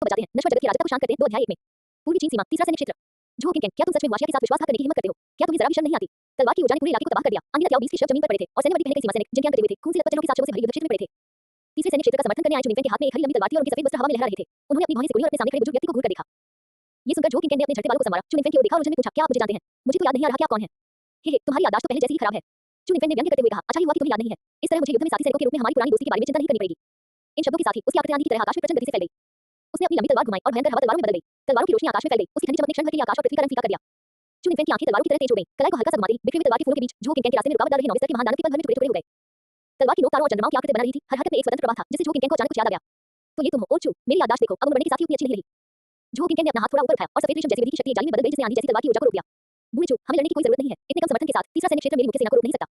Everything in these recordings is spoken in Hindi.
बचाते हैं, नश्वर जगत की अराजकता को शांत करते हैं। 2 अध्याय 1 में पूर्वी चीन सीमा तीसरा सैन्य क्षेत्र। झू किंग, क्या तुम सच में हुआशिया के साथ विश्वासघात करने की हिम्मत करते हो? क्या तुम्हें जरा भी शर्म नहीं आती? तलवार की ऊर्जा ने पूरे इलाके को तबाह कर दिया। अंगिनत याओ 20 के शव जमीन पर पड़े थे और सैन्यवर्दी पहने कई सीमा सैनिक जिनके अंक कटे हुए थे, खून से लथपथ चेहरों के साथ शवों से भरे युद्ध क्षेत्र में पड़े थे। तीसरे सैन्य क्षेत्र का समर्थन करने आए चुनिंग के हाथ में एक हरी लंबी तलवार थी और उनके सफेद वस्त्र हवा में लहरा रहे थे। उन्होंने अपनी भौहें से गोली और अपने सामने खड़े बुजुर्ग व्यक्ति को घूर कर देखा। ये सुनकर झू किंग ने अपने झड़ते बालों को संवारा, चुनिंग की ओर देखा और उनसे पूछा, क्या आप मुझे जानते हैं? मुझे तो याद नहीं आ रहा कि आप कौन हैं। हे तुम्हारी याददाश्त तो पहले जैसी ही खराब है। चुनिंग ने व्यंग्य करते हुए कहा, अच्छा ही हुआ कि तुम्हें याद नहीं है। इस तरह मुझे युद्ध में साथी सैनिकों के रूप में हमारी पुरानी दोस्ती के बारे में चिंता नहीं करनी पड़ेगी। इन शब्दों के साथ ही उसकी आकृति आंधी की तरह आकाश में प्रचंड गति से फैल गई। उसने अपनी लंबी तलवार घुमाई और भयंकर हवा तलवारों में बदल गई। तलवारों की रोशनी आकाश में फैल गई। उसकी ठंडी चमक ने क्षण भर के लिए आकाश और पृथ्वी का रंग फीका कर दिया। चुनिंग की आंखें तलवारों की तरह तेज हो गईं, कलाई को हल्का सा घुमाती बिखरी हुई तलवार के फूलों के बीच झू किंग के रास्ते में रुकावट डाल रहे नौबस्तर के महान दानव के पल भर में टुकड़े-टुकड़े हो गए। तलवार की नोक तारों और चंद्रमाओं की आकृति बना रही थी, हर हरकत में एक स्वतंत्र प्रवाह था, जिससे झू किंग को अचानक कुछ याद आ गया। तो ये तुम हो, ओचू, मेरी याददाश्त देखो, अब उम्र बढ़ने के साथ ही उतनी अच्छी नहीं रही। झू किंग ने अपना हाथ थोड़ा ऊपर उठाया और सफेद रेशम जैसी विधि की शक्ति एक जाली में बदल गई जिसने आंधी जैसी तलवार की ऊर्जा को रोक दिया। बूढ़े चू, हमें लड़ने की कोई जरूरत नहीं है, इतने कम समर्थन के साथ तीसरा सैन्य क्षेत्र मेरी मुख्य सेना को रोक नहीं सकता।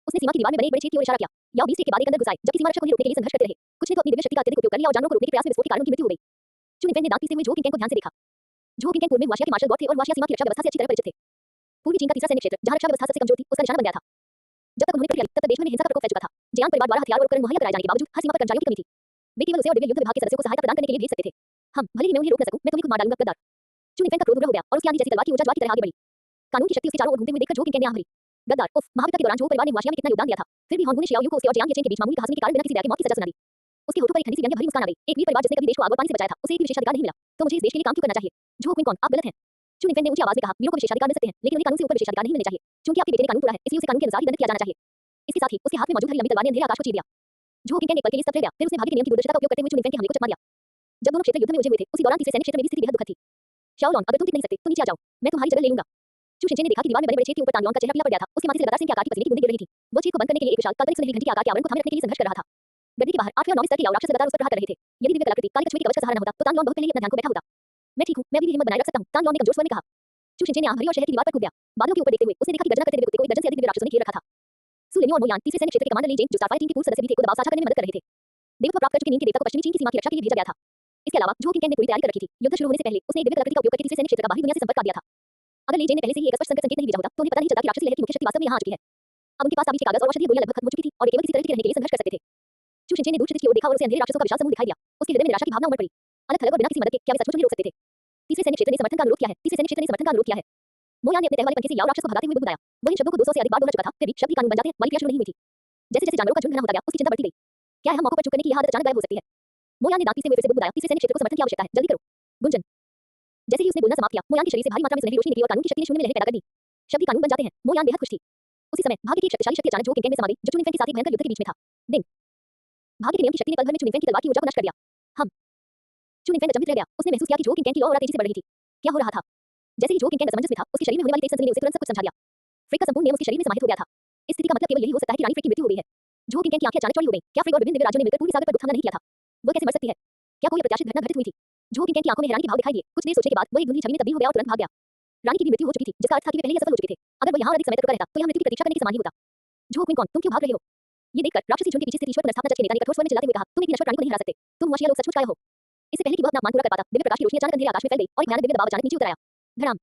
उसने सीमा की दीवार में बने एक बड़े छेद की ओर इशारा किया। याओ 20 के बाद एक अंदर घुस आए, जबकि सीमा रक्षक उन्हें रोकने के लिए संघर्ष करते रहे। कुछ ने तो अपनी दिव्य शक्ति का अत्यधिक उपयोग कर लिया और जानवरों को रोकने के प्रयास में विस्फोट के कारण उनकी मृत्यु हो गई। चुनिंग ने दांत पीसते हुए झू किंग को ध्यान से देखा। झू किंग पूर्व में हुआशिया के मार्शल गॉड थे और हुआशिया सीमा की रक्षा व्यवस्था से अच्छी तरह परिचित थे। पूर्वी चीन का तीसरा सैन्य क्षेत्र, जहां रक्षा व्यवस्था सबसे कमजोर थी, उसका निशाना बन गया था। जब तक उन्होंने तब तक देश में हिंसा का प्रकोप फैल चुका था। जियांग परिवार द्वारा हथियार और उपकरण मुहैया कराए जाने के बावजूद हर सीमा पर कर्मचारियों की कमी थी। वे केवल उसे और दिव्य युद्ध विभाग के सदस्यों को सहायता प्रदान करने के लिए भेज सकते थे। भले ही मैं उन्हें रोक न सकूं, मैं तुम्हें खुद मार डालूंगा गद्दार। चुनिंग का क्रोध उग्र हो गया और उसकी आंधी जैसी तलवार की ऊर्जा ज्वार की तरह आगे बढ़ी। कानून की शक्ति उसके चारों ओर घूमते हुए देखकर झू किंग ने आंख भरी। गद्दार, उफ, महाविपत्ति के दौरान झू परिवार ने हुआशिया में कितना योगदान दिया था। फिर भी होंगू ने शियाओ यू को उसके और जियांग येचेन के बीच मामूली कहासुनी के कारण बिना किसी दया के मौत की सजा सुना दी। उसके होठों पर एक ठंडी सी व्यंग्य भरी मुस्कान आ गई। एक वीर परिवार जिसने कभी देश को आग और पानी से बचाया था, उसे एक भी विशेषाधिकार नहीं मिला, तो मुझे इस देश के लिए काम क्यों करना चाहिए? झू किंग कौन, आप गलत हैं। चुनिंग ने ऊंची आवाज में कहा, वीरों को विशेषाधिकार मिल सकते हैं, लेकिन उन्हें कानून से ऊपर विशेषाधिकार नहीं मिलने चाहिए। क्योंकि आपके बेटे ने कानून तोड़ा है, इसलिए उसे कानून के अनुसार ही दंडित किया जाना चाहिए। इसके साथ ही उसके हाथ में मौजूद हरी लंबी तलवार ने अंधेरे आकाश को चीर दिया। झू किंग ने एक पल के लिए स्तब्ध रह गया, फिर उसने भाग्य के नियम की दूरदर्शिता का उपयोग करते हुए चुनिंग के हमले को चट मार दिया। जब दोनों क्षेत्र युद्ध में उलझे हुए थे, उसी दौरान तीसरे सैन्य क्षेत्र में भी स्थिति बेहद दुखद थी। शाओलॉन, अगर तुम जीत नहीं सकते तो नीचे आ जाओ, मैं तुम्हारी जगह ले लूंगा। चू शिंचे ने देखा कि दीवार में बने बड़े छेद के ऊपर तांगलोन का चेहरा पीला पड़ गया था। उसके माथे से लगातार सिंह के आकार की पसीने की बूंदें गिर रही थी। वो छेद को बंद करने के लिए एक विशाल काल्पनिक सुनहरी घंटी के आकार के आवरण को थामे रखने के लिए संघर्ष कर रहा था। गड्ढे के बाहर 8वें और 9वें स्तर के याओ राक्षस लगातार उस पर प्रहार कर रहे थे। यदि दिव्य कलाकृति काली कछुए के कवच का सहारा न होता तो तांगलोन बहुत पहले ही अपने ध्यान को बैठा होता। मैं ठीक हूं, मैं अभी भी हिम्मत बनाए रख सकता हूं, तांगलोन ने कमजोर स्वर में कहा। चू शिंचे ने आंख भरी और शहर की दीवार पर कूद गया। बादलों के ऊपर देखते हुए उसने देखा कि गर्जना करते दिव्य कुत्ते को एक दर्जन से अधिक दिव्य राक्षसों ने घेर रखा था। सुलेनियो और मोयान तीसरे सैन्य क्षेत्र के कमांडर ली जेंग, जो साफाई टीम के पूर्व सदस्य भी थे, को दबाव साझा करने में मदद कर रहे थे। देवत्व प्राप्त कर चुके नीम के देवता को पश्चिमी चीन की सीमा की रक्षा के लिए भेजा गया था। इसके अलावा झू किंग ने पूरी तैयारी कर रखी थी। युद्ध शुरू होने से पहले उसने एक दिव्य कलाकृति का उपयोग करके तीसरे सैन्य क्षेत्र का बाहरी दुनिया से संपर्क काट दिया था। अगर ली जेन ने पहले से ही एक स्पष्ट संकेत नहीं भेजा होता तो उन्हें पता नहीं चलता कि राक्षसी लहर की मुख्य शक्ति वास्तव में यहां आ चुकी है। अब उनके पास साबित कागज और औषधीय गोलियां लगभग खत्म हो चुकी थी और केवल किसी तरह टिके रहने के लिए संघर्ष कर सकते थे। चू शिंचे ने दूर क्षितिज की ओर देखा और उसे अंधेरे राक्षसों का विशाल समूह दिखाई दिया। उसके हृदय में निराशा की भावना उमड़ पड़ी। अलग थलग और बिना किसी मदद के क्या वे सचमुच उन्हें रोक सकते थे? तीसरे सैन्य क्षेत्र ने समर्थन का अनुरोध किया है। तीसरे सैन्य क्षेत्र ने समर्थन का अनुरोध किया है। मोयान ने अपने तहवाले पंखे से याओ राक्षस को भगाते हुए बुदबुदाया। वह इन शब्दों को 200 से अधिक बार दोहरा चुका था, फिर भी शब्द ही कानून बन जाते हैं वाली क्रिया शुरू नहीं हुई थी। जैसे जैसे जानवरों का झुंड घना होता गया, उसकी चिंता बढ़ती गई। क्या हम मौकों पर चूक करने की यह आदत अचानक गायब हो सकती है? मोयान ने दांत पीसते हुए फिर से बुदबुदाया, तीसरे सैन्य क्षेत्र को समर्थन की आवश्यकता है, जल्दी करो। गुंजन। जैसे ही उसने बोलना समाप्त किया, मोयान के शरीर से भारी मात्रा में सुनहरी रोशनी निकली और कानून की शक्ति ने शून्य में लहरें पैदा कर दी। शब्द ही कानून बन जाते हैं। मोयान बेहद खुश थी। उसी समय भाग्य की एक शक्तिशाली शक्ति अचानक झू किंग में समा गई, जो चुनिंग के साथ एक भयंकर युद्ध के बीच में था। दिन। भाग्य के नियम की शक्ति ने पल भर में चुनिंग की तलवार की ऊर्जा को नष्ट कर दिया। हम। चुनिंग अचंभित रह गया। उसने महसूस किया कि झू किंग की लौ और तेजी से बढ़ रही थी। क्या हो रहा था? जैसे ही झू किंग असमंजस में था, उसके शरीर में होने वाली तेज सनसनी ने उसे तुरंत सब कुछ समझा दिया। फ्रिक का संपूर्ण नियम उसके शरीर में समाहित हो गया था। इस स्थिति का मतलब केवल यही हो सकता है कि रानी फ्रिक की मृत्यु हो गई है। झू किंग की आंखें अचानक चौड़ी हो गईं। क्या फ्रिक और विभिन्न दिव्य राज्यों ने मिलकर पूर्वी सागर पर गुप्त हमला नहीं किया था? वह कैसे मर सकती है? क्या कोई अप्रत्याशित घटना घटित हुई थी? झू किंग की आंखों में हैरानी के भाव दिखाई दिए। कुछ देर सोचने के बाद वह एक धुंधली छवि में तब्दील हो गया और तुरंत भाग गया। रानी की भी मृत्यु हो चुकी थी, जिसका अर्थ था कि वे पहले ही असफल हो चुके थे। अगर वह यहाँ और अधिक समय तक रुका रहता तो यह मृत्यु की प्रतीक्षा करने के समान ही होता। झू किंग कौन, तुम क्यों भाग रहे हो? ये देखकर राक्षसी झुंड के पीछे से ईश्वर पुनर्स्थापना चर्च के नेता ने कठोर स्वर में चिल्लाते हुए कहा, तुम एक नश्वर प्राणी को नहीं हरा सकते। तुम हुआशिया लोग सचमुच कायर हो। इससे पहले कि वह अपना अपमान पूरा कर पाता, दिव्य प्रकाश की रोशनी अचानक अंधेरे आकाश में फैल गई और एक भयानक दिव्य दबाव अचानक नीचे उतर आया। धड़ाम।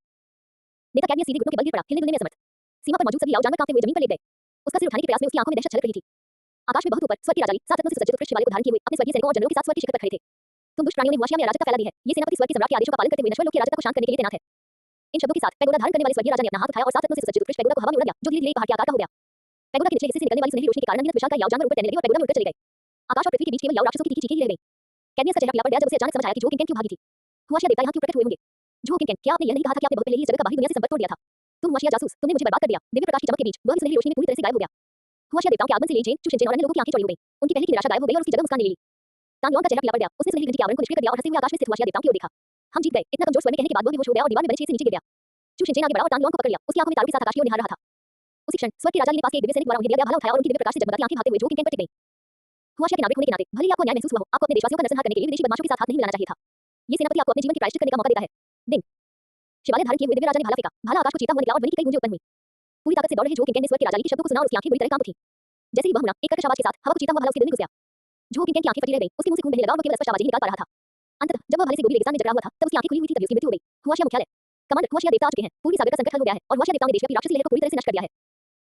नेता कैडमियस सीधे घुटनों के बल गिर पड़ा, हिलने डुलने में असमर्थ। सीमा पर मौजूद सभी याओ जानवर कांपते हुए जमीन पर लेट गए। उसका सिर उठाने के प्रयास में उसकी आंखों में दहशत छलक रही थी। आकाश में बहुत ऊपर स्वर्ग की राजाली सात रत्नों से सज्जित उत्कृष्ट शिवालय को धारण किए हुए अपने स्वर्गीय सैनिकों और जनरलों के साथ स्वर्ग के शिखर पर खड़े थे। तुम दुष्ट प्राणियों ने हुआशिया में अराजकता फैला दी है। ये सेनापति स्वर्ग के सम्राट के आदेशों का पालन करते हुए नश्वर लोक की अराजकता को शांत करने के लिए तैनात है। इन शब्दों के साथ पैगोडा धारण करने वाले स्वर्गीय राजा ने अपना हाथ उठाया और सात रत्नों से सज्जित उत्कृष्ट पैगोडा को हवा में उड़ा दिया, जो धीरे-धीरे पहाड़ के आकार का हो गया। पैगोडा के निचले हिस्से से निकलने वाली सुनहरी रोशनी के कारण अनगिनत विशालकाय याओ जानवर ऊपर तैरने लगे और पैगोडा में उड़कर चले गए। आकाश और पृथ्वी के बीच केवल याओ राक्षसों की तीखी चीखें ही रह गईं। कैडमियस का चेहरा पीला पड़ गया जब उसे अचानक समझ आया कि झू किंग क्यों भागी थी। हुआशिया देवता यहाँ क्यों प्रकट हुए होंगे? झू किंग, क्या आपने यह नहीं कहा था कि आपने बहुत पहले ही इस जगह का बाहरी दुनिया से संपर्क तोड़ दिया था? तुम हुआशिया जासूस, तुमने मुझे बर्बाद कर दिया। दिव्य प्रकाश की चमक के बीच वह भी सुनहरी रोशनी में पूरी तरह से गायब हो गया। हुआशिया देवताओं के आगमन से ली जेन, चू शिंचेन और अन्य लोगों की आंखें चौड़ी हो गईं। उनकी पहले की निराशा गायब हो गई और उसकी जगह मुस्कान ने ले ली। तांगलोन का चेहरा पीला पड़ गया। उसने सुनहरी घंटी के आवरण को निष्क्रिय कर दिया और हंसते हुए आकाश में स्थित हुआशिया देवताओं की ओर देखा। हम जीत गए, इतना कमजोर स्वर में कहने के बाद वह बेहोश हो गया और दीवार में बने छेद से नीचे गिर गया। चू शिंचेन आगे बढ़ा और तांगलोन को पकड़ लिया। उसकी आंखों में तारों के साथ आकाश की ओर निहार रहा था। उसी क्षण स्वर्ग के राजा ने पास के एक दिव्य सैनिक द्वारा उन्हें दिया गया भाला उठाया और उनकी दिव्य प्रकाश से जगमगाती आंखें भागते हुए झू किंग पर टिक गईं। हुआशिया के नागरिक होने के नाते भले ही आपको अन्याय महसूस हुआ हो, आपको अपने देशवासियों का नरसंहार करने के लिए विदेशी बदमाशों के साथ हाथ नहीं मिलाना चाहिए था। ये सेनापति आपको अपने जीवन की प्रायश्चित करने का मौका देता है। दिन। शिवालय धारण किए हुए दिव्य राजा ने भाला फेंका। भाला आकाश को चीरता हुआ निकला और ध्वनि की कई गूंजें उत्पन्न हुई। पूरी ताकत से दौड़ रहे झू किंग ने स्वर्ग के राजा के शब्दों को सुना और उसकी आंखें बुरी तरह कांप उठी। जैसे ही वह मुड़ा, एक कर्कश आवाज के साथ हवा को चीरता हुआ भाला उसके दिल में घुस गया। झू किंग की आंखें फटी रह गईं। उसके मुंह से खून बहने लगा और वह केवल स्पष्ट आवाज ही निकाल पा रहा था। अंततः जब वह भाले से गोभी रेगिस्तान में जकड़ा हुआ था, तब उसकी आंखें खुली हुई थी, तभी उसकी मृत्यु हो गई। हुआशिया मुख्यालय। कमांडर, हुआशिया देवता आ चुके हैं। पूर्वी सागर का संकट हल हो गया है और हुआशिया देवताओं ने देशव्यापी राक्षसी लहर को पूरी तरह से नष्ट कर दिया है।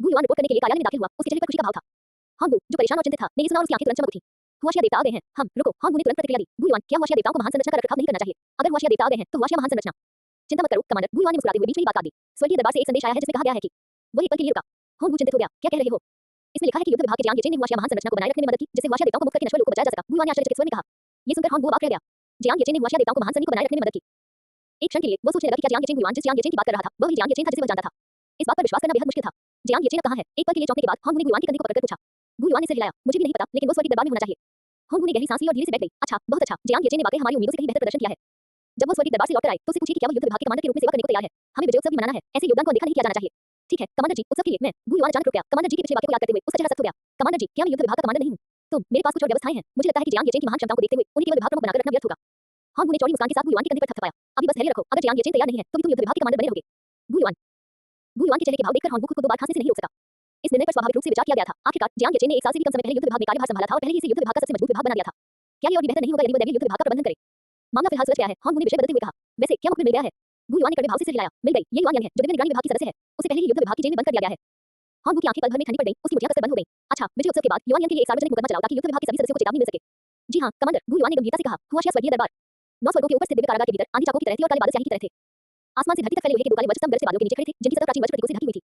गु युआन रिपोर्ट करने के लिए कार्यालय में दाखिल हुआ। उसके चेहरे पर खुशी का भाव था। हांगू, जो परेशान और चिंतित था, ने ये सुना और उसकी आंखें तुरंत चमक उठी। हुआशिया देवता आ गए हैं। हम रुको। हांगू ने तुरंत प्रतिक्रिया दी। गुयुआन, क्या हुआशिया देवताओं को महान संरचना का रखरखाव नहीं करना चाहिए? अगर हुआशिया देवता आ गए हैं तो हुआशिया महान संरचना। चिंता मत करो कमांडर। गुयुआन ने मुस्कुराते हुए बीच में ही बात काट दी। स्वर्गीय दरबार से एक संदेश आया है जिसमें कहा गया है कि वही पल के लिए रुका। हांगू चिंतित हो गया। क्या कह रहे हो? इसमें लिखा है कि युद्ध विभाग के जियांग येचेन ने हुआशिया महान संरचना को बनाए रखने में मदद की, जिससे हुआशिया देवताओं को मुक्त करके नश्वर लोक को बचाया जा सका। गुयुआन ने आश्चर्यचकित स्वर में कहा। ये सुनकर हांगू अवाक रह गया। जियांग येचेन ने हुआशिया देवताओं को महान सैनिक को बनाए रखने में मदद की। एक क्षण के लिए वो सोचने लगा कि क्या जियांग येचेन गुयुआन जिस जियांग येचेन की बात कर रहा था वह वही जियांग येचेन था जिसे वह जानता था। इस बात पर विश्वास करना बेहद मुश्किल था। जियांग येचेन अब कहां है? एक पल के लिए चौंकने के बाद हांगू ने गुयुआन के कंधे को पकड़कर पूछा। गुयुआन ने सिर हिलाया। मुझे भी नहीं पता, लेकिन वो स्वर्गीय दरबार में होना चाहिए। हांगू ने गहरी सांस ली और धीरे से बैठ गई। अच्छा, बहुत अच्छा। जियांग येचेन ने वाकई हमारी उम्मीदों से कहीं बेहतर प्रदर्शन किया है। जब वो स्वर्गीय दरबार से लौटकर आए तो उससे पूछिए कि क्या वो युद्ध विभाग के कमांडर के रूप में सेवा करने को तैयार है। हमें विजयोत्सव भी मनाना है। ऐसे योगदान को अनदेखा नहीं किया जाना चाहिए। ठीक है कमांडर जी, उत्सव के लिए मैं। गुयुआन अचानक रुक गया। कमांडर जी के पिछले वाक्य को याद करते हुए उसका चेहरा सख्त हो गया। कमांडर जी, क्या मैं युद्ध विभाग का कमांडर नहीं हूं? तुम, मेरे पास कुछ और व्यवस्थाएं हैं। मुझे लगता है कि जियांग येचेन की महान क्षमताओं को देखते हुए उन्हें केवल विभाग प्रमुख बनाकर रखना व्यर्थ होगा। हांगू ने चौड़ी मुस्कान के साथ गुयुआन के कंधे पर थपथपाया। अभी बस धैर्य रखो। अगर जियांग येचेन तैयार नहीं है तो भी तुम युद्ध विभाग के कमांडर बने रहोगे। गुयुआन गुयुआन के चेहरे के भाव देखकर हांगू खुद को दो बार खांसने से नहीं रोक सका। इस निर्णय पर स्वाभाविक रूप से विचार किया गया था। आखिरकार जियांग येचेन ने एक साल से भी कम समय पहले युद्ध विभाग में कार्यभार संभाला था और पहले ही इसे युद्ध विभाग का सबसे मजबूत विभाग बना दिया था। क्या ये और भी बेहतर नहीं होगा यदि वो दैवीय युद्ध विभाग का प्रबंधन करे? मामला फिलहाल सुलझ गया है। हांगू ने विषय बदलते हुए कहा। वैसे क्या मुझे मिल गया है? गुयुआन ने कड़वे भाव से सिर हिलाया। मिल गई। ये युआन यंग है जो दिव्य निगरानी विभाग की सदस्य है। उसे पहले ही युद्ध विभाग की जेल में बंद कर दिया गया है। हांगू की आंखें पल भर में ठंडी पड़ गईं। उसकी मुठियां कसकर बंद हो गईं। अच्छा, विजय उत्सव के बाद युआन यंग के लिए एक सार्वजनिक मुकदमा चलाओ ताकि युद्ध विभाग के सभी सदस्यों को चेतावनी मिल सके। जी हां कमांडर, गुयुआन ने गंभीरता से कहा। हुआशिया स्वर्गीय दरबार 9 स्वर्गों के ऊपर स्थित दिव्य कारागार के भीतर आंधी चाकों की तरह थी और काले बादल स्याही की तरह थे। आसमान से धरती तक फैले लोहे के दो काले वज्रस्तंभ गरज से बादलों के नीचे खड़े थे, जिनकी सतह प्राचीन वज्र प्रतीकों से ढकी हुई थी।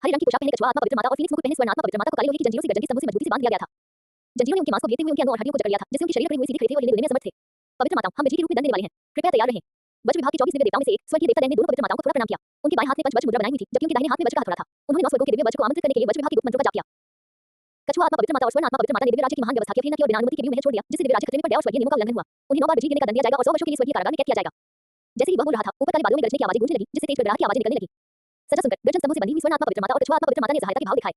हरे रंग की पोशाक पहने कछुआ आत्मा पवित्र माता और फीनिक्स मुकुट पहने स्वर्ण आत्मा पवित्र माता को काले लोहे की जंजीरों से गर्जन के स्तंभों से मजबूती से बांध दिया गया था। जंजीरों ने उनके मांस को घेरते हुए उनके अंगों और हड्डियों को जकड़ लिया था, जिससे उनके शरीर खड़े हुए सीधे खड़े थे और हिलने डुलने में असमर्थ थे। पवित्र माताओं, हम बिजली के रूप में दंड देने वाले हैं। कृपया तैयार रहें। वज्र विभाग के 24 दिव्य देवताओं में से एक स्वर्गीय देवता दैन ने दोनों पवित्र माताओं को थोड़ा प्रणाम किया। उनके बाएं हाथ में पंचवज्र मुद्रा बनाई हुई थी, जबकि उनके दाहिने हाथ में वज्र का हथौड़ा था। उन्होंने 9 स्वर्गों के दिव्य वज्र को आमंत्रित करने के लिए वज्र विभाग के गुप्त मंत्रों का जाप किया। कछुआ आत्मा पवित्र माता और स्वर्ण आत्मा पवित्र माता ने दिव्य राज्य की महान व्यवस्था की और बिना अनुमति के भी उन्हें छोड़ दिया, जिससे दिव्य राज्य खतरे में पड़ गया और स्वर्गीय नियमों का उल्लंघन हुआ। उन्हें 9 बार बिजली गिरने का दंड दिया जाएगा और 100 वर्षों के लिए स्वर्गीय कारागार में कैद किया जाएगा। जैसे ही वह बोल रहा था, ऊपर काले बादलों में गरजने की आवाजें गूंजने लगी, जिससे तेज गड़गड़ाहट की आवाजें निकलने लगी। सजा सुनकर गर्जन स्तंभों से बंधी हुई स्वर्ण आत्मा पवित्र माता और कछुआ आत्मा पवित्र माता ने सहायता के भाव दिखाए।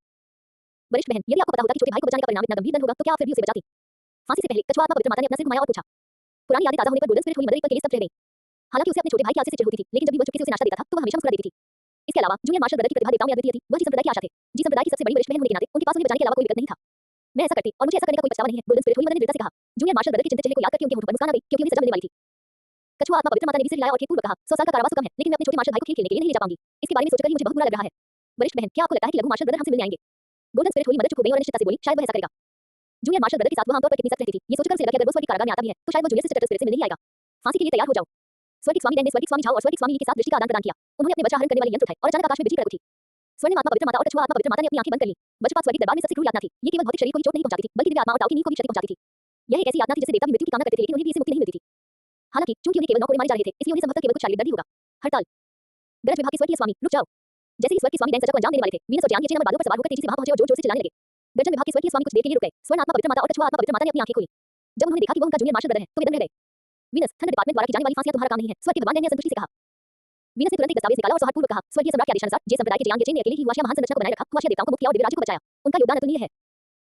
वरिष्ठ बहन, यदि आपको पता होता कि छोटे भाई को बचाने का परिणाम इतना गंभीर दंड होगा तो क्या आप फिर भी उसे बचाती? फांसी से पहले कछुआ आत्मा पवित्र माता ने अपना सिर घुमाया और पूछा। पुरानी यादें ताजा होने पर गोल्डन स्पिरिट हुई मदर एक पल के लिए स्तब्ध रह गई। हालांकि उसे अपने छोटे भाई की आदत से चिढ़ होती थी, लेकिन जब भी वह चुपके से उसे नाश्ता देता था तो वह हमेशा मुस्कुरा देती थी। इसके अलावा जूनियर मार्शल ब्रदर की प्रतिभा देवताओं में अद्वितीय थी। वह जी संप्रदाय की आशा थे। जी संप्रदाय की सबसे बड़ी वरिष्ठ बहन होने के नाते उनके पास उन्हें बचाने के अलावा कोई विकल्प नहीं था। मैं ऐसा करती और मुझे ऐसा करने का कोई पछतावा नहीं है। गोल्डन स्पिरिट हुई मदर ने दृढ़ता से कहा। जूनियर मार्शल ब्रदर के चिंतित चेहरे को याद करके उनके होंठ पर मुस्कान आ गई, क्योंकि उन्हें सजा मिलने वाली थी। कछुआ आत्मा पवित्र माता ने भी सिर हिलाया और खेदपूर्वक कहा। 100 साल का कारावास तो कम है, लेकिन मैं अपने छोटे मार्शल भाई को खेल खेलने के लिए नहीं ले जा पाऊंगी। इसके बारे में सोचकर ही मुझे बहुत बुरा लग रहा है। वरिष्ठ बहन, क्या आपको लगता है कि लघु मार्शल ब्रदर हमसे मिलने आएंगे? गोल्डन स्पिरिट हुई मदर चुप हो गई और अनिश्चितता से बोली, शायद वह ऐसा करेगा। जूनियर मार्शल ब्रदर के साथ वो आमतौर पर कितनी सख्त रहती थी, ये सोचकर उसे लगा कि अगर वो स्वर्गीय कारागार में आता भी है तो शायद वो जूनियर सिस्टर स्पिरिट से मिलने ही आएगा। फांसी के लिए तैयार हो जाओ। स्वर्गीय स्वामी डैन ने स्वर्गीय स्वामी झाओ और स्वर्गीय स्वामी ली के साथ दृष्टि का आदान प्रदान किया। उन्होंने अपने वज्र आहरण करने वाले यंत्र उठाए और अचानक आकाश में बिजली कड़क उठी। स्वर्ण आत्मा पवित्र माता और कछुआ आत्मा पवित्र माता ने अपनी आंखें बंद कर लीं। वज्रपात स्वर्गीय दरबार में सबसे क्रूर यातना थी। ये केवल भौतिक शरीर को ही चोट नहीं पहुंचाती थी, बल्कि दिव्य आत्मा और ताऊ की नींव को भी क्षति पहुंचाती थी। यह एक ऐसी यातना थी जिससे देवता भी मृत्यु की कामना करते थे, लेकिन उन्हें भी इससे मुक्ति नहीं मिलती थी। हालांकि चूंकि उन्हें केवल 9 कोड़े मारे जा रहे थे, इसलिए उन्हें संभवतः केवल कुछ शारीरिक दर्द ही होगा। हड़ताल। गरज विभाग के स्वर्गीय स्वामी, रुक जाओ। जैसे ही स्वर्गीय स्वामी डैन सजा को अंजाम देने वाले थे, वीनस और जियांग येचेन बादलों पर सवार होकर तेजी से वहां पहुंचे और जोर-जोर से चिल्लाने लगे। गर्जन विभाग के स्वर्गीय स्वामी कुछ देर के लिए रुक गए। स्वर्ण आत्मा पवित्र माता और कछुआ आत्मा पवित्र माता ने अपनी आंखें खोली। जब उन्होंने देखा कि वह उनका जूनियर मार्शल ब्रदर है, तो वे दंग रह गए। वीनस, थंडर डिपार्टमेंट द्वारा की जाने वाली फांसियां तुम्हारा काम नहीं है, स्वर्गीय भगवान डैन ने असंतुष्टि से कहा। वीनस ने तुरंत एक दस्तावेज निकाला और सौहार्दपूर्वक कहा। स्वर्गीय सम्राट के आदेशानुसार जे संप्रदाय के जियांग येचेन ने अकेले ही हुआशिया महान संरचना को बनाए रखा, हुआशिया देवताओं को मुक्त किया और दिव्य राज्य को बचाया। उनका योगदान अतुलनीय है।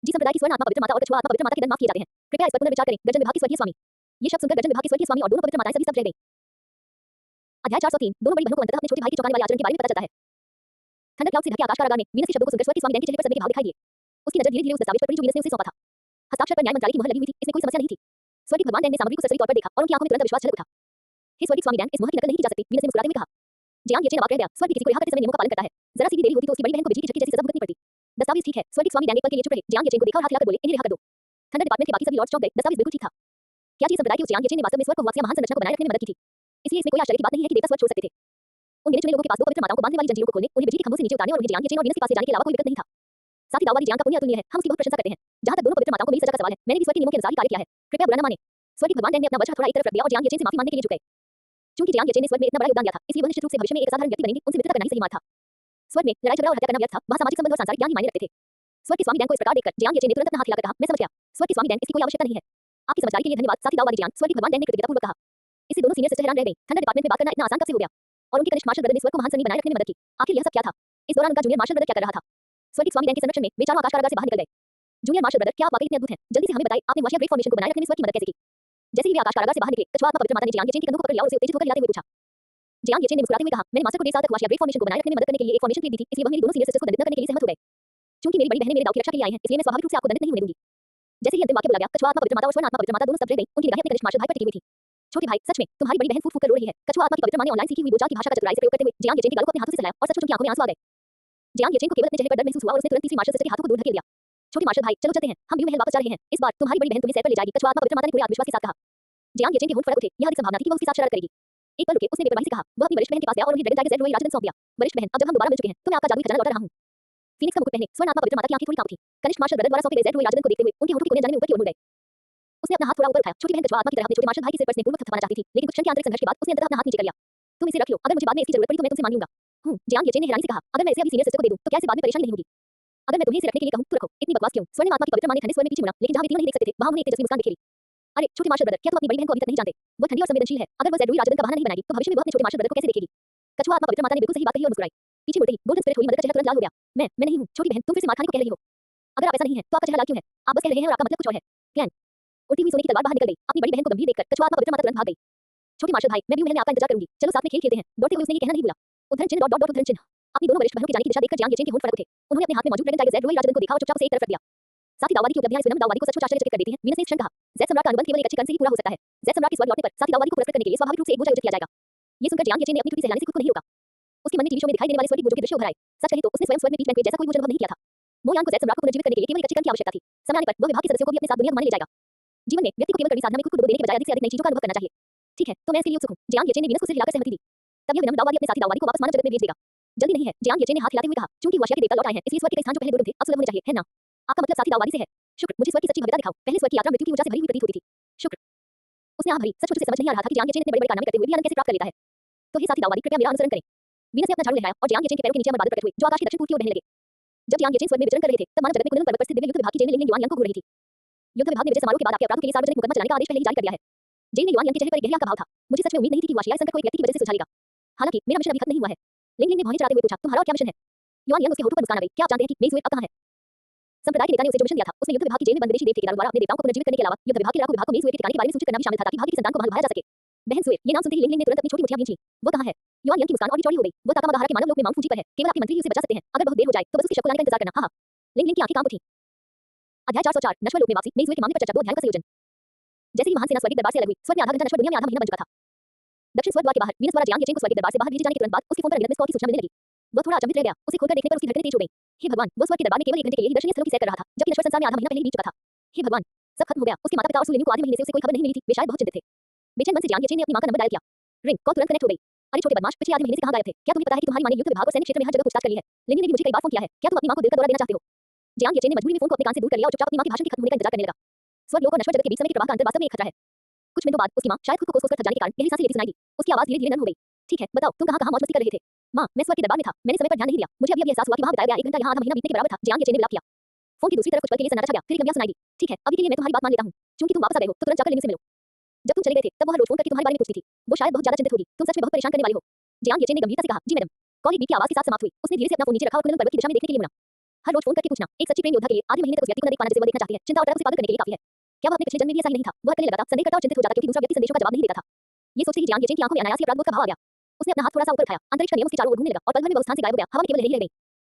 जी संप्रदाय की स्वर्ण आत्मा पवित्र माता और कछुआ आत्मा पवित्र माता के दंड माफ किए जाते हैं। कृपया इस पर पुनर्विचार करें। गर्जन विभाग के स्वर्गीय स्वामी। ये शब्द सुनकर गर्जन विभाग के स्वर्गीय स्वामी और दोनों पवित्र माताएं सभी स्तब्ध रह गईं। अध्याय 403 दोनों बड़ी बहनों को अंततः अपने छोटे भाई के चौंकाने वाले आचरण के बारे में पता चलता है। थंडर क्लाउड से ढके आकाश कारागार में वीनस के शब्दों को सुनकर स्वर्गीय स्वामी डैन के चेहरे पर सदमे के भाव दिखाई दिए। उसकी नजर धीरे-धीरे उस दस्तावेज पर पड़ी जो वीनस ने उसे सौंपा था। हस्ताक्षर पर न्याय मंत्रालय की मुहर लगी हुई थी, इसमें कोई समस्या नहीं थी। स्वर्गीय भगवान डैन ने सामग्री को सरसरी तौर पर देखा और उनकी आंखों में तुरंत विश्वास झलक उठा। हे स्वर्गीय स्वामी डैन, इस मुहर की नकल नहीं की जा सकती, वीनस ने मुस्कुराते हुए कहा। जियांग येचेन अवाक रह गया। स्वर्ग किसी को रिहा करते समय नियमों का पालन करता है। जरा सी भी देरी होती तो उसकी बड़ी बहन को बिजली के झटके जैसी सजा भुगतनी पड़ती। दस्तावेज ठीक है। स्वर्गीय स्वामी डैन एक पल के लिए चुप रहे। जियांग येचेन को देखा और हाथ हिलाकर बोले, इन्हें रिहा कर दो। थंडर डिपार्टमेंट के बाकी सभी लॉर्ड्स चौंक गए। दस्तावेज बिल्कुल ठीक था। क्या जी संप्रदाय के उस जियांग येचेन ने वास्तव में स्वर्ग को हुआसिया महान संरचना को बनाए रखने में मदद की थी? इसलिए इसमें कोई आश्चर्य की बात नहीं है कि देवता स्वर्ग छोड़ सकते थे। उन गिने चुने लोगों के पास दो पवित्र माताओं को बांधने वाली जंजीरों को खोलने, उन्हें बिजली के खंभों से नीचे उतारने और उन्हें जियांग येचेन और वीनस के पास ले जाने के अलावा कोई विकल्प नहीं था। साथ ही दाव वाली जियांग का पुण्य अतुलनीय है। हम उसकी बहुत प्रशंसा करते हैं। जहां तक दोनों पवित्र माताओं को मिली सजा का सवाल है, मैंने भी स्वर्ग के नियमों के अनुसार ही कार्य किया है। कृपया बुरा न माने। स्वर्गीय भगवान डैन ने अपना वज्र थोड़ा एक तरफ रख दिया और जियांग येचेन से माफी मांगने के लिए झुक गए। चूंकि जियांग येचेन ने स्वर्ग में इतना बड़ा योगदान दिया था, इसलिए वह निश्चित रूप से भविष्य में एक असाधारण व्यक्ति बनेंगे। उनसे मित्रता करना ही सही मार्ग था। स्वर्ग में लड़ाई झगड़ा और हत्या करना व्यर्थ था। वहां सामाजिक संबंध और सांसारिक ज्ञान ही मायने रखते थे। स्वर्ग के स्वामी डैन को इस प्रकार देखकर जियांग येचेन ने तुरंत अपना हाथ हिलाकर कहा, मैं समझ गया। स्वर्ग के स्वामी डैन, इसकी कोई आवश्यकता नहीं है। आपकी समझदारी के लिए धन्यवाद। साथ ही दाव वाली जियांग, स्वर्गीय भगवान डैन ने कृतज्ञतापूर्वक कहा। इससे दोनों सीनियर सिस्टर हैरान रह गईं। थंडर डिपार्टमेंट में बात करना इतना आसान कब से हो गया? और उनके कनिष्ठ मार्शल ब्रदर ने स्वर्ग को महान सैनिक बनाए रखने में मदद की। आखिर यह सब क्या था? इस दौरान उनका जूनियर मार्शल ब्रदर क्या कर रहा था? स्वर्गीय स्वामी डैन के संरक्षण में वे चारों आकाश कारागार से बाहर निकल गए। जूनियर मार्शल ब्रदर, क्या आप वाकई इतने अद्भुत हैं? जल्दी से हमें बताइए, आपने हुआशिया ग्रेट फॉर्मेशन को बनाए रखने में स्वर्ग की मदद कैसे की? जैसे ही वे आकाश कारागार से बाहर निकले, कछुआ आत्मा पवित्र माता ने जियांग येचेन के कंधों को पकड़ लिया और उसे उत्तेजित होकर हिलाते हुए पूछा। जियांग येचेन ने मुस्कुराते हुए कहा, मैंने मास्टर को 1.5 साल तक हुआशिया ग्रेट फॉर्मेशन को बनाए रखने में मदद करने के लिए एक फॉर्मेशन प्लेट दी थी, इसलिए वह मेरी दोनों सीनियर सिस्टर्स को दंडित न करने के लिए सहमत हो गए। चूंकि मेरी बड़ी बहनें मेरे दाव की रक्षा के लिए आई हैं, इसलिए मैं स्वाभाविक रूप से आपको दंडित नहीं होने दूंगी। जैसे ही अंतिम वाक्य बोला गया, कछुआ आत्मा पवित्र माता और स्वर्ण आत्मा पवित्र माता दोनों स्तब्ध रह गईं। उनकी निगाहें अपने कनिष्ठ मार्शल भाई पर टिकी हुई थी। छोटे भाई, सच में तुम्हारी बड़ी बहन फूट-फूट कर रो रही है। कछुआ आत्मा की पवित्र मां ने ऑनलाइन सीखी हुई बोलचाल की भाषा का चतुराई से प्रयोग करते हुए जियांग येचेन के गालों को अपने हाथों से सहलाया और सचमुच उनकी आंखों में आंसू आ गए। जियांग येचेन को केवल अपने चेहरे पर डर महसूस हुआ और उसने तुरंत तीसरी मार्शल सिस्टर के हाथों को दूर धकेल दिया। छोटे मार्शल भाई, चलो चलते हैं, हम व्यू महल वापस जा रहे हैं। इस बार तुम्हारी बड़ी बहन तुम्हें सैर पर ले जाएगी। कछुआ आत्मा पवित्र माता ने पूरे आत्मविश्वास के साथ कहा। जियांग येचेन के होंठ फड़क उठे। यह अधिक संभावना थी कि वह उसके साथ शरारत करेगी। एक पल रुके, उसने बेपरवाही से कहा। वह अपनी वरिष्ठ बहन के पास गया और उन्हें ड्रैगन टाइगर ज़ेड रोई राजदंड सौंप दिया। वरिष्ठ बहन, अब जब हम दोबारा मिल चुके हैं, तो मैं आपका जादुई खजाना लौटा रहा हूं। फीनिक्स का मुकुट पहने स्वर्ण आत्मा पवित्र माता की आंखें थोड़ी कांप उठी। कनिष्ठ मार्शल ब्रदर द्वारा सौंपे गए ज़ेड रोई राजदंड को देखते हुए उनके होठों के कोने जाने में ऊपर की ओर मुड़ गए। उसने अपना हाथ थोड़ा ऊपर उठाया। छोटी बहन कछुआ आत्मा की तरह अपने छोटे मार्शल भाई के सिर पर स्नेहपूर्वक थपथपाना चाहती थी, लेकिन कुछ क्षण के आंतरिक संघर्ष के बाद उसने अंततः अपना हाथ नीचे कर लिया। तुम इसे रख लो, अगर मुझे बाद में इसकी जरूरत पड़ी तो मैं तुमसे मांग लूंगा। जियांग येचेन ने हैरानी से कहा, अगर मैं इसे अभी सीनियर सिस्टर को दे दूं, तो क्या इसे बाद में परेशानी नहीं होगी? अगर मैं तुम्हें इसे रखने के लिए कहूं तो रखो। इतनी बकवास क्यों? स्वर्ण आत्मा की पवित्र मां ने ठंडे स्वर में पीछे मुड़ा, लेकिन जहां वे तीनों नहीं देख सकते थे, वहां उन्हें एक तेजस्वी मुस्कान दिखेगी। अरे छोटे मार्शल ब्रदर, क्या तुम अपनी बड़ी बहन को अभी तक नहीं जानते? वो ठंडी और संवेदनशील है। अगर वह ज़ेड रोई राजदंड का बहाना नहीं बनाएगी, तो भविष्य में वह अपने छोटे मार्शल ब्रदर को कैसे देखेगी? कछुआ आत्मा पवित्र माता ने बिल्कुल सही बात कही और मुस्कुराई। पीछे मुड़ते ही गोल्डन स्पिरिट हुई मदर का चेहरा तुरंत लाल हो गया। मैं नहीं हूं। छोटी बहन, तुम फिर से मार खाने को कह रही हो। अगर आप ऐसा नहीं है, तो आपका चेहरा लाल क्यों है? आप बस कह रहे हैं और आपका मतलब कुछ और है। प्लान। उड़ती हुई सोने की तलवार बाहर निकल गई। अपनी बड़ी बहन को गंभीर देखकर कछुआ आत्मा पवित्र माता तुरंत भाग गई। छोटे मार्शल भाई, मैं व्यू महल में आपका इंतजार करूंगी। चलो साथ में खेल खेलते हैं। दौड़ते हुए उसने ये कहना नहीं भूला। उद्धरण चिन्ह डॉट डॉट डॉट उद्धरण चिन्ह। अपनी दोनों वरिष्ठ बहनों की जाने की दिशा देखकर जियांग येचेन के होंठ फड़क उठे। उन्होंने अपने हाथ में मौजूद ड्रैगन टाइगर ज़ेड रोई राजदंड को देखा और चुपचाप उसे एक तरफ रख दिया। साथी दाऊवादी की उपलब्धियां इस विनम्र दाऊवादी को सचमुच आश्चर्यचकित कर देती हैं। वीनस ने इस क्षण कहा, ज़ेड सम्राट का अनुबंध केवल एक अच्छे कर्म से ही पूरा हो सकता है। ज़ेड सम्राट के स्वर्ग लौटने पर साथी दाऊवादी को पुरस्कृत करने के लिए स्वाभाविक रूप से एक बोझ आयोजित किया जाएगा। ये सुनकर जियांग येचेन ने अपनी टूटी से हिलाने से खुद को नहीं रोका। उसके मन में टीवी शो में दिखाई देने वाले स्वर्ग के बोझों के दृश्य उभर आए। सच कहें तो उसने स्वयं स्वर्ग में पीच बैंक्वेट जैसा कोई बोझ अनुभव नहीं किया था। मो यांग को ज़ेड सम्राट को पुनर्जीवित करने के लिए केवल एक अच्छे कर्म की आवश्यकता थी। समय आने पर वह विभाग के सदस्यों को भी अपने साथ दुनिया घुमाने ले जाएगा। जीवन में व्यक्ति को केवल कड़ी साधना में खुद को डुबो देने के बजाय अधिक से अधिक नई चीजों का अनुभव करना चाहिए। ठीक है, तो मैं इसके लिए उत्सुक हूं। जियांग येचेन ने वीनस को सिर हिलाकर सहमति दी। तब यह विनम्र दाऊवादी अपने साथी दाऊवादी को वापस मानव जगत में भेज देगा। जल्दी नहीं है, जियांग येचेन ने हाथ हिलाते हुए कहा, चूंकि वाशिया के देवता लौट आए हैं, इसलिए स्वर्ग के कई स्थान जो पहले दूर थे, अब सुलभ होने चाहिए, है ना? आपका मतलब साथी दाऊवादी से है? शुक्र, मुझे स्वर्ग की सच्ची भव्यता दिखाओ। पहले स्वर्ग की यात्रा मृत्यु की ऊर्जा से भरी हुई प्रतीत होती थी। शुक्र। उसने आह भरी। सचमुच उसे समझ नहीं आ रहा था कि जियांग येचेन इतने बड़े-बड़े कारनामे करते हुए भी आनंद कैसे प्राप्त कर लेता है। तो हे साथी दाऊवादी, कृपया मेरा अनुसरण करें। वीनस ने अपना झाड़ू लहराया और जियांग येचेन के पैरों के नीचे अमर बादल प्रकट हुए, जो आकाश की दक्षिण पूर्व की ओर बहने लगे। जब जियांग येचेन स्वर्ग में विचरण कर रहे थे, तब मानव जगत में कुनलुन पर्वत पर स्थित दिव्य युद्ध विभाग की जेन ने लिंग युआन यांग को घूर रही थी। युद्ध विभाग ने विजय समारोह के बाद आपके अपराधों के लिए सार्वजनिक मुकदमा चलाने का आदेश पहले ही जारी कर दिया है। जेन ने युआन यांग के चेहरे पर एक गहरी आग का भाव था। मुझे सच में उम्मीद नहीं थी कि वाशिया संकट को एक व्यक्ति की वजह से सुलझा लेगा। हालांकि मेरा मिशन अभी खत्म नहीं हुआ है। लिंग ने भौहें चढ़ाते हुए पूछा, तुम्हारा और क्या मिशन है? युआन यांग उसके होठों पर मुस्कान आ गई। क्या आप जानते हैं कि मेई सुएट अब कहां है? संप्रदाय के नेता ने उसे जो मिशन दिया था, उसमें युद्ध विभाग की जेल में बंद विदेशी देव ठेकेदारों द्वारा अपने देवताओं को पुनर्जीवित करने के अलावा युद्ध विभाग के लड़ाकू विभाग को मेई सुएट के ठिकाने के बारे में सूचित करना भी शामिल था, ताकि भाग्य की संतान को वहां लुभाया जा सके। बहन सुएट, ये नाम सुनते ही लिंग ने तुरंत अपनी छोटी मुठ्ठियां भींची। वो कहां है? युआन यांग की मुस्कान और भी चौड़ी हो गई। वो ताका मगाहरा के मानव लोक में मांग फूची पर है। केवल आपके मंत्री ही उसे बचा सकते हैं। अगर बहुत देर हो जाए, तो बस उसकी शव को लाने का इंतजार करना। हां। लिंग की आंखें कांप उठी। अध्याय 404 नश्वर लोक में वापसी। मेई सुएट के मामले पर चर्चा। दो अध्यायों का संयोजन। जैसे ही महान सेना स्वर्गीय दरबार से अलग हुई, स्वर्ग में आधा घंटा नश्वर दुनिया में आधा महीना बन चुका था। दक्षिण स्वर्ग द्वार के बाहर वीनस द्वारा जियांग येचेन को स्वर्गीय दरबार से बाहर भेजे जाने के तुरंत बाद उसके फोन पर अनगिनत मिस्ड कॉल की सूचना मिलने लगी। वह थोड़ा अचंभित रह गया। उसे खोलकर देखने पर उसकी धड़कनें तेज हो गईं। हे भगवान, वो स्वर्ग के दरबार में केवल 1 घंटे के लिए ही दर्शनीय स्थलों की सैर कर रहा था, जबकि नश्वर संसार में आधा महीना पहले ही बीत चुका था। हे भगवान, सब खत्म हो गया। उसके माता-पिता और सुलेनियू को आधे महीने से उसे कोई खबर नहीं मिली थी। वे शायद बहुत चिंतित थे। बेचैन मन से जियांग येचेन ने अपनी मां का नंबर डायल किया। रिंग कॉल तुरंत कनेक्ट हो गई। अरे छोटे बदमाश, पिछले आधे महीने से कहां गायब थे? क्या तुम्हें पता है कि तुम्हारी मां ने युद्ध विभाग और सैन्य क्षेत्र में हर जगह पूछताछ कर ली है? लिंग ने भी मुझे कई बार फोन किया है। क्या तुम अपनी मां को दिल का दौरा देना चाहते हो? जियांग येचेन ने मजबूरी में फोन को अपने कान से दूर कर लिया और चुपचाप अपनी मां के भाषण के खत्म होने का इंतजार करने लगा। स्वर्ग लोक और नश्वर जगत के बीच समय के प्रवाह का अंतर वास्तव में एक खतरा है। कुछ मिनटों बाद उसकी मां शायद खुद को कोस-कोस कर थक जाने के कारण गहरी सांसें लेती सुनाई दी। उसकी आवाज धीरे-धीरे नरम हो गई। ठीक है, बताओ, तुम कहां मौज मस्ती कर रहे थे? मां, मैं स्वर्ग के दरबार में था। मैंने समय पर ध्यान नहीं दिया। मुझे अभी एहसास हुआ कि वहां बिताया गया 1 घंटा यहां आधा महीना बीतने के बराबर था। जियांग येचेन ने विलाप किया। फोन की दूसरी तरफ कुछ पल के लिए सन्नाटा छा गया। फिर एक लंबी सुनाई दी। ठीक है, अभी के लिए मैं तुम्हारी बात मान लेता हूं। चूंकि तुम वापस आ गए हो, तो तुरंत जाकर लिंग से मिलो। जब तुम चले गए थे, तब वह रोज फोन करके तुम्हारे बारे में पूछती थी। वो शायद बहुत ज्यादा चिंतित होगी। तुम सच में बहुत परेशान करने वाले हो। जियांग येचेन ने गंभीरता से कहा, जी मैडम। कॉल एक बीप की आवाज के साथ समाप्त हुई। उसने धीरे से अपना फोन नीचे रखा और कुनलुन पर्वत की दिशा में देखने के लिए मुड़ा। हर रोज फोन करके पूछना, एक सच्ची प्रेम योद्धा के लिए आधे महीने तक उस व्यक्ति को न देख पाना जिसे वह देखना चाहती है, चिंता और डर उसे पागल करने के लिए काफी है। क्या वह अपने पिछले जन्म में भी ऐसा ही नहीं था? वह अकेले लगातार संदेह करता और चिंतित हो जाता, क्योंकि दूसरा व्यक्ति संदेशों का जवाब नहीं देता था। ये सोचते ही जियांग येचेन की आंखों में अनायास ही अपराध बोध का भाव आ गया। उसने अपना हाथ थोड़ा सा ऊपर उठाया, अंतरिक्ष का नियम उसके चारों ओर घूमने लगा और पल भर में वह उस स्थान से गायब हो गया। हवा में केवल लहरें ही रह गईं।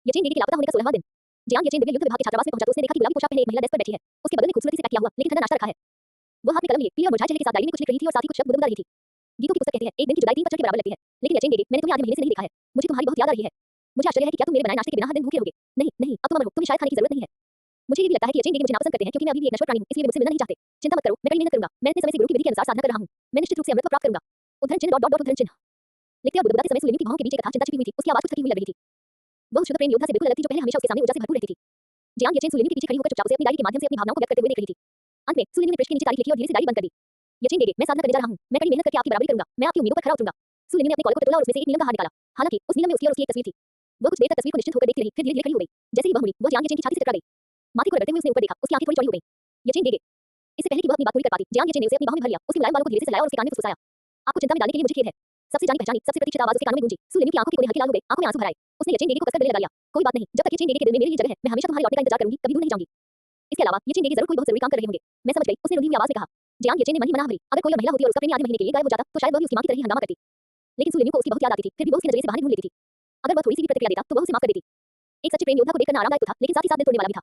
येचेन दीदी के लापता होने का 16वां दिन। जियांग येचेन दिव्य युद्ध विभाग के छात्रावास में पहुंचा तो उसने देखा कि गुलाबी पोशाक पहने एक महिला डेस्क पर बैठी है। उसके बगल में खूबसूरती से पैक किया हुआ लेकिन ठंडा नाश्ता रखा है। वो हाथ में कलम लिए पीले और मुरझाए चेहरे के साथ डायरी में कुछ लिख रही थी और साथ ही कुछ शब्द गुदगुदा रही थी। गीतों की पुस्तक कहती है, एक दिन की जुदाई 3 पत्थर के बराबर लगती है। लेकिन येचेन दीदी, मैंने तुम्हें आधे महीने से नहीं देखा है। मुझे तुम्हारी बहुत याद आ रही है। मुझे आश्चर्य है कि क्या तुम मेरे बनाए नाश्ते के बिना हर दिन भूखे रहोगे? नहीं, नहीं, अब तुम अमर हो। तुम्हें शायद खाने की जरूरत नहीं है। मुझे ये भी लगता है कि येचेन दीदी मुझे नापसंद करते हैं, क्योंकि मैं अभी भी एक नश्वर प्राणी हूं, इसलिए वे मुझसे मिलना नहीं चाहते। चिंता मत करो, मैं कड़ी मेहनत करूंगा। मैं इतने समय से गुरु की विधि के अनुसार साधना कर रहा हूं। मैं निश्चित रूप से अमृत प्राप्त करूंगा। उद्धरण चिन्ह डॉट डॉट डॉट उद्धरण चिन्ह। लिखते और बुदबुदाते समय सुलेनियू की भौहों के बीच एक कथा चिंता छिपी हुई थी। उसकी आवाज कुछ थकी हुई लग रही थी। वह शुद्ध प्रेम योद्धा से बिल्कुल अलग थी, जो पहले हमेशा उसके सामने ऊर्जा से भरपूर रहती थी। जियांग येचेन सुलेनियू के पीछे खड़ी होकर चुपचाप उसे अपनी डायरी के माध्यम से अपनी भावनाओं को व्यक्त करते हुए देख रही थी। अंत में सुलेनियू ने पृष्ठ के नीचे तारीख लिखी और धीरे से डायरी बंद कर दी। येचेन दीदी, मैं साधना करने जा रहा हूं। मैं कड़ी मेहनत करके आपकी बराबरी करूंगा। मैं आपकी उम्मीदों पर खरा उतरूंगा। सुलेनियू ने अपने कॉलर को टटोला और उसमें से एक नीलम का हार निकाला। हालांकि उस नीलम में उसकी और उसकी एक तस्वीर थी। वह कुछ देर तक तस्वीर को निश्चित होकर देखती रही, फिर धीरे-धीरे खड़ी हो गई। जैसे ही वह मुड़ी, वह जियांग येचेन की छाती से टकरा गई। माथे को रगड़ते हुए उसने ऊपर देखा। उसकी आंखें थोड़ी चौड़ी हो गईं। येचेन दीदी। इससे पहले कि वह अपनी बात पूरी कर पाती, जियांग येचेन ने उसे अपनी बाहों में भर लिया। उसके मुलायम बालों को धीरे से सहलाया और उसके कान में फुसफुसाया। आपको चिंता में डालने के लिए मुझे खेद है। सबसे जानी पहचानी, सबसे प्रतीक्षित आवाज उसके कानों में गूंजी। सुलेनियू की आंखों के कोने हल्के लाल हो गए, आंखों में आंसू भर आए। उसने येचेन दीदी को कसकर गले लगा लिया। कोई बात नहीं, जब तक येचेन दीदी के दिल में मेरी ही जगह है, मैं हमेशा तुम्हारे लौटने का इंतजार करूंगी, कभी दूर नहीं जाऊंगी। इसके अलावा येचेन दीदी जरूर कोई बहुत जरूरी काम कर रहे होंगे। मैं समझ गई, उसने रुंधी हुई आवाज में कहा। जियांग येचेन ने मन ही मन आह भरी। अगर कोई और महिला होती और उसका प्रेमी आधे महीने के लिए गायब हो जाता, तो शायद वह भी उसकी मां की तरह ही हंगामा करती। लेकिन सुलेनियू को उसकी बहुत याद आती थी, फिर भी वो उसके नजरिए से बहाने ढूंढ लेती थी। अगर वह थोड़ी सी भी प्रतिक्रिया देता, तो वह उसे माफ कर देती। एक सच्चे प्रेम योद्धा को देखकर आरामदायक तो था, लेकिन साथ ही साथ दिल तोड़ने वाला भी था।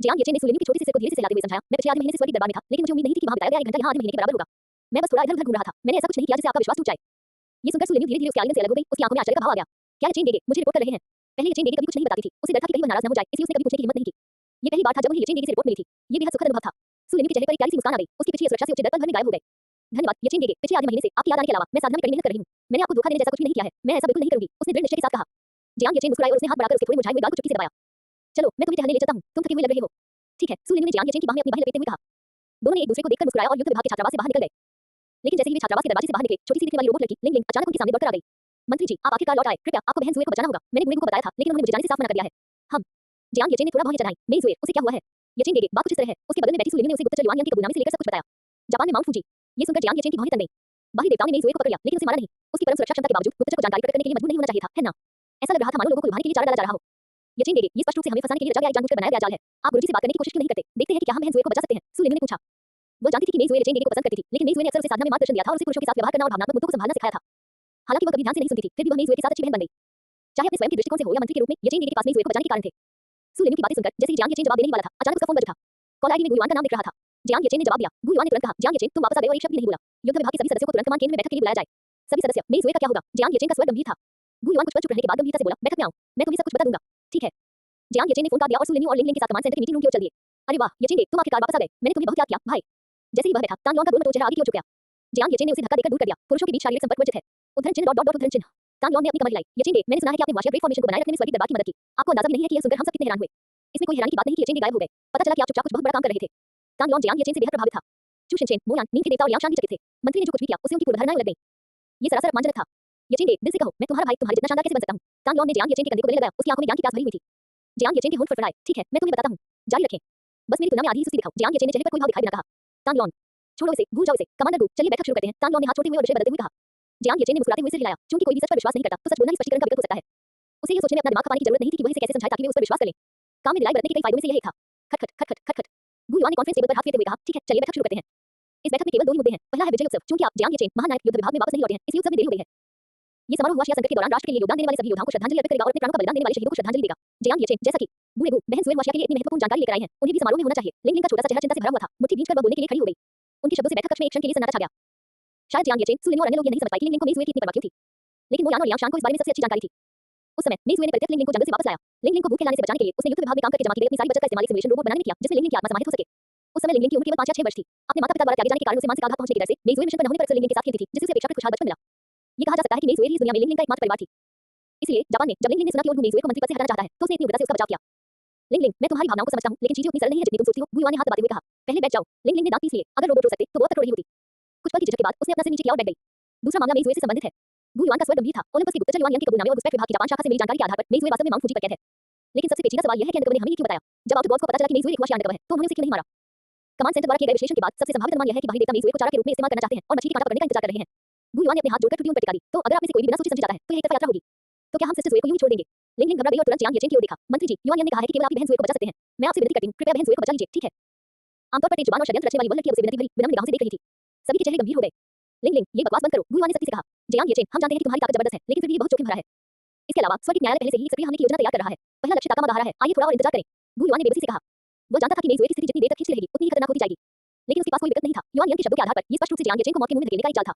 जियांग येचेन ने सुलेनियू की छोटी सी सिर को धीरे से सहलाते हुए समझाया, मैं पिछले आधे महीने से स्वर्ग के दरबार में था, लेकिन मुझे उम्मीद नहीं थी कि वहां बिताया गया 1 घंटा यहां आधे महीने के बराबर होगा। मैं बस थोड़ा इधर-उधर घूम रहा था। मैंने ऐसा कुछ नहीं किया जिससे आपका विश्वास टूट जाए। ये सुनकर सुलेनियू धीरे-धीरे उसके आलिंगन से अलग हो गई। उसकी आंखों में आश्चर्य का भाव आ गया। क्या येचेन दीदी मुझे रिपोर्ट कर रहे हैं? पहले येचेन दीदी कभी कुछ नहीं बताती थी। उसे डर था कि कहीं वह नाराज न हो जाए, इसलिए उसने कभी पूछने की हिम्मत नहीं की। ये पहली बार था जब उन्हें यचेन देगी से रिपोर्ट मिली थी। ये बेहद सुखद अनुभव था। सुलिनी के चेहरे पर एक प्यारी सी मुस्कान आ गई। उसकी पीछे सुरक्षा से उच्च दर पर घर में गायब हो गए। धन्यवाद यचेन देगे। पिछले आधे महीने से आपकी याद आने के अलावा मैं साधना में कड़ी मेहनत कर रही हूँ। मैंने आपको धोखा देने जैसा कुछ भी नहीं किया है। मैं ऐसा बिल्कुल नहीं करूंगी। उसने दृढ़ निश्चय के साथ कहा। जियांग यचेन मुस्कुराए और उसने हाथ बढ़ाकर उसके थोड़े मुरझाए हुए गाल को चुटकी से दबाया। चलो मैं तुम्हें टहलने ले चलता हूँ। तुम थके हुए लग रहे हो। ठीक है। सुलिनी ने जियांग यचेन की बाह में अपनी बाहें लपेटते हुए कहा। दोनों ने एक दूसरे को देखकर मुस्कुराया और युद्ध विभाग के छात्रावास से बाहर निकल गए। लेकिन जैसे ही वे छात्रावास के दरवाजे से बाहर निकले, छोटी सी दिखने वाली रोबोट लड़की लिंग लिंग अचानक उनके सामने बढ़कर आ गई। मंत्री जी, आप आखिरकार लौट आए। कृपया आपको बहन ज़ुए को बचाना होगा। मैंने गुनेगु को बताया था, लेकिन उन्होंने मुझे जाने से साफ मना कर दिया है। हम जियांग यचेन ने थोड़ा भौहें चढ़ाई। मेई ज़ुए, उसे क्या हुआ है? यचेन देगे, बात कुछ इस तरह है। उसके बगल में बैठी सुलिनी ने उसे गुप्तचर युआन यांग की कबूलनामे से लेकर सब कुछ बताया। जापान में माउंट फूजी। ये सुनकर जियांग यचेन की भौहें तन गईं। बाहरी देवताओं ने मेई ज़ुए को पकड़ लिया, लेकिन उसे मारा नहीं। उसकी परम सुरक्षा क्षमता के बावजूद गुप्तचर को जानकारी प्रकट करने के लिए मजबूर नहीं होना चाहिए था, है ना? ऐसा लग रहा था मानो लोगों को लुभाने के लिए चारा डाला जा रहा हो। यचेन देगे, ये स्पष्ट रूप से हमें फंसाने के लिए रचा गया एक जानबूझकर बनाया गया जाल है। आप गुरुजी से बात करने की कोशिश क्यों नहीं करते? देखते हैं कि क्या हम बहन ज़ुए को बचा सकते हैं। सुलिनी ने पूछा। वो जानती थी कि मेई ज़ुए यचेन देगे को पसंद करती थी, लेकिन मेई ज़ुए ने अक्सर उसे साधना में मार्गदर्शन दिया था और उसे पुरुषों के साथ व्यवहार करना और भावनात्मक मुद्दों को संभालना सिखाया था। हालांकि वो कभी ध्यान से नहीं सुनती थी, फिर भी वह मेई ज़ुए के साथ अच्छी बहन बन गई। चाहे अपने स्वयं के दृष्टिकोण से हो या मंत्री के रूप में, यचेन देगे के पास मेई ज़ुए को बचाने के कारण थे। सुलिनी की बातें सुनकर जैसे ही जियांग यचेन जवाब देने ही वाला था, अचानक उसका फोन बज उठा। कॉल आईडी में गुयुआन का नाम दिख रहा था। जियांग यचेन ने जवाब दिया। गुयुआन ने तुरंत कहा, जियांग यचेन तुम वापस आ गए और एक शब्द भी नहीं बोला। युद्ध विभाग के सभी सदस्यों को तुरंत कमान केंद्र में बैठक के लिए बुलाया जाए। सभी सदस्य, मेई ज़ुए का क्या होगा? जियांग यचेन का स्वर गंभीर था। गुयुआन कुछ पल चुप रहने के बाद गंभीरता से बोला, बैठक में आओ, मैं तुम्हें सब कुछ बता दूंगा। ठीक है। जियांग यचेन ने फोन काट दिया और सुलिनी और लिंग लिंग के साथ कमांड सेंटर की मीटिंग रूम की ओर चल दिए। अरे वाह, यचेन दे, तुम आखिरकार वापस आ गए। मैंने तुम्हें बहुत याद किया, भाई। जैसे ही वह बैठा, तांग लॉन का गोल चेहरा आगे की ओर झुक गया। जियांग यचेन ने उसे धक्का देकर दूर कर दिया। पुरुषों के बीच शारीरिक संपर्क वर्जित है। उद्धरण चिन्ह डॉट उद्धरण चिन्ह। तांग लॉन ने अपनी कमर हिलाई। यचेन दे, मैंने सुना है कि आपने वाशिया ग्रेट फॉर्मेशन को बनाए रखने में स्वर्गीय दरबार की मदद की। आपको अंदाजा भी नहीं है कि यह सुनकर हम सब कितने हैरान हुए। इसमें कोई हैरानी की बात नहीं कि यचेन दे गायब हो गए। पता चला कि आप चुपचाप कुछ बहुत बड़ा काम कर रहे थे। तांग लॉन जियांग यचेन से बेहद प्रभावित था। चू शिनचेन, मोयान, नींद के देवता और यांग शांति चकित थे। मंत्री ने जो कुछ भी किया, उसे उनकी पूर्वधारणाएं उलट गईं। ये सरासर अपमानजनक था। यचेन दे, दिल से कहो, मैं तुम्हारा भाई तुम्हारे जितना शानदार कैसे बन सकता हूं? तांग लॉन ने जियांग यचेन के कंधे को गले लगाया। उसकी आंखों में ज्ञान की प्यास भरी हुई थी। जियांग यचेन के होंठ फड़फड़ाए। ठीक है, मैं तुम्हें बताता हूं। जारी रखें। बस मेरी तुलना में आधी ही सुस्ती दिखाओ। जियांग यचेन ने चेहरे पर कोई भाव दिखाई बिना कहा। तांग लॉन, छोड़ो इसे, भूल जाओ इसे। कमांडर डू, चलिए बैठक शुरू करते हैं। तांग लॉन ने हाथ छोड़ते हुए और विषय बदलते हुए कहा। जियांग यचेन ने मुस्कुराते हुए सिर हिलाया। चूंकि कोई भी सच पर विश्वास नहीं करता, तो सच बोलना ही स्पष्टीकरण का विकल्प हो सकता है। उसे ये सोचने में अपना दिमाग खपाने की जरूरत नहीं थी कि वह इसे कैसे समझाए ताकि वे उस पर विश्वास कर लें। काम में दिलाई बरतने के कई फायदों में से यह एक था। खट खट खट खट खट खट। गुयुआन ने कॉन्फ्रेंस टेबल पर हाथ फेरते हुए कहा, ठीक है, चलिए बैठक शुरू करते हैं। इस बैठक में केवल दो ही मुद्दे हैं। पहला है विजय उत्सव। चूंकि आप जियांग यचेन महानायक युद्ध विभाग में वापस नहीं लौटे हैं, इसलिए उत्सव में देरी हो गई है। ये समारोह हुआ शिया संकट के दौरान राष्ट्र के लिए योगदान देने वाले सभी योद्धाओं को श्रद्धांजलि अर्पित करेगा और अपने प्राणों का बलिदान देने वाले शहीदों को श्रद्धांजलि देगा। जियांग यचेन, जैसा कि बूढ़े बू बहन ज़ुए वाशिया के लिए इतनी महत्वपूर्ण जानकारी लेकर आई हैं, उन्हें भी समारोह में होना चाहिए। लिंग लिंग का छोटा सा चेहरा चिंता से भरा हुआ था। मुट्ठी भींचकर वह बोलने के लिए खड़ी हो गई। उनके शब्दों से बैठक कक्ष में एक क्षण के लिए सन्नाटा छा गया। शायद जियांग यचेन, सुलिनी और अन्य लोग ये नहीं समझ पाए कि लिंग लिंग को मेई ज़ुए की इतनी परवाह क्यों थी। लेकिन मोयान और यांग शान को इस बारे में सबसे अच्छी जानकारी थी। उस समय मेई ज़ुए ने प्रत्यक्ष लिंग लिंग को जंगल से वापस लाया। लिंग लिंग को भूख खिलाने से बचाने के लिए उसने युद्ध विभाग में काम करके जमा की गई अपनी सारी बचत का इस्तेमाल एक सिमुलेशन रोबोट बनाने में किया, जिससे लिंग लिंग की आत्मा समाहित हो सके। उस समय लिंग लिंग की उम्र केवल 5 या 6 वर्ष थी। अपने माता-पिता द्वारा त्यागे जाने के कारण उसे मानसिक आघात पहुंचने की डर से मेई ज़ुए मिशन पर न होने पर अक्सर लिंग लिंग के साथ खेलती थी, जिससे उसे अपेक्षाकृत खुशहाल बचपन मिला। ये कहा जा सकता है कि मेई ज़ुए ही इस दुनिया में लिंग लिंग का एकमात्र परिवार थी। इसलिए जापान में जब लिंग लिंग ने सुना कि वो मेई ज़ुए को मंत्री पद से हटाना चाहता है, तो उसने इतनी उग्रता से उसका बचाव किया। लिंग लिंग, मैं तुम्हारी भावनाओं को समझता हूं, लेकिन चीजें उतनी सरल नहीं है जितनी तुम सोचती हो। गुयुआन ने हाथ दबाते हुए कहा। पहले बैठ जाओ। लिंग लिंग ने दांत पीस लिए। अगर रोबोट रो सकते, तो वो अब तक रो रही होती। कुछ पल की झिझक के बाद उसने अपना सिर नीचे किया और बैठ गई। दूसरा मामला मेई ज़ुए से संबंधित है। गुयुआन का स्वर गंभीर था। ओलंपस के गुप्तचर युआन यांग के कबूलनामे और घुसपैठ विभाग की जापान शाखा से मिली जानकारी के आधार पर मेई ज़ुए वास्तव में माउंट फूजी पर कैद है। लेकिन सबसे पेचीदा सवाल यह है कि अंडरकवर ने हमें ये क्यों बताया? जब आउटगॉर्स को पता चला कि मेई ज़ुए एक हुआ अंडरकवर है, तो उन्होंने उसे क्यों नहीं मारा? कमांड सेंटर द्वारा किए गए विश्लेषण के बाद सबसे संभावित अनुमान यह है कि बाहरी देवता मेई ज़ुए को चारा के रूप में इस्तेमाल करना चाहते हैं और मछली की कांटा पकड़ने का इंतजार कर रहे हैं। गुयुआन ने अपने हाथ जोड़कर त्रुटियों पर टिका दी। तो अगर आप में से कोई भी बिना सोचे समझे जाता है, तो यह एक तरफा यात्रा होगी। तो क्या हम सिस्टर ज़ुए को यूं ही छोड़ देंगे? लिंग लिंग घबरा गई और तुरंत जियांग यचेन की ओर देखा। मंत्री जी, युआन यांग ने कहा है कि केवल आप ही बहन ज़ुए को बचा सकते हैं। मैं आपसे विनती करती हूं, कृपया बहन ज़ुए को बचा लीजिए, ठीक है? आमतौर पर तेज जुबान और षड्यंत्र रचने वाली वह लड़की अब उसे विनती भरी विनम्र निगाहों से देख रही थी। सभी के चेहरे गंभीर हो गए। लिंग लिंग, ये बकवास बंद करो, गुयुआन ने सख्ती से कहा। जियांग यचेन, हम जानते हैं कि तुम्हारी ताकत जबरदस्त है, लेकिन फिर भी ये बहुत जोखिम भरा है। इसके अलावा स्वर्गीय न्यायालय पहले से ही सक्रिय हमले की योजना तैयार कर रहा है। पहला लक्ष्य ताका मगा रहा है। आइए थोड़ा और इंतजार करें। गुयुआन ने बेबसी से कहा। वो जानता था कि मेई ज़ुए की स्थिति जितनी देर तक खींच रहेगी, उतनी ही खतरनाक होती जाएगी। लेकिन उसके पास कोई विकल्प नहीं था। युआन यांग के शब्दों के आधार पर ये स्पष्ट रूप से जियांग यचेन को मौत के मुंह में धकेलने का एक चाल था।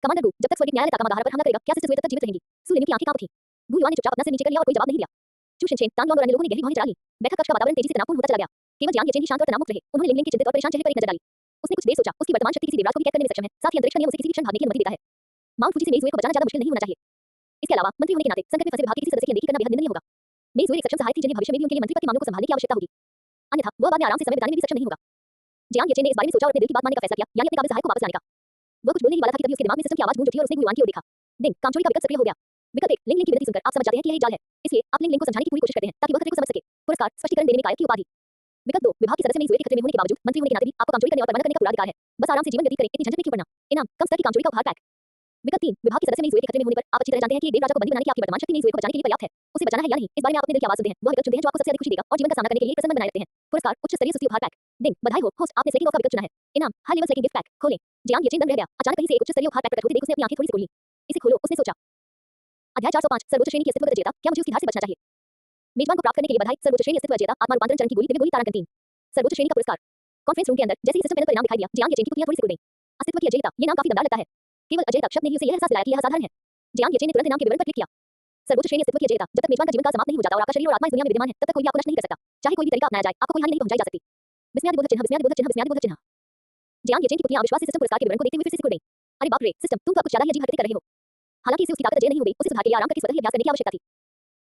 कमांडर डू, जब तक स्वर्गीय न्यायालय ताका मगा पर हमला करेगा, क्या सिस्टर ज़ुए तब तक जीवित रहेंगी? सुलिनी की आंखें कांप उठी। गुयुआन ने चुपचाप अपना सिर नीचे कर लिया और कोई जवाब नहीं दिया। चू शिनचेन, तांग लॉन और अन्य लोगों ने गहरी भौहें चढ़ा लीं। बैठक कक्ष का वातावरण तेजी से तनावपूर्ण होता चला गया। केवल जियांग यचेन ही शांत और तनावमुक्त रहे। उन्होंने लिंग लिंग के चिंतित और परेशान चेहरे पर एक नजर डाली। उसने कुछ देर सोचा। उसकी वर्तमान शक्ति किसी देवराज को भी कैद करने में सक्षम है। साथ ही अंतरिक्ष का नियम उसे किसी भी क्षण भागने की अनुमति देता है। माउंट फूजी से मेई ज़ुए को बचाना ज्यादा मुश्किल नहीं होना चाहिए। इसके अलावा मंत्री होने के नाते संकट में फंसे विभाग के किसी सदस्य की अनदेखी करना बेहद निंदनीय होगा। मेई ज़ुए एक सक्षम सहायक थी जिन्हें भविष्य में भी उनके लिए मंत्री पद के मामलों को संभालने की आवश्यकता होगी। अन्यथा वह बाद में आराम से समय बिताने में भी सक्षम नहीं होगा। जियांग यचेन ने इस बारे में सोचा और अपने दिल की बात मानने का फैसला किया, यानी अपने काबिल सहायक को वापस लाने का। वह कुछ बोलने ही वाला था कि तभी उसके दिमाग में सिस्टम की आवाज गूंज उठी और उसने गुयुआन की ओर देखा। दिन कामचोरी का विकल्प सक्रिय हो गया। विकल्प 1, लिंग लिंग की विनती सुनकर आप समझ जाते हैं कि यह एक जाल है। इसलिए आप लिंग लिंग को समझाने की पूरी कोशिश करते हैं ताकि वह खतरे को समझ सके। पुरस्कार, स्पष्टीकरण देने में कायक की उपाधि। विकल्प 2, विभाग के सदस्य मेई ज़ुए के खतरे में होने के बावजूद मंत्री होने के नाते भी आपको कामचोरी करने और परवाना करने का पूरा अधिकार है। बस आराम से जीवन व्यतीत करें, इतनी झंझट में क्यों पड़ना? इनाम, कम स्तर की कामचोरी का उपहार पैक। विकल्प 3, विभाग के सदस्य मेई ज़ुए के खतरे में होने पर आप अच्छी तरह जानते हैं कि एक देव राजा को बंदी बनाने की आपकी वर्तमान शक्ति मेई ज़ुए को बचाने के लिए पर्याप्त है। उसे बचाना है या नहीं, इस बारे में आप अपने दिल की आवाज सुनते हैं। वह विकल्प चुनते हैं जो आपको सबसे अधिक खुशी देगा और जीवन का सामना करने के लिए प्रसन्न बनाए रखते हैं। पुरस्कार, उच्च स्तरीय सुस्ती उपहार पैक। दिन, बधाई हो होस्ट, आपने स्लेकिंग ऑफ का विकल्प चुना है। इनाम, high level slaking gift pack. खोलें। जियांग यचेन दंग रह गया। अचानक कहीं से एक उच्च स्तरीय उपहार पैक प्रकट होते देख उसने अपनी आंखें थोड़ी सी खोल लीं। इसे खोलो, उसने सोचा। अध्याय 405, सर्वोच्च श्रेणी की अस्तित्व विजेता, क्या मुझे उसकी धार से बचना चाहिए? मेजबान को प्राप्त करने के लिए बधाई। सर्वोच्च श्रेणी अस्तित्व विजेता, आत्मा रूपांतरण चरण की गोली, दिव्य गोली तारांकन 3। सर्वोच्च श्रेणी का पुरस्कार। कॉन्फ्रेंस रूम के अंदर जैसे ही सिस्टम पैनल पर इनाम दिखाई दिया, जियांग यचेन की पुतलियां थोड़ी सी उड़ गईं। अस्तित्व की अजयता, ये नाम काफी दमदार लगता है। केवल अजयता शब्द ने ही उसे यह एहसास दिलाया कि यह असाधारण है। जियांग यचेन ने तुरंत इनाम के विवरण पर क्लिक किया। सर्वोच्च श्रेणी अस्तित्व की अजयता, जब तक मेजबान का जीवन काल समाप्त नहीं हो जाता और आपका शरीर और आत्मा इस दुनिया में विद्यमान है, तब तक कोई भी आपको नष्ट नहीं कर सकता। चाहे कोई भी तरीका अपनाया जाए, आपको कोई हानि नहीं पहुंचाई जा सकती। विस्मयादिबोधक चिन्ह, विस्मयादिबोधक चिन्ह, विस्मयादिबोधक चिन्ह। जियांग येचेन की पुतलियां अविश्वास से सिस्टम पुरस्कार के विवरण को देखते हुए फिर से सिकुड़ गईं। अरे बाप रे, सिस्टम, तुम तो अब कुछ ज्यादा ही अजीब हरकतें कर रहे हो। हालांकि इसे उसकी ताकत अजय नहीं हो गई, उसे सुधार के लिए आराम करके स्वतः ही अभ्यास करने की आवश्यकता थी।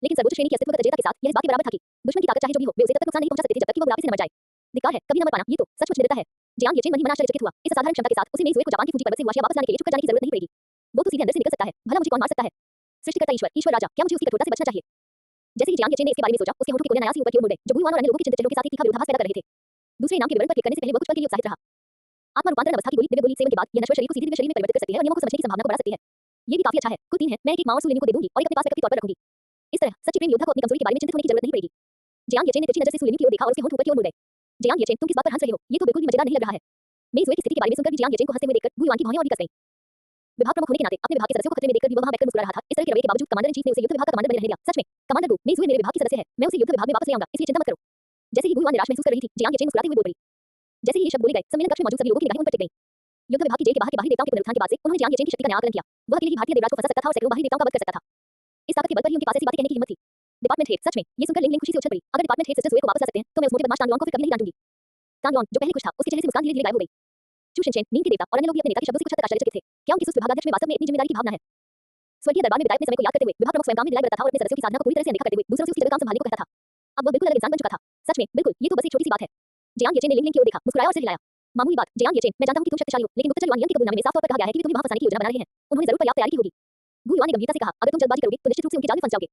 लेकिन सर्वोच्च श्रेणी की अस्तित्वगत अजयता के साथ यह इस बात के बराबर था कि दुश्मन की ताकत चाहे जो भी हो, वे उसे तब तक नुकसान नहीं पहुंचा सकते थे जब तक कि वो बुढ़ापे से न मर जाए। धिक्कार है, कभी न मर पाना, ये तो सचमुच निडरता है। जियांग येचेन मन ही मन आश्चर्यचकित हुआ। इस असाधारण क्षमता के साथ उसे मेई जुए को जापान की फूजी पर्वत से हुआशिया वापस लाने के लिए छुप कर जाने की जरूरत नहीं पड़ेगी। वो तो सीधे अंदर से निकल सकता है, भला मुझे कौन मार सकता है? सृष्टिकर्ता ईश्वर, ईश्वर राजा, क्या मुझे उसकी कठोरता से बचना चाहिए? जैसे ही जियांग येचेन ने इसके बारे में सोचा, उसके होठों के कोने नयासी ऊपर की ओर मुड़ गए, जो गुयुआन और अन्य लोगों के चिंतित चेहरों के साथ एक तीखा विरोधाभास पैदा कर रहे थे। दूसरे इनाम के विवरण पर क्लिक करने से पहले वह कुछ पल के लिए उत्साहित रहा। आत्मा रूपांतरण अवस्था की गोली, दिव्य गोली सेवन के बाद यह नश्वर शरीर को सीधे दिव्य शरीर में परिवर्तित कर सकती है और नियमों को समझने की संभावना को बढ़ा सकती है। ये भी काफी अच्छा है। कुल 3 है, मैं एक माओ सूलिनी को दे दूंगी और एक अपने पास वैकल्पिक तौर पर रखूंगी। इस तरह सच्चे प्रेम योद्धा को अपनी कमजोरी के बारे में चिंतित होने की जरूरत नहीं पड़ेगी। जियांग येचेन ने तिरछी नजर से सूलिनी की ओर देखा और उसके होंठ ऊपर की ओर मुड़ गए। जियांग येचेन, तुम किस बात पर हंस रहे हो? ये तो बिल्कुल भी मजेदार नहीं लग रहा है। मेई जुए की स्थिति के बारे में सुनकर भी जियांग येचेन को हंसते हुए देखकर गुयुआन की भौहें और भी कस गईं। विभाग प्रमुख होने के नाते अपने विभाग के सदस्यों को खतरे में देखकर भी वह वहां बैठकर मुस्कुरा रहा था। इस तरह के रवैये के बावजूद कमांडर इन चीफ ने उसे युद्ध विभाग का कमांडर बने रहने दिया। सच में, कमांडर गु, मेई जुए मेरे विभाग की सदस्य है, मैं उसे युद्ध विभाग में वापस ले आऊंगा, इसलिए चिंता मत करो। जैसे ही गुयुआन निराश महसूस कर रही थी, जियांग येचेन मुस्कुराते हुए बोल पड़ी। जैसे ही ये शब्द बोले गए, सम्मेलन कक्ष में मौजूद सभी लोगों की निगाहें उन पर टिक गईं। युद्ध विभाग की जेल के बाहर के बाहरी देवताओं के पुनरुत्थान के बाद से उन्होंने जियांग येचेन की शक्ति का नया आकलन किया। वह अकेले ही भारतीय देवराज को फंसा सकता था और सैकड़ों बाहरी देवताओं का वध कर सकता था। इस ताकत के बल पर ही उनके पास ऐसी बातें कहने की हिम्मत थी। डिपार्टमेंट हेड, सच में, ये सुनकर लिंग लिंग खुशी से उछल पड़ी। अगर डिपार्टमेंट हेड सिस्टर जुए को वापस ला सकते हैं, तो मैं उस मोटे बदमाश तांगलॉन्ग को फिर कभी नहीं डांटूंगी। तांगलॉन्ग, जो पहले खुश था, उसके चेहरे से मुस्कान धीरे-धीरे गायब हो गई। चू शिनचेन, नींद के देवता और अन्य लोग भी अपने नेता के शब्दों से कुछ हद तक आश्चर्यचकित थे। क्या उनके सुस्त विभागाध्यक्ष में वास्तव में इतनी जिम्मेदारी की भावना है? स्वर्गीय दरबार में बिताए अपने समय को याद करते हुए विभाग प्रमुख स्वयं काम में दिलाई बरतता था और अपने सदस्यों की साधना को पूरी तरह से अनदेखा करते हुए दूसरों से उसकी जगह काम संभालने को कहता था। अब वह बिल्कुल अलग इंसान बन चुका था। सच में, बिल्कुल, ये तो बस एक छोटी सी बात है। जियांग येचेन ने लिंग लिंग की ओर देखा, मुस्कुराया और सिर हिलाया। मामूली बात, जियांग येचेन, मैं जानता हूं कि तुम शक्तिशाली हो, लेकिन गुप्तचर युआन नियम के कबूलनामे में साफ तौर पर कहा गया है कि वे तुम्हें वहां फंसाने की योजना बना रहे हैं। उन्होंने जरूर पर्याप्त तैयारी की होगी। गु युआन ने गंभीरता से कहा, अगर तुम जल्दबाजी करोगे तो निश्चित रूप से उनके जाल में फंस जाओगे।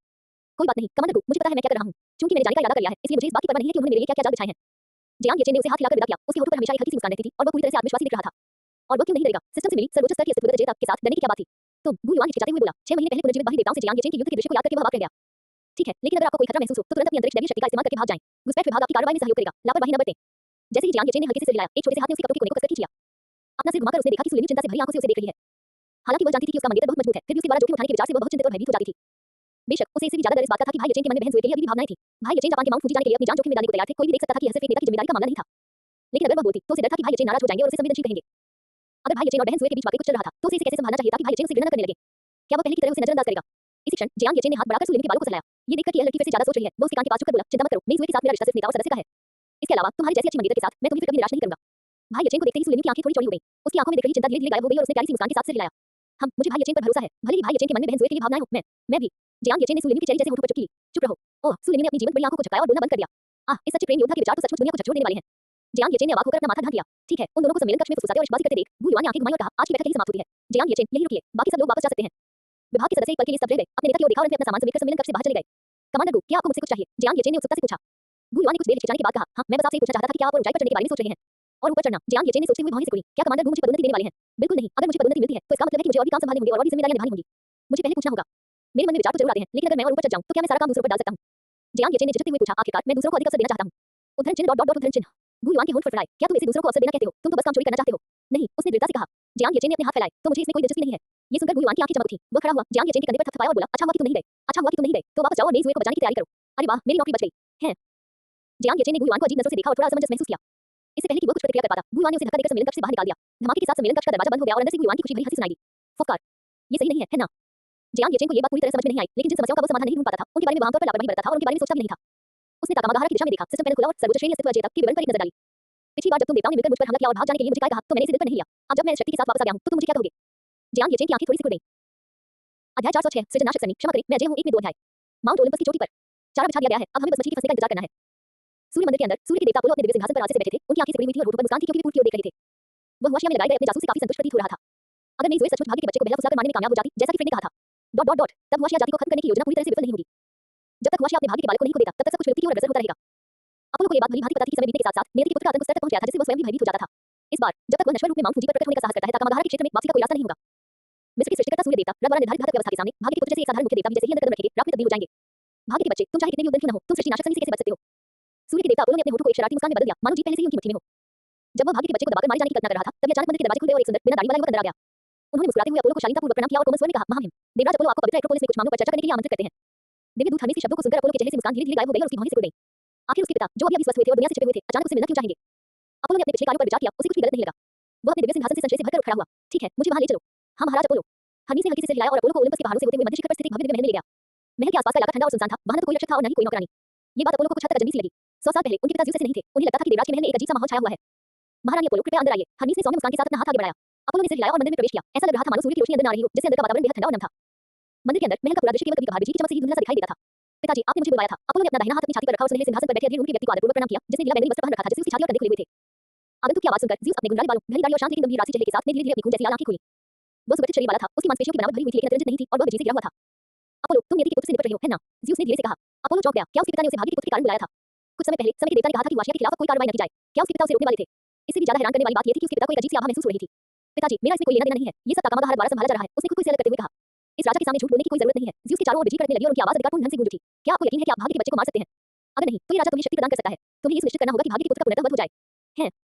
कोई बात नहीं, कमांडर गु, मुझे पता है मैं क्या कर रहा हूं। चूंकि मैंने जाने का इरादा कर लिया है, इसलिए मुझे इस बात की परवाह नहीं है कि उन्होंने मेरे लिए क्या-क्या जाल बिछाए हैं। जियांग येचेन ने उसे हाथ हिलाकर विदा किया। उसके होठों पर हमेशा एक हल्की सी मुस्कान रहती थी और वह पूरी तरह से आत्मविश्वासी दिख रहा था। और वह क्यों नहीं डरेगा? सिस्टम से मिली सर्वोच्च स्तर की अस्तित्वगत अजयता के साथ डरने की क्या बात थी? तुम, गु युआन हिचकिचाते हुए बोला। 6 महीने पहले पुनर्जीवित बाहरी देवताओं से जियांग येचेन के युद्ध के दृश्य को याद करके वह अवाक रह गया। ठीक है, लेकिन अगर आपको कोई खतरा महसूस हो तो तुरंत अपनी अंतरिक्ष दैवीय शक्ति का इस्तेमाल करके भाग जाएं। घुसपैठ विभाग आपकी कार्रवाई में सहयोग करेगा, लापरवाही न बरतें। जैसे ही जियांग येचेन ने हल्के से सिर हिलाया, एक छोटे से हाथ ने उसके कपड़े के कोने को कसकर खींच लिया। अपना सिर घुमाकर उसने देखा कि सूलिनी चिंता से भरी आंखों से उसे देख रही है। हालांकि वह जानती थी कि उसका मंगेतर बहुत मजबूत है, फिर भी उसके द्वारा जोखिम उठाने के विचार से वह बहुत चिंतित और भयभीत हो जाती थी। बेशक उसे इससे भी ज्यादा डर इस बात का था कि भाई येचेन के मन में बहन जुए के लिए अभी भी भावनाएं थी। भाई येचेन जापान के माउंट फूजी जाने के लिए अपनी जान जोखिम में डालने को तैयार थे, कोई भी देख सकता था कि यह सिर्फ एक नेता की जिम्मेदारी का मामला नहीं था। लेकिन अगर वह बोलती तो उसे डर था कि भाई येचेन नाराज हो जाएंगे और उसे संवेदनशील कहेंगे। अगर भाई येचेन और बहन जुए के बीच वाकई कुछ चल रहा था, तो उसे इसे कैसे संभालना चाहिए ताकि भाई येचेन उसे घृणा न करने लगे? क्या वह पहले की तरह उसे नजरअंदाज करेगा? इसी क्षण जियांग येचेन ने हाथ बढ़ाकर सूलिनी के बालों को सहलाया। ये देखकर कि यह लड़की फिर से ज्यादा सोच रही है, वो उसके कान के पास झुककर बोला, चिंता मत करो, मेई जुए के साथ मेरा रिश्ता सिर्फ नेता और सदस्य का है। इसके अलावा तुम्हारी जैसी अच्छी मंगेतर के साथ मैं तुम्हें फिर कभी निराश नहीं करूंगा। भाई येचेन को देखते ही सूलिनी की आंखें थोड़ी चौड़ी हो गईं। उसकी आंखों में दिख रही चिंता धीरे-धीरे गायब हो गई और उसने प्यारी सी मुस्कान के साथ सिर हिलाया। मुझे भाई येचेन पर भरोसा है, भले ही भाई येचेन के मन में बहन जुए के लिए भावनाएं हो, मैं भी। जियांग येचेन ने सूलिनी की चेहरे जैसे होठों पर चुटकी ली। चुप रहो। ओह, सूलिनी ने अपनी जीवंत बड़ी आंखों को झपकाया और बोलना बंद कर दिया। इस सच्चे प्रेम योद्धा के विचार तो सचमुच दुनिया को झकझोर देने वाले हैं। जियांग येचेन ने अवाक होकर अपना माथा ढांक लिया। ठीक है, उन दोनों को सम्मेलन कक्ष में फुसफुसाते और इश्कबाजी करते देख गु युआन ने आंखें घुमाई और कहा, आज की बैठक यहीं समाप्त होती है। जियांग येचेन, यहीं रुकिए, बाकी सब लोग वापस जा सकते हैं। विभाग के सदस्य एक पल के लिए स्तब्ध रह गए, अपने नेता की ओर देखा और अंत में अपना सामान समेटकर सम्मेलन कक्ष से बाहर चले गए। कमांडर गु, क्या आपको मुझसे कुछ चाहिए? जियांग येचेन ने उत्सुकता से पूछा। गु युआन ने कुछ देर हिचकिचाने के बाद कहा, हाँ, मैं बस आपसे पूछना चाहता था कि क्या आप और ऊंचाई पर चढ़ने के बारे में सोच रहे हैं? और ऊपर चढ़ना, जियांग येचेन ने सोचते हुए भौहें सिकुड़ी। क्या कमांडर गु मुझे पदोन्नति देने वाले हैं? बिल्कुल नहीं, अगर मुझे पदोन्नति मिलती है तो इसका मतलब है कि मुझे और भी काम संभालने होंगे और भी जिम्मेदारियां निभानी होंगी। मुझे पहले पूछना होगा। मेरे मन में विचार तो जरूर आते हैं, लेकिन अगर मैं और ऊपर चढ़ जाऊं तो क्या मैं सारा काम दूसरों पर डाल सकता हूं? जियांग येचेन ने झिझकते हुए पूछा, आखिरकार मैं दूसरों को अधिक अवसर देना चाहता हूं। उद्धरण चिन्ह उद्धरण चिन्ह। गु युआन के होंठ फड़फड़ाए। क्या तुम इसे दूसरों को अवसर देना कहते हो? तुम तो बस काम चोरी करना चाहते हो। नहीं, उसने दृढ़ता से कहा। जियांग येचेन ने अपने हाथ फैलाए, तो मुझे इसमें कोई दिलचस्पी नहीं है। ये सुनकर गु युआन की आंखें चमक उठी। वह खड़ा हुआ, जियांग येचेन के कंधे पर थपथपाया और बोला, अच्छा हुआ कि तुम नहीं गए। अच्छा हुआ कि तुम नहीं गए, तो वापस जाओ और मेई जुए को बचाने की तैयारी करो। अरे वाह, मेरी नौकरी बच गई है। जियांग येचेन ने गु युआन को अजीब नजरों से देखा और थोड़ा असमंजस महसूस किया। इससे पहले कि वह कुछ प्रतिक्रिया कर पाता, गु युआन ने उसे धक्का देकर सम्मेलन कक्ष से बाहर निकाल दिया। धमाके के साथ सम्मेलन कक्ष का दरवाजा बंद हो गया और अंदर से गु युआन की खुशी भरी हंसी सुनाई दी। फुफकार, ये सही नहीं है ना? जियांग येचेन को ये बात पूरी तरह समझ में नहीं आई, लेकिन जिन समस्याओं का वो समाधान नहीं ढूंढ पाता था, उनके बारे में वह आमतौर पर लापरवाही बरतता था और उनके बारे में सोचता भी नहीं था। उसने ताकामागाहारा की दिशा में देखा, सिस्टम पैनल खुला और सर्वोच्च श्रेणी अस्तित्व अजयता के विवरण पर एक नजर डाली। पिछली बार जब तुम देवताओं ने मिलकर मुझ पर हमला किया और भाग जाने के लिए मुझे क्या कहा तो मैंने इसे दिल पर नहीं लिया। अब जब मैं शक्ति के साथ वापस आ गया हूं तो तुम मुझे क्या कहोगे? जियांग येचेन की आंखें थोड़ी सी खुल गईं। अध्याय 406 सृजनाशक सनी, क्षमा करें, मैं अजय हूं, 1 में 2 अध्याय। माउंट ओलंपस की चोटी पर चारा बिछा दिया गया है, अब हमें बस मछली के फंसने का इंतजार करना है। सूर्य मंदिर के अंदर सूर्य के देवता अपोलो अपने दिव्य सिंहासन पर आराम से बैठे थे। उनकी आंखें सिकुड़ी हुई थी और होठों पर मुस्कान थी क्योंकि वे पूर्व की ओर देख रहे थे। वह हुआशिया में लगाए गए अपने जासूस से काफी संतुष्ट प्रतीत हो रहा था। अगर मेई जुए सचमुच भाग्य के बच्चे को बहला फुसलाकर मारने में कामयाब हो जाती, जैसा कि फ्रेड ने कहा था, तब हुआशिया जाति को खत्म करने की योजना पूरी तरह से विफल नहीं होगी। जब तक हुआशिया अपने भाग्य के बालक को नहीं खो देता, तब तक सब कुछ विलुप्ति की ओर अग्रसर होता रहेगा। अपोलो को ये बात भली भांति पता थी कि समय बीतने के साथ-साथ नियति के पुत्र का आतंक उस स्तर तक पहुंच गया था जिससे वह स्वयं भी भयभीत हो जाता था। इस बार जब तक वह नश्वर रूप में माउंट फूजी पर प्रकट होने का साहस करता है, ताकामागाहारा के क्षेत्र में वापसी का कोई रास्ता नहीं होगा। मिस्र के सृष्टिकर्ता सूर्य देवता रब द्वारा निर्धारित घातक व्यवस्था के सामने भाग्य के पुत्र जैसे एक साधारण मुख्य देवता भी जैसे ही अंदर कदम रखेंगे, रात में तब्दील हो जाएंगे। भाग्य के बच्चे, तुम चाहे कितने भी उद्दंड क्यों न हो, तुम सृष्टिनाशक शनि से कैसे बच सकते हो? सूर्य के देवता अपोलो ने अपने होठों को एक शरारती मुस्कान में बदल दिया, मानो जीत पहले से ही उनकी मुट्ठी में हो। जब वह भाग्य के बच्चे को दबाकर मारे जाने की कल्पना कर रहा था, तब अचानक मंदिर के दरवाजे खुल गए और एक सुंदर बिना दाढ़ी वाला युवक अंदर आ गया। उन्होंने मुस्कुराते हुए अपोलो को शालीनतापूर्वक प्रणाम किया और कोमल स्वर में कहा, महामहिम, देवराज अपोलो आपको पवित्र एक्रोपोलिस में कुछ मामलों पर चर्चा करने के लिए आमंत्रित करते हैं। दिव्य दूत हर्मेस के शब्दों को सुनकर अपोलो के चेहरे से मुस्कान धीरे-धीरे गायब हो गई और उसकी भौहें सिकुड़ गईं। आखिर उसके पिता, जो अभी स्वस्थ हुए थे और दुनिया से छिपे हुए थे, अचानक उससे मिलना क्यों चाहेंगे? अपोलो ने अपने पिछले कार्यों पर विचार किया, उसे कुछ भी गलत नहीं लगा। वह अपने दिव्य सिंहासन से संशय से भरकर उठ खड़ा हुआ। ठीक है, मुझे वहां ले चलो। हाँ महाराज अपोलो। हर्मेस ने हल्के से सिर हिलाया और अपोलो को ओलंपस के पहाड़ों से होते हुए मध्य शिखर पर स्थित एक भव्य दिव्य महल में ले गया। महल के आसपास का इलाका ठंडा और सुनसान था, वहां न तो कोई रक्षक था और न ही कोई नौकरानी। ये बात अपोलो को कुछ हद तक अजनबी सी लगी। 100 साल पहले उनके पिता ज़्यूस जैसे नहीं थे। उन्हें लगता था कि देवराज के महल में एक अजीब सा माहौल छाया हुआ है। महारानी अपोलो, कृपया अंदर आइए। हर्मीस ने सौम्य मुस्कान के साथ अपना हाथ आगे बढ़ाया। अपोलो ने सिर हिलाया और मंदिर में प्रवेश किया। ऐसा लग रहा था मानो सूर्य की रोशनी अंदर आ रही हो, जिससे अंदर का वातावरण बेहद ठंडा और नम था। मंदिर के अंदर महल का पूरा दृश्य केवल कभी-कभार बिजली की चमक से ही धुंधला सा दिखाई देता था। पिताजी, आपने मुझे बुलवाया था। अपोलो ने अपना दाहिना हाथ अपनी छाती पर रखा और सुनहरे सिंहासन पर बैठे अधीर रूप के व्यक्ति को आदरपूर्वक प्रणाम किया, जिसने नीला बैंगनी वस्त्र पहन रखा था, जिससे उसकी छाती और कंधे खुले हुए थे। आगंतुक की आवाज़ सुनकर ज़्यूस अपने गुंडराले बालों, गहरी दाढ़ी और शांत लेकिन गंभीर राशि चेहरे के साथ ने धीरे-धीरे अपनी खून जैसी लाल आंखें खोलीं। वो सुगठित शरीर वाला था, उसकी मांसपेशियों की बनावट भरी हुई थी लेकिन अतिरंजित नहीं थी और वह बिजली से गिरा हुआ था। अपोलो, तुम नियति के पुत्र से निपट रहे हो, है ना? ज़्यूस ने धीरे से कहा। अपोलो चौंक गया। क्या उसके पिता ने उसे भाग्य के पुत्र के कारण बुलाया था? कुछ समय पहले समय के देवता ने कहा था कि वाशिया के खिलाफ कोई कार्रवाई न की जाए। क्या उसके पिता उसे रोकने वाले थे? इससे भी ज्यादा हैरान करने वाली बात यह थी कि उसके पिता को एक अजीब सी आभा महसूस हो रही थी। पिताजी, मेरा इसमें कोई लेना देना नहीं है। ये सब ताकामागा द्वारा संभाला जा रहा है। उसने खुद को इसे अलग करते हुए कहा। इस राजा के सामने झूठ बोलने की कोई जरूरत नहीं है। ज़्यूस के चारों ओर बिजली कड़कने लगी और उनकी आवाज अधिकारपूर्ण ढंग से गूंज उठी। क्या आपको यकीन है कि आप भाग्य के बच्चे को मार सकते हैं? अगर नहीं, तो ये राजा तुम्हें शक्ति प्रदान कर सकता है। तुम्हें ये सुनिश्चित करना होगा कि भाग्य के पुत्र का पूर्णतः वध हो जाए। हैं?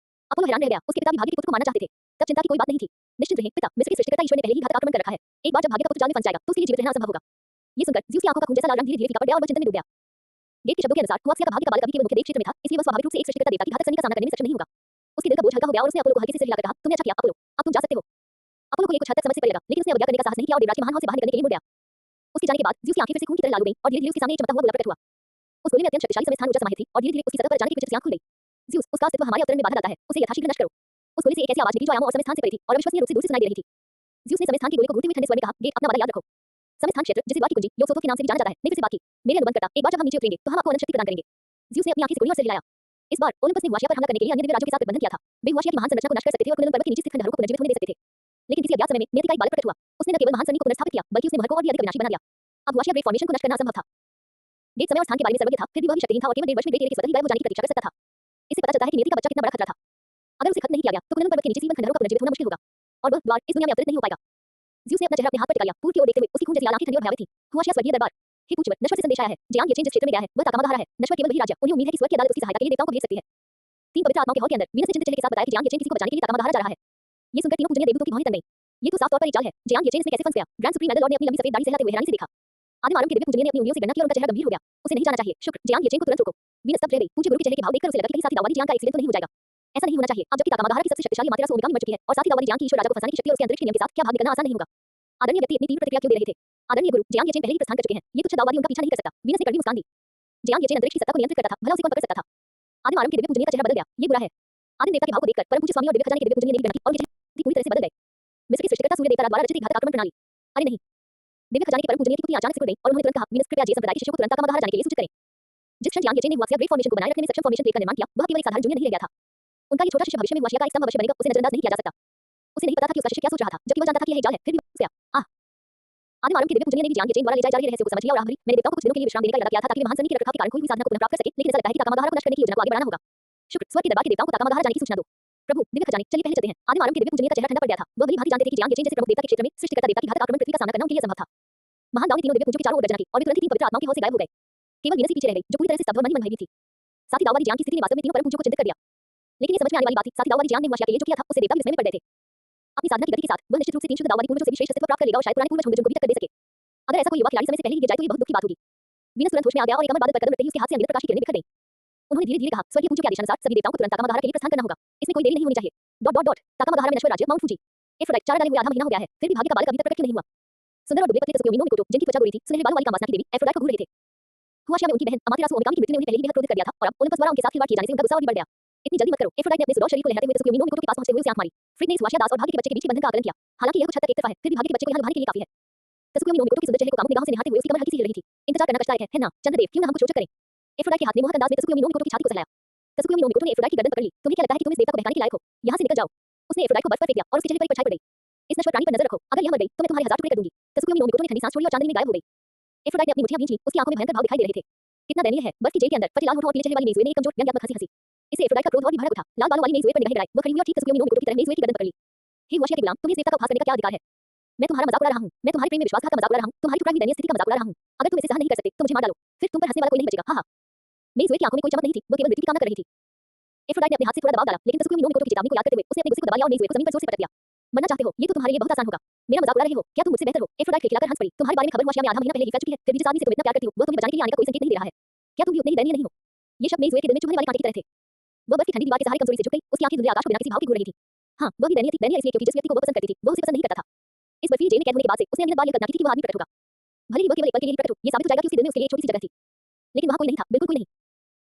अपोलो हैरान रह गया। उसके पिता भी भाग्य के पुत्र को मारना चाहते थे। तब चिंता की कोई बात नहीं थी। निश्चित रहे पिता, मिस्र के सृष्टिकर्ता ईश्वर ने पहले ही घातक आक्रमण कर रखा है। एक बार जब भाग्य का पुत्र जाल में फंस जाएगा, तो उसके लिए जीवित रहना असंभव होगा। ये सुनकर ज़्यूस की आंखों का खून जैसा लाल रंग धीरे-धीरे फीका पड़ गया और वह चिंतन में डूब गया। गेट के शब्दों के अनुसार हुआक्सिया का भाग्य का बालक अभी केवल मुख्य देव क्षेत्र में था, इसलिए वह स्वाभाविक रूप से एक सृष्टिकर्ता देवता की घातक सैनिक का सामना करने में सक्षम नहीं होगा। उसके दिल का बोझ हल्का हो गया और उसने अपोलो को हल्के से सिर हिलाकर कहा, तुमने अच्छा किया अपोलो, अब तुम जा सकते हो। अपोलो को ये कुछ हद तक समझ से परे लगा, लेकिन उसने अवज्ञा करने का साहस नहीं किया और देवराज के महान हॉल से बाहर निकलने के लिए मुड़ गया। उसके जाने के बाद ज़्यूस की आंखें फिर से खून की तरह लाल हो गईं और धीरे-धीरे उसके सामने एक चमकता हुआ गोला प्रकट हुआ। उस गोले में अत्यंत शक्तिशाली समय स्थान ऊर्जा समाहित थी और धीरे-धीरे उसकी सतह पर अचानक एक विचित्र सी आंख खुल गई। ज़्यूस, उसका अस्तित्व हमारे अवतरण में बाधा डालता है, उसे यथाशीघ्र नष्ट करो। उस गोले से एक ऐसी आवाज निकली जो आयामों और समय स्थान से परे थी और अविश्वसनीय रूप से दूर से सुनाई दे रही थी। ज़्यूस ने समय स्थान के गोले को घूरते हुए ठंडे स्वर में कहा, गेट, अपना वादा याद रखो। समय स्थान क्षेत्र, जिसे द्वार की कुंजी योगसोथो के नाम से भी जाना जाता है, ने फिर से बात की। मेरे अनुबंधकर्ता, एक बार जब हम नीचे उतरेंगे, तो हम आपको अनंत शक्ति प्रदान करेंगे। ज़्यूस ने अपनी आंखें सिकुड़ी और सिर हिलाया। इस बार ओलंपस ने हुआशिया पर हमला करने के लिए अन्य दिव्य राज्यों के साथ गठबंधन किया था। वे हुआशिया की महान संरचना को नष्ट कर सकते थे और कुनलुन पर्वत के नीचे स्थित खंडहरों को पुनर्जीवित होने दे सकते थे। लेकिन किसी अज्ञात समय में नियति का एक बालक प्रकट हुआ। उसने न केवल महान सैनिक को पुनर्स्थापित किया, बल्कि उसने महल को और भी अधिक विनाशी बना दिया। अब हुआशिया ग्रेट फॉर्मेशन को नष्ट करना असंभव था। गेट समय और स्थान के बारे में सर्वज्ञ था, फिर भी वह भी शक्तिहीन था और केवल 1.5 वर्ष में ग्रेट एरिया के स्वतः ही गायब हो जाने की प्रतीक्षा कर सकता था। इससे पता चलता है कि नियति का बच्चा कितना बड़ा खतरा था। अगर उसे खत्म नहीं किया गया, तो कुनलुन पर्वत के नीचे जीवन खंडहरों का पुनर्जीवित होना मुश्किल होगा और वह द्वार इस दुनिया में अवतरित नहीं हो पाएगा। ज़्यूस ने अपना चेहरा अपने हाथ पर टिका लिया, पूर्व की ओर देखते हुए उसकी खून जैसी लाल आंखें ठंडी और भयावह थीं। हुआशिया स्वर्गीय दरबार, हे पूज्यवर, नश्वर से संदेश आया है। जियांग येचेन जिस क्षेत्र में गया है, वह ताकामागा हारा है। नश्वर केवल वही राज्य, उन्हें उम्मीद है कि स्वर्ग की अदालत उसकी सहायता के लिए देवताओं को भेज सकती है। 3 पवित्र आत्माओं के हॉल के अंदर वीनस ने चिंतित चेहरे के साथ बताया कि जियांग येचेन किसी को बचाने के लिए ताकामागा हारा जा रहा है। ये सुनकर तीनों पूजनीय देवदूतों की भौहें तन गईं। ये तो साफ तौर पर एक चाल है। जियांग येचेन इसमें कैसे फंस गया? ग्रैंड सुप्रीम एडल लॉर्ड ने अपनी लंबी सफेद दाढ़ी सहलाते हुए हैरानी से देखा। आदिम आरंभ के दिव्य पूजनीय ने अपनी उंगलियों से गणना की और उनका चेहरा गंभीर हो गया। उसे नहीं जाना चाहिए। शुक्र, जियांग येचेन को तुरंत रोको। वीनस स्तब्ध रह गई। पूज्य गुरु के चेहरे के भाव देखकर उसे लगा कि कहीं साथी दाऊदी जियांग का एक्सीडेंट तो नहीं हो जाएगा। ऐसा नहीं होना चाहिए। अब जबकि ताकामागा हारा की सबसे शक्तिशाली मातेरा ओमिका में मर चुकी है और साथी दाऊदी जियांग की ईश्वर राजा को फंसाने की शक्ति और उसके अंतरिक्ष नियम के साथ क्या भाग निकलना आसान नहीं होगा। आदरणीय व्यक्ति इतनी तीव्र प्रतिक्रिया क्यों दे रहे थे? आदरणीय गुरु, जियांग येचेन पहले ही प्रस्थान कर चुके हैं। ये तुच्छ दाऊदी उनका पीछा नहीं कर सकता। वीनस ने कड़वी मुस्कान दी। जियांग येचेन अंतरिक्ष की सत्ता को नियंत्रित करता था, भला उसे कौन पकड़ सकता था? आदिम आरंभ के दिव्य पूजनीय का चेहरा बदल गया। ये बुरा है। आदिम देवता के भाव को देखकर परम पूज्य स्वामी और दिव्य खजाने के दिव्य पूजनीय ने भी गणना की और उनके चेहरे पूरी तरह से बदल गए। मिस्र के सृष्टिकर्ता सूर्य देवता द्वारा रचित घातक आक्रमण प्रणाली। अरे नहीं! दिव्य खजाने के परम पूजनीय की पुतली अचानक सिकुड़ गई और उन्होंने तुरंत कहा, वीनस, कृपया जे संप्रदाय के शिष्यों को तुरंत ताकामागा हारा जाने के लिए सूचित करें। जिस क्षण जियांग येचेन ने हुआक्सिया ग्रेट फॉर्मेशन को बनाए रखने में सक्षम फॉर्मेशन प्लेट का निर्माण किया, वह केवल एक साधारण जूनियर नहीं रह गया था। उनका ये छोटा शिष्य भविष्य में हुआशिया का एक स्तंभ अवश्य बनेगा, उसे नजरअंदाज नहीं किया जा सकता। उसे नहीं पता था कि उसका शिष्य क्या सोच रहा था, जबकि वह जानता था कि यह एक जाल है, फिर भी उसे आह! आदिम आरंभ के दिव्य पूजनीय ने भी जियांग येचेन द्वारा ले जाए जा रहे रहस्य को समझ लिया और आह भरी, मैंने देवताओं को कुछ दिनों के लिए विश्राम देने का इरादा किया था ताकि वे महान सैनिक के रखरखाव के कारण खोई हुई साधना को पुनः प्राप्त कर सके, लेकिन ऐसा लगता है कि ताकामागा हारा को नष्ट करने की योजना को आगे बढ़ाना होगा। शुक्र, स्वर्ग के दरबार के देवताओं को ताकामागा हारा जाने की सूचना दो। प्रभु, दिव्य खजाने, चलिए पहले चलते हैं। आदिम आरंभ के दिव्य पूजनीय का चेहरा ठंडा पड़ गया था। वह भली भांति जानते थे कि जियांग येचेन जैसे प्रमुख देवता के क्षेत्र में सृष्टिकर्ता देवता की घातक आक्रमण पृथ्वी का सामना करना उनके लिए असंभव था। महान दाऊ ने तीनों दिव्य पूजों के चारों ओर गर्जना की और वे तुरंत ही 3 पवित्र आत्माओं के हौल से गायब हो गए। केवल वीनस ही पीछे रह गई, जो पूरी तरह से स्तब्ध और मंद थी। साथी दाऊदी जियांग की स्थिति ने वास्तव में तीनों परम पूज्यों को चिंतित कर दिया। लेकिन ये समझ में आने वाली बात थी, साथी दाऊदी जियांग ने हुआशिया के लिए जो किया था, उससे देवता भी विस्मय में पड़ गए थे। अपनी साधना की गति के साथ वह निश्चित रूप से 3 शुद्ध दाऊदी पूर्वजों से भी श्रेष्ठ अस्तित्व प्राप्त कर लेगा और शायद पुराने पूर्वज होंगे जो भी तक दे सके। अगर ऐसा कोई युवा खिलाड़ी समय से पहले ही गिर जाए तो ये बहुत दुख की बात होगी। वीनस तुरंत होश में आ गया और एक अमर बादल पर कदम रखते ही उसके हाथ से अनगिनत प्रकाश की किरणें बिखर गईं। उन्होंने धीरे-धीरे कहा, स्वर्गीय पूज्यों के आदेशानुसार सभी देवताओं को तुरंत ताकामागा हारा के लिए प्रस्थान करना होगा। इसमें कोई देरी नहीं होनी चाहिए। ताकामागा हारा में नश्वर राज्य माउंट फूजी। एफ्रोडाइट, चारा डाले हुए आधा महीना हो गया है, फिर भी भाग्य का बालक अभी तक प्रकट क्यों नहीं हुआ? सुंदर और दुबले पतले तसुकुयोमी नो मिकोटो, जिनकी त्वचा गोरी थी, सुनहरे बालों वाली कामवासना की देवी एफ्रोडाइट को घूर रहे थे। हुआशिया में उनकी बहन अमातेरासु ओमिका की मृत्यु ने उन्हें पहले ही बेहद क्रोधित कर दिया था और अब ओलंपस द्वारा उनके साथ खिलवाड़ किए जाने से उनका गुस्सा और भी बढ़ गया। इतनी जल्दी मत करो। एफ्रोडाइट ने अपने सुडौल शरीर को लहराते हुए तसुकुयोमी नो मिकोटो के पास पहुंचते हुए उसे आंख मारी। फ्रिक ने इस हुआशिया दास और भाग्य के बच्चे के बीच के बंधन का आकलन किया। हालांकि यह कुछ हद तक एक तरफा है, फिर भी भाग्य के बच्चे को यहाँ लुभाने के लिए काफी है। तसुकुयोमी नो मिकोटो के सुंदर चेहरे को कामुक निगाहों से निहारते हुए उसकी कमर हल्की सी हिल रही थी। इंतजार करना कष्टदायक है ना चंद्रदेव, क्यों ना हम कुछ रोचक करें? एफ्रोडाइट के हाथ ने मोहक अंदाज में तसुकुयोमी नो मिकोटो की छाती को सहलाया। तसुकुयोमी नो मिकोटो ने एफ्रोडाइट की गर्दन पकड़ ली। तुम्हें क्या लगता है कि तुम इस देवता को बहकाने के लायक हो? यहाँ से निकल जाओ। उसने एफ्रोडाइट को बर्फ पर फेंक दिया और उसके चेहरे पर एक परछाई पड़ गई। इस नश्वर प्राणी पर नजर रखो, अगर यह मर गई तो मैं तुम्हारे 1000 टुकड़े कर दूंगी। तसुकुयोमी नो मिकोटो ने ठंडी सांस छोड़ी और चांदनी में गायब हो गई। एफ्रोडाइट ने अपनी मुट्ठियां भींच लीं, उसकी आंखों में भयंकर भाव दिखाई दे रहे थे। कितना दयनीय है। बर्फ की जेल के अंदर फटे लाल होठों और पीले चेहरे वाली मेजुए ने एक कमजोर व्यंग्यात्मक हंसी हंसी। इससे एफ्रोडाइट का क्रोध और भी भड़क उठा। लाल बालों वाली मेजुए पर निगाहें गड़ाई, वह खड़ी हुई और ठीक तसुकुयोमी नो मिकोटो की तरह मेजुए की गर्दन पकड़ ली। हे हुआशिया के गुलाम, तुम्हें इस देवता का उपहास करने का क्या अधिकार है? मैं तुम्हारा मजाक उड़ा रहा हूं। मैं तुम्हारे प्रेम में विश्वासघात का मजाक उड़ा रहा हूं। तुम्हारी टुकड़ा हुई दयनीय स्थिति का मजाक उड़ा रहा हूं। अगर तुम इसे सहन नहीं कर सकते तो मुझे मार डालो, फिर तुम पर हंसने वाला कोई नहीं बचेगा। हा हा। मेजुए की आंखों में कोई चमक नहीं थी, वो केवल मृत्यु की कामना कर रही थी। एफ्रोडाइट ने अपने हाथ से थोड़ा दबाव डाला, लेकिन तसुकुयोमी नो मिकोटो की चेतावनी को याद करते हुए उसने अपने गुस्से को दबा लिया और मेजुए को जमीन पर जोर से पटक दिया। मरना चाहते हो? ये तो तुम्हारे लिए बहुत आसान होगा। मेरा मजाक उड़ा रहे हो? क्या तुम मुझसे बेहतर हो? एफ्रोडाइट खिलखिलाकर हंस पड़ी। तुम्हारे बारे में खबर हुआशिया में आधा महीना पहले ही फैल चुकी है, फिर भी जिस आदमी से तुम इतना प्यार करती हो, वो तुम्हें बचाने के लिए आने का कोई संकेत नहीं दे रहा है। क्या तुम भी उतने ही दयनीय नहीं हो? ये शब्द मेजुए के दिल में चुभने वाले कांटे की तरह थे। वह बर्फ की ठंडी दीवार के सहारे कमजोरी से झुक गई, उसकी आंखें धुंधले आकाश को बिना किसी भाव के घूर रही थी। हाँ, वह भी दयनीय थी, दयनीय इसलिए क्योंकि जिस व्यक्ति को वह पसंद करती थी, वह उसे पसंद नहीं करता था। इस बर्फीली जेल में कैद होने के बाद से उसने अनगिनत बार यह कल्पना की थी कि वह आदमी प्रकट होगा। भले ही वह केवल एक पल के लिए ही प्रकट हो, ये साबित हो जाएगा कि उसके दिल में उसके लिए एक छोटी सी जगह थी। लेकिन वहां कोई नहीं था, बिल्कुल कोई नहीं।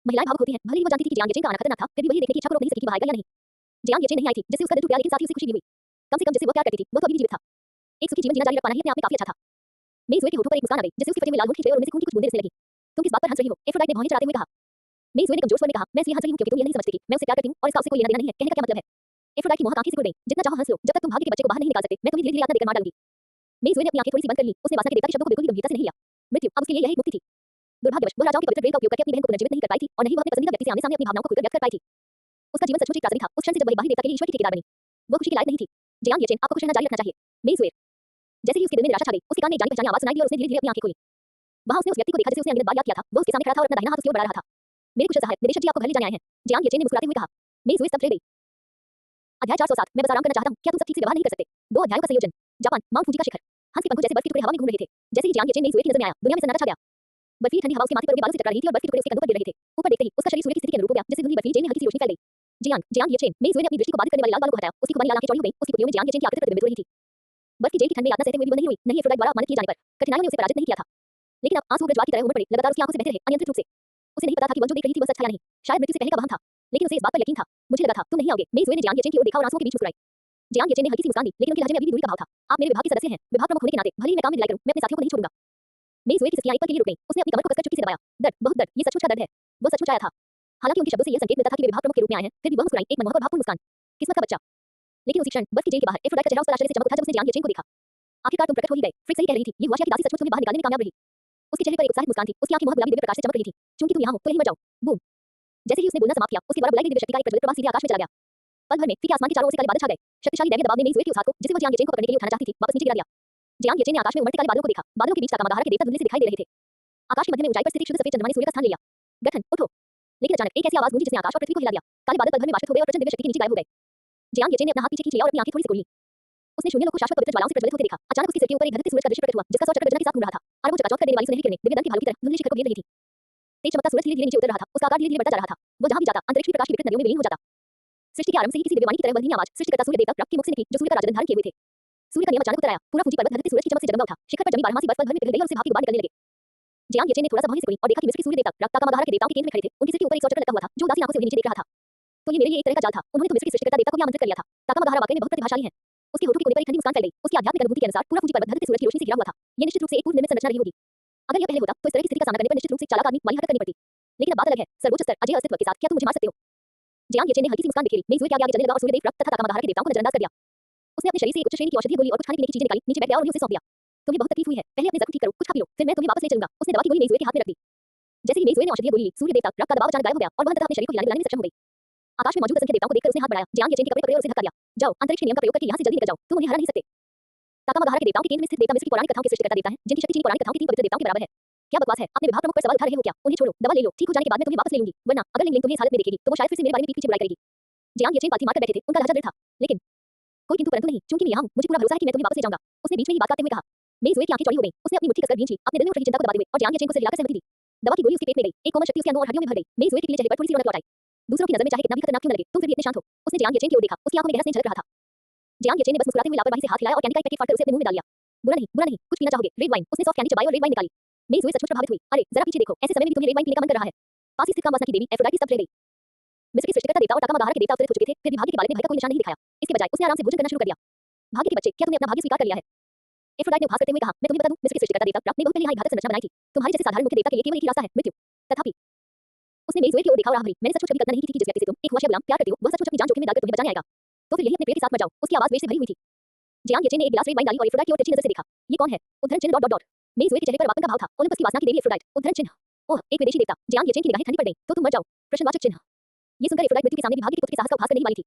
महिलाएं भावुक होती हैं, भले ही वो जानती थी कि जियांग येचेन का आना खतरनाक था, फिर भी वही देखने की इच्छा को रोक नहीं सकी कि वह आएगा या नहीं। जियांग येचेन नहीं आई थी, जिससे उसका दिल टूट गया, लेकिन साथ ही उसे खुशी भी हुई। कम से कम जिससे वो प्यार करती थी, वो तो अभी भी जीवित था। एक सुखी जीवन जीना जारी रख पाना ही अपने आप में काफी अच्छा था। मेई जुए के होठों पर एक मुस्कान आ गई, जिससे उसके फटे हुए लाल होंठ खिंच गए और उनमें से खून की कुछ बूंदें रिसने लगी। तुम किस बात पर हंस रही हो? एफ्रोडाइट ने भौहें चढ़ाते हुए कहा। मेई जुए ने कमजोर स्वर में कहा, मैं इसलिए हंस रही हूं क्योंकि तुम ये नहीं समझती कि मैं उससे प्यार करती हूं और इसका उससे कोई लेना देना नहीं है। कहने का क्या मतलब है? एफ्रोडाइट की मोहक आंखें सिकुड़ गईं। जितना चाहो हंस लो, जब तक तुम भाग्य के बच्चे को बाहर नहीं निकाल सकते, मैं तुम्हें धीरे-धीरे आत्मा देकर मार डालूंगी। मेई जुए ने अपनी आंखें थोड़ी सी बंद कर ली। उसने वासना के देवता के शब्दों को बिल्कुल भी गंभीरता से नहीं लिया। मृत्यु अब उसके लिए यह एक मुक्ति थी। दुर्भाग्यवश वह राजाओं के पवित्र प्रेम का उपयोग करके अपनी बहन को पुनर्जीवित नहीं कर पाई थी और नहीं वह अपने पसंदीदा व्यक्ति से आमने-सामने अपनी भावनाओं को खुलकर व्यक्त कर पाई थी। उसका जीवन सचमुच एक त्रासदी था। उस क्षण से जब वह बाहरी देवता के लिए ईश्वर की ठेकेदार बनी, वो खुशी के लायक नहीं थी। जियांग येचेन, आपको खुश रहना जारी रखना चाहिए। मेई जुए। जैसे ही उसके दिल में निराशा छा गई, उसके कान में एक जानी-पहचानी आवाज सुनाई दी और उसने धीरे-धीरे अपनी आंखें खोली। वहां उसने उस व्यक्ति को देखा जिसे उसने अनगिनत बार याद किया था। वो उसके सामने खड़ा था और अपना दाहिना हाथ उसकी ओर बढ़ा रहा था। मेरे कुशल सहायक निदेशक जी आपको घर ले जाने आए हैं। जियांग येचेन ने मुस्कुराते हुए कहा। मेई जुए स्तब्ध रह गई। अध्याय 407 मैं बस आराम करना चाहता हूं, क्या तुम सब ठीक से व्यवहार नहीं कर सकते? दो अध्यायों का संयोजन। जापान, माउंट फूजी का शिखर। हंस के पंखों जैसे बर्फ के टुकड़े हवा में घूम रहे थे। जैसे ही जियांग येचेन मेई जुए की नजर में आया, दुनिया में सन्नाटा छा गया। बर्फीली ठंडी हवा उसके माथे पर उड़े बालों से टकरा रही थी और बर्फ के टुकड़े उसके कंधों पर गिर रहे थे। ऊपर देखते ही उसका शरीर सूर्य की स्थिति के अनुरूप हो गया, जिससे धुंधली बर्फीली जेल में हल्की सी रोशनी फैल गई। जियांग येचेन, मेई जुए ने अपनी दृष्टि को बाधित करने वाले लाल बालों को हटाया। उसकी खुबानी लाल आंखें चौड़ी हो गईं, उसकी पुतलियों में जियांग येचेन की आकृति प्रतिबिंबित हो रही थी। बर्फ की जेल की ठंड में यातना सहते हुए भी वो नहीं हुई, नहीं एफ्रोडाइट द्वारा अपमानित किए जाने पर। कठिनाइयों ने उसे पराजित नहीं किया था। लेकिन अब आंसू ब्रजवार की तरह उमड़ पड़े, लगातार उसकी आंखों से बहते रहे, अनियंत्रित रूप से। उसे नहीं पता था कि वह जो देख रही थी वह सच था या नहीं। शायद मृत्यु से पहले का वहम था, लेकिन उसे इस बात पर यकीन था। मुझे लगा था तुम नहीं आओगे। मेई जुए ने जियांग येचेन की ओर देखा और आंसुओं के बीच मुस्कुराई। जियांग येचेन ने हल्की सी मुस्कान दी, लेकिन उनके लहजे में अभी भी दूरी का भाव था। आप मेरे विभाग के सदस्य हैं, विभाग प्रमुख होने के नाते भले ही मैं काम में ढिलाई करूं, मैं अपने साथियों को नहीं छोड़ूंगा। मेई जुए की सखियां एक पल के लिए रुक गईं। उसने अपनी कमर को कसकर चुप्पी से दबाया। दर्द, बहुत दर्द, ये सचमुच का दर्द है। वो सचमुच आया था। हालांकि उनके शब्दों से यह संकेत मिलता था कि वे विभाग प्रमुख के रूप में आए हैं, फिर भी वह मुस्कुराई, एक मनमोहक और भावपूर्ण मुस्कान। किस्मत का बच्चा। लेकिन उसी क्षण बर्फ की जेल के बाहर एफ्रोडाइट का चेहरा उस पर आश्चर्य से चमक उठा जब उसने जियांग येचेन को देखा। आखिरकार तुम प्रकट हो ही गए। फ्रिक सही कह रही थी, ये हुआ क्या कि दासी सचमुच तुम्हें बाहर निकालने में कामयाब रही। उसके चेहरे पर एक उत्साहित मुस्कान थी। उसकी आंखें मोहक गुलाबी दिव्य प्रकाश से चमक रही थी। चूंकि तुम यहाँ हो, तो यहीं मर जाओ। बूम। जैसे ही उसने बोलना समाप्त किया, उसके द्वारा बुलाई गई दिव्य शक्ति का एक प्रज्वलित प्रवाह सीधे आकाश में चला गया। पल भर में फीके आसमान के चारों ओर से काले बादल छा गए। शक्तिशाली दैवीय दबाव ने मेई जुए के उस हाथ को, जिसे वो जियांग येचेन को पकड़ने के लिए उठाना चाहती थी, वापस नीचे गिरा दिया। जियांग येचेन ने आकाश में उमड़ते काले बादलों को देखा। बादलों के बीच ताकामागाहारा के देवता धुंधले से दिखाई दे रहे थे। आकाश के मध्य में ऊंचाई पर स्थित एक शुद्ध सफेद चंद्रमा ने सूर्य का स्थान ले लिया। गठन, उठो। लेकिन अचानक एक ऐसी आवाज गूंजी जिसने आकाश और पृथ्वी को हिला दिया। काले बादल पल भर में वाष्पित हो गए और प्रचंड दिव्य शक्ति के नीचे गायब हो गए। जियांग येचेन ने अपना हाथ पीछे खींच लिया और अपनी आंखें थोड़ी सी खोली। उसने शून्य लोक को शाश्वत पवित्र ज्वालाओं से प्रज्वलित होते देखा। अचानक उसके सिर के ऊपर एक धधकते सूरज का दृश्य प्रकट हुआ, जिसका सौ चक्र गर्जना के साथ घूम रहा था। अरबों चकाचौंध कर देने वाली सुनहरी किरणें दिव्य दंत के भालू की तरह धुंधले शिखर को घेर रही थी। तेज चमकता सूरज धीरे-धीरे नीचे उतर रहा था। उसका आकार धीरे-धीरे बढ़ता जा रहा था। वो जहां भी जाता, अंतरिक्ष भी प्रकाश की विकृत नदियों में विलीन हो जाता। सृष्टि के आरंभ से ही किसी दिव्यवाणी की तरह वह धीमी आवाज सृष्टिकर्ता सूर्य देवता के मुख से निकली, जो सूर्य का राजदंड धारण किए हुए थे। सूर्य का नियम अचानक उतर आया। पूरा फूजी पर्वत धधकते सूरज की चमक से जगमगा उठा। शिखर पर जमी बारहमासी बर्फ पल भर में पिघल गई और उससे भाप के गुबार निकलने लगे। जियांग येचेन ने थोड़ा सा भौहें सिकुड़ी और देखा कि मिस्र के सूर्य देवता ताकामागाहारा के देवताओं के केंद्र में खड़े थे। उनके सिर के ऊपर एक सौ चक्र लगा हुआ था, जो उदासी आंखों से उन्हें नीचे देख रहा था। तो ये मेरे लिए एक तरह का जाल था। उन्होंने तो मिस्र के सृष्टिकर्ता देवता को भी आमंत्रित कर लिया था। ताकामागाहारा वाकई में बहुत प्रतिभाशाली है। उसके होठों के कोने पर एक ठंडी मुस्कान फैल गई। उसकी आध्यात्मिक अनुभूति के अनुसार पूरा फूजी पर्वत धधकते सूरज की रोशनी से घिरा हुआ था। ये निश्चित रूप से एक पूर्ण निर्मित संरचना रही होगी। अगर यह पहले होता, तो इस तरह की स्थिति का सामना करने पर निश्चित रूप से चालाक आदमी वाली हरकत करनी पड़ती। लेकिन अब बात अलग है। सर्वोच्च स्तर, अजय अस्तित्व के साथ क्या तुम मुझे मार सकते हो? जियांग येचेन ने हल्की सी मुस्कान बिखेरी। मेई जुए के आगे आगे चलने लगा और सूर्यदेव रक्त तथा ताकामागाहारा के देवताओं को नजरअंदाज कर दिया। उसने अपने शरीर से एक उच्च श्रेणी की औषधीय गोली और कुछ खाने पीने की चीजें निकाली, नीचे बैठ गया और उन्हें उसे सौंप दिया। तुम्हें बहुत तकलीफ हुई है, पहले अपने जख्म ठीक करो, कुछ खा पी लो, फिर मैं तुम्हें वापस ले चलूंगा। उसने दवा की गोली मेई जुए के हाथ में रख दी। जैसे ही मेई जुए ने औषधीय गोली ली, सूर्य देवता रक्त का दबाव अचानक गायब हो गया और वह अंततः अपने शरीर को हिलाने में सक्षम हो गई। आकाश में मौजूद असंख्य देवताओं को देखकर उसने हाथ बढ़ाया। जियांग येचेन के कपड़े पकड़े और उसे धक्का दिया। जाओ, अंतरिक्ष के नियम का प्रयोग करके यहाँ से जल्दी निकल जाओ, तुम उन्हें हरा नहीं सकते। ताकामागाहारा के देवताओं के केंद्र में स्थित देवता मिस्र की पौराणिक कथाओं के सृष्टिकर्ता देवता है, जिनकी शक्ति चीनी पौराणिक कथाओं के 3 पवित्र देवताओं के बराबर है। क्या बकवास है? अपने विभाग प्रमुख पर सवाल उठा रहे हो क्या? उन्हें छोड़ो, दवा ले लो, ठीक हो जाने के बाद मैं तुम्हें वापस ले लूंगी। वरना अगर लिंग तुम्हें इस हालत में देखेगी, तो वो शायद फिर से मेरे बारे में पीठ पीछे बुराई करेगी। जियांग येचेन पालथी मारकर बैठे थे, उनका लहजा दृढ़ था। लेकिन कोई किंतु परंतु नहीं, क्योंकि मैं यहाँ हूँ, मुझे पूरा भरोसा है कि मैं तुम्हें वापस ले जाऊंगा। उसने बीच में ही बात करते हुए कहा। मेई जुए की आंखें चौड़ी हो गईं। उसने अपनी मुट्ठी कसकर भींच ली, अपने दिल में उठ रही चिंता को दबाते हुए, और जियांग येचेन को सिर हिलाकर सहमति दी। दवा की गोली उसके पेट में गई, एक कोमल शक्ति उसके अंगों और हड्डियों में भर गई। मेई जुए के चेहरे पर थोड़ी सी रौनक लौट आई। दूसरों की नजर में चाहे कितना भी खतरनाक क्यों न लगे, तुम फिर भी इतने शांत हो। उसने जियांग येचेन की ओर देखा, उसकी आंखों में गहरा स्नेह झलक रहा था। जियांग येचेन ने बस मुस्कुराते हुए लापरवाही से हाथ हिलाया और कैंडी का एक पैकेट फाड़कर उसे अपने मुंह में डाल दिया। बुरा नहीं, बुरा नहीं, कुछ पीना चाहोगे? Red wine. उसने सॉफ्ट कैंडी चबाई और रेड वाइन निकाली। मेई जुए सचमुच प्रभावित हुई। अरे जरा पीछे देखो, ऐसे समय में भी तुम्हें रेड वाइन पीने का मन कर रहा है। पास ही स्थित कामवासना की देवी एफ्रोडाइट स्तब्ध रह गई। मिस्र के सृष्टिकर्ता देवता और ताकामागाहारा के देवता अवतरित हो चुके थे, फिर भी भाग्य के बारे में भय का कोई निशान नहीं दिखाया। इसके बजाय उसने आराम से भोजन करना शुरू कर दिया। भाग्य के बच्चे, क्या तुमने अपना भाग्य स्वीकार कर लिया है? एफ्रोडाइट ने उपहास करते हुए कहा, मैं तुम्हें बता दूं, मिस्र के सृष्टिकर्ता देवता ने बहुत पहले यहाँ एक घातक संरचना बनाई थी। तुम्हारे जैसे साधारण मुख्य देवता के लिए केवल एक ही रास्ता है, मृत्यु। तथापि उसने मेई जुए की ओर देखा और आह भरी। मैंने सचमुच कभी कल्पना नहीं की थी कि जिस व्यक्ति से तुम एक हुआशे गुलाम प्यार करते हो, वह सचमुच अपनी जान जोखिम में डालकर तुम्हें बचाने आएगा। तो फिर यही अपने प्रिय के साथ मर जाओ। उसकी आवाज वेश से भरी हुई थी। जियांग येचेन ने एक गिलास रेड वाइन डाली और एफ्रोडाइट की ओर तिरछी नजर से देखा। ये कौन है? उद्धरण चिन्ह डॉट डॉट डॉट। मेई जुए के चेहरे पर वाकई का भाव था। ओलंपस की वासना की देवी एफ्रोडाइट, उद्धरण चिन्ह। ओह, एक विदेशी देवता। जियांग येचेन की निगाहें ठंडी पड़ गईं। तो तुम मर जाओ, प्रश्नवाचक चिन्ह। ये सुनकर एफ्रोडाइट मृत्यु के सामने भी भाग्य के पुत्र के साहस का उपहास करने ही वाली थी।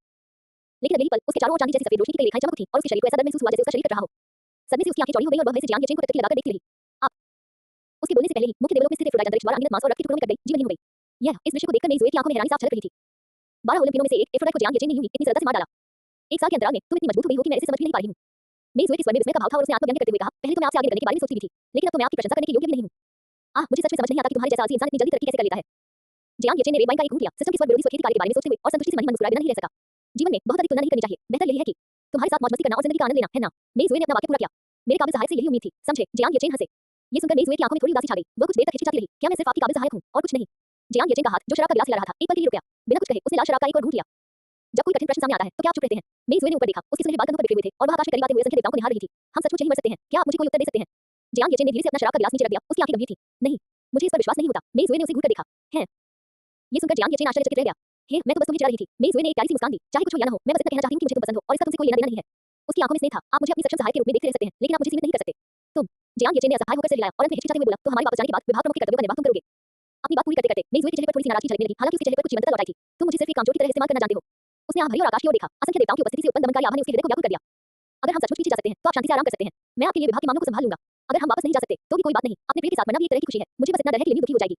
लेकिन अगले ही पल उसके चारों ओर चांदी जैसी सफेद रोशनी की कई रेखाएं चमक उठीं और उसके शरीर को ऐसा दर्द महसूस हुआ जैसे उसका शरीर कट रहा हो। सदमे से उसकी आंखें चौड़ी हो गईं और वह भय से जियांग येचेन को टकटकी लगाकर देखती रही। आप। उसके बोलने से पहले ही मुख्य देवलोक में स्थित एफ्रोडाइट अंतरिक्ष द्वारा अनगिनत मांस और रक्त के टुकड़ों में कट गई, जीवनी हो गई। यह इस दृश्य को देखकर मेई जुए की आंखों में हैरानी साफ झलक रही थी। 12 ओलंपियनों में से एक एफ्रोडाइट को जियांग येचेन ने यूं ही इतनी सरलता से मार डाला। एक साल के अंतराल में तुम इतनी मजबूत हो गई हो कि मैं इसे समझ भी नहीं पा रही हूँ। मेई जुए के स्वर में विस्मय का भाव था और उसने आत्मव्यंग्य करते हुए कहा, पहले तो मैं आपसे आगे बढ़ने के बारे में सोचती भी थी, लेकिन अब तो मैं आपकी प्रशंसा करने के योग्य भी नहीं हूँ। मुझे सच में समझ नहीं आता कि तुम्हारे जैसा आलसी इंसान इतनी जल्दी तरक्की कैसे कर लेता है। जियांग येचेन ने रेड वाइन का एक घूंट लिया। सिस्टम के स्वर विरोधी स्वखेती कार्य के बारे में सोचते हुए और संतुष्टि से मन मुस्कुराए बिना नहीं रह सका। जीवन में बहुत अधिक तुलना नहीं करनी चाहिए। बेहतर यही है कि तुम्हारे साथ मौज मस्ती करना और जिंदगी का आनंद लेना, है ना? मेई जुए ने अपना वाक्य पूरा किया। मेरे काबिल सहायक से यही उम्मीद थी, समझे? जियांग येचेन हंसे। ये सुनकर मेई जुए की आंखों में थोड़ी उदासी छा गई। वह कुछ देर तक हिचकिचाती रही। क्या मैं सिर्फ आपकी काबिल सहायक हूँ और कुछ नहीं? जियांग येचेन का हाथ जो शराब का गिलास हिला रहा था एक पल के लिए रुक गया। बिना कुछ कहे उसने लाल शराब का एक और घूंट लिया। जब कोई कठिन प्रश्न सामने आता है तो क्या आप चुप रहते हैं? मेई ज़ुए ने ऊपर देखा, उसके सुनहरे बाल कंधों पर बिखरे हुए थे और वह आकाश में करीब आते हुए असंख्य देवताओं को निहार रही थी। हम सचमुच यहीं मर सकते हैं, क्या आप मुझे कोई उत्तर दे सकते हैं? जियांग येचेन ने धीरे से अपना शराब का गिलास नीचे रख दिया, उसकी आंखें गंभीर थीं। नहीं, मुझे इस पर विश्वास नहीं होता। मेई ज़ुए ने उसे घूरकर देखा। हैं? ये सुनकर जियांग येचेन आश्चर्यचकित रह गया। हे, मैं तो बस तुम्हें चिढ़ा रही थी। मेई ज़ुए ने एक प्यारी सी मुस्कान दी। चाहे कुछ हो या न हो, मैं बस इतना कहना चाहती हूँ कि मुझे तुम पसंद हो और इसका तुमसे कोई लेना देना नहीं है। उसकी आंखों में स्नेह था। आप मुझे अपनी सक्षम सहायक के रूप में देखते रह सकते हैं, लेकिन आप मुझे सीमित नहीं कर सकते। तुम, जियांग येचेन ने असहाय होकर सिर हिलाया और अंत में हिचकिचाते हुए बोला, तो हमारे वापस जाने के बाद विभाग प्रमुख के कर्तव्यों का निर्वाह तुम करोगे। अपनी बात पूरी करते-करते मेई ज़ुए के चेहरे पर थोड़ी सी नाराजगी झलकने लगी, हालांकि उसके चेहरे पर कुछ जीवंतता लौट आई थी। तुम मुझे सिर्फ एक कामचोर की तरह इस्तेमाल करना जानते हो। उसने आंख भरी और आकाश की ओर देखा। असंख्य देवताओं की उपस्थिति से उत्पन्न दमनकारी आभा ने उसके हृदय को व्याकुल कर दिया। अगर हम सचमुच पीछे जा सकते हैं तो आप शांति से आराम कर सकते हैं। मैं आपके लिए विभाग के मामलों को संभाल लूंगा। अगर हम वापस नहीं जा सकते तो भी कोई बात नहीं। अपने प्रिय के साथ मरना भी एक तरह की खुशी है। मुझे बस इतना डर है कि लिमी दुखी हो जाएगी।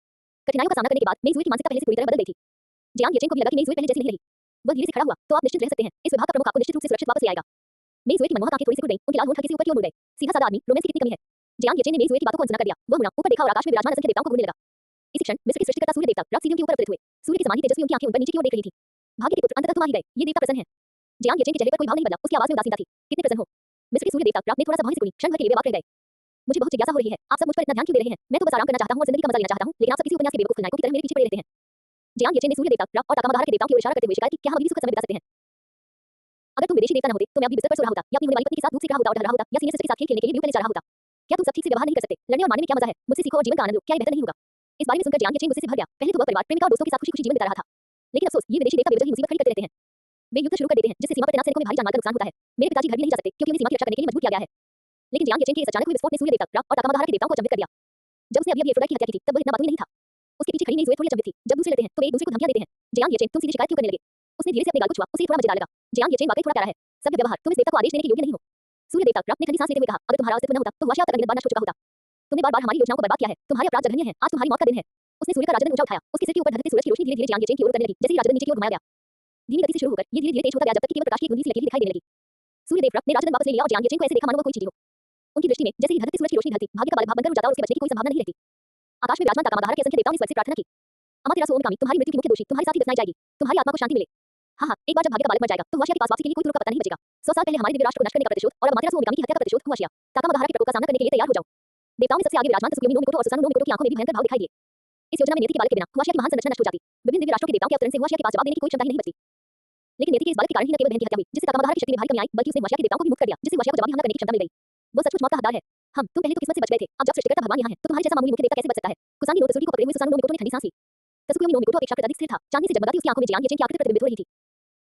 कठिनाइयों का सामना करने के बाद मेई ज़ुए की मानसिकता पहले से पूरी तरह बदल गई थी। जियांग येचेन को भी लगा कि मेई ज़ुए पहले जैसी नहीं रही। वह धीरे से खड़ा हुआ, तो आप निश्चिंत रह सकते हैं। इस विभाग का प्रमुख आपको निश्चित रूप से सुरक्षित वापस ले आएगा। मेई ज़ुए की मनमोहक आंखें थोड़ी सी खुल गईं, उनके लाल होंठ हल्के से ऊपर की ओर मुड़ गए। सीधा साधा आदमी, रोमांस की कितनी कमी है। जियांग येचेन ने मेई ज़ुए की बातों को अनसुना कर दिया। वह मुड़ा, ऊपर देखा और आकाश में विराजमान असंख्य देवताओं को घूरने लगा। इसी क्षण मिस्र की सृष्टिकर्ता सूर्य देवता रक्त सीढ़ियों के ऊपर अवतरित हुए। सूर्य के समान ही तेजस्वी उनकी आंखें ऊपर नीचे की ओर देख रही थी। भाग्य के पुत्र अंततः तुम आ ही गए। ये देवता प्रसन्न है। जियांग येचेन के चेहरे पर कोई भाव नहीं बदला, उसकी आवाज में उदासीनता थी। कितने प्रसन्न हो। मिस्र के सूर्य देवता रक्त ने थोड़ा सा भौं से सुनी, क्षण भर के लिए वे अवाक रह गए। मुझे बहुत जिज्ञासा हो रही है, आप सब मुझ पर इतना ध्यान क्यों दे रहे हैं? मैं तो बस आराम करना चाहता हूं और जिंदगी का मजा लेना चाहता हूं, लेकिन आप सब किसी उपन्यास के बेवकूफ खलनायकों की तरह मेरे पीछे पड़े रहते हैं। जियांग येचेन ने सूर्य देवता रक्त और ताकामाधारा के देवताओं की ओर इशारा करते हुए शिकायत की, क्या हम अभी भी सुखद समय बिता सकते हैं? अगर तुम विदेशी देवता न होते तो मैं अभी बिस्तर पर सो रहा होता या अपनी होने वाली पत्नी के साथ धूप सेक रहा होता और टहल रहा होता या सीनियर सिस्टर के साथ खेल खेलने के लिए व्यू पहले जा रहा होता। क्या तुम सब ठीक से व्यवहार नहीं कर सकते? लड़ने और मारने में क्या मजा है? मुझसे सीखो और जीवन का आनंद लो, क्या ये बेहतर नहीं होगा? इस बारे में सुनकर जियांग येचेन गुस्से से भर गया। पहले तो वह परिवार, प्रेमिका और दोस्तों के साथ खुशी-खुशी जीवन बिता रहा था। लेकिन अफसोस, ये विदेशी देवता बेवजह ही मुसीबत खड़ी करते रहते हैं। वे युद्ध शुरू कर देते हैं, जिससे सीमा पर तैनात सैनिकों में भारी जानमाल का नुकसान होता है। मेरे पिताजी घर भी नहीं जा सकते क्योंकि उन्हें सीमा की रक्षा करने के लिए मजबूर किया गया है। लेकिन जियांग येचेन के इस अचानक हुए विस्फोट ने सूर्य देवता रक्त और ताकामाधारा के देवताओं को अचंभित कर दिया। जब उसने अभी एफ्रोडाइट की हत्या की थी, तब वह इतना बातूनी नहीं था। उसके पीछे खड़ी मेई ज़ुए थोड़ी अचंभित थी। जब दूसरे लड़ते हैं तो वे एक दूसरे को धमकियां देते हैं। जियांग येचेन, तुम सीधे शिकायत क्यों करने लगे? उसने धीरे से अपने गाल को छुआ, उसे थोड़ा मजेदार लगा। जियांग येचेन वाकई थोड़ा प्यारा है। सभ्य व्यवहार, तुम इस देवता को आदेश देने के योग्य नहीं हो। सूर्य देवता रक्त ने ठंडी सांस लेते हुए कहा, अगर तुम्हारा अस्तित्व न होता तो हुआ शायद तक अगले बार नष्ट हो चुका होता। तुमने बार-बार हमारी योजनाओं को बर्बाद किया है। तुम्हारे अपराध जघन्य हैं। आज तुम्हारी मौत का दिन है। उसने सूर्य का राजदंड ऊंचा उठाया। उसके सिर के ऊपर ढलते सूरज की रोशनी धीरे-धीरे जियांग येचेन की ओर उतरने लगी। जैसे ही राजदंड नीचे की ओर घुमाया गया, धीमी गति से शुरू होकर ये धीरे-धीरे तेज होता गया जब तक कि केवल प्रकाश की एक बूंद सी लकीर दिखाई देने लगी। सूर्य देव रक्त ने राजदंड वापस ले लिया और जियांग येचेन को ऐसे देखा मानो वो कोई चींटी हो। उनकी दृष्टि में जैसे ही ढलते सूरज की रोशनी ढलती, भाग्य का बालक भाग बनकर उड़ जाता और उसके बचने की कोई संभावना नहीं रहती। आकाश में विराजमान ताकामाधारा के असंख्य देवताओं ने स्वर्ग से प्रार्थना की। अमातेरासु ओमकामी, तुम्हारी मृत्यु की मुख्य दोषी तुम्हारे साथ ही दफनाई जाएगी। तुम्हारी आत्मा को शांति मिले। हाँ, एक बार जब भाग्य का बालक मर जाएगा तो हुआशिया के पास वापसी के लिए कोई तुरुप का पता नहीं बचेगा। 100 साल पहले हमारे दिव्य राष्ट्र को नष्ट करने का प्रतिशोध और अब अमातेरासु ओमकामी की हत्या का प्रतिशोध। हुआशिया, ताकामाधारा के प्रकोप का सामना करने के लिए तैयार हो जाओ। देवताओं में सबसे आगे विराजमान त्सुकुयोमी नो मिकोटो और सुसानु नो मिकोटो की आंखों में भी भयंकर भाव दिखाई दिए। इस योजना में नियति के बालक के बिना हुआशिया की महान संरचना नष्ट हो जाती। विभिन्न दिव्य राष्ट्रों के देवताओं के अवतरण से हुआशिया के पास जवाब देने की कोई क्षमता ही नहीं बचती। लेकिन नियति के इस बालक के कारण ही न केवल बहन की हत्या हुई, जिससे ताकामाधारा की शक्ति में भारी कमी आई, बल्कि उसने हुआशिया के देवताओं को भी मुक्त कर दिया, जिससे हुआशिया को जवाबी हमला करने की क्षमता मिल गई। वो सचमुच मौत का हकदार है। तुम पहले तो किस्मत से बच गए थे। अब जब सृष्टिकर्ता भगवान यहाँ है, तो तुम्हारे जैसा मामूली मुख्य देवता कैसे बच सकता है? कुसांगी नो त्सुरुगी को पकड़े हुए सुसानु नो मिकोटो ने ठंडी सांस ली। त्सुकुयोमी नो मिकोटो अपेक्षाकृत अधिक स्थिर था। चांदनी से जगमगाती उसकी आंखों में जियांग येचेन की आकृति प्रतिबिंबित हो रही थी।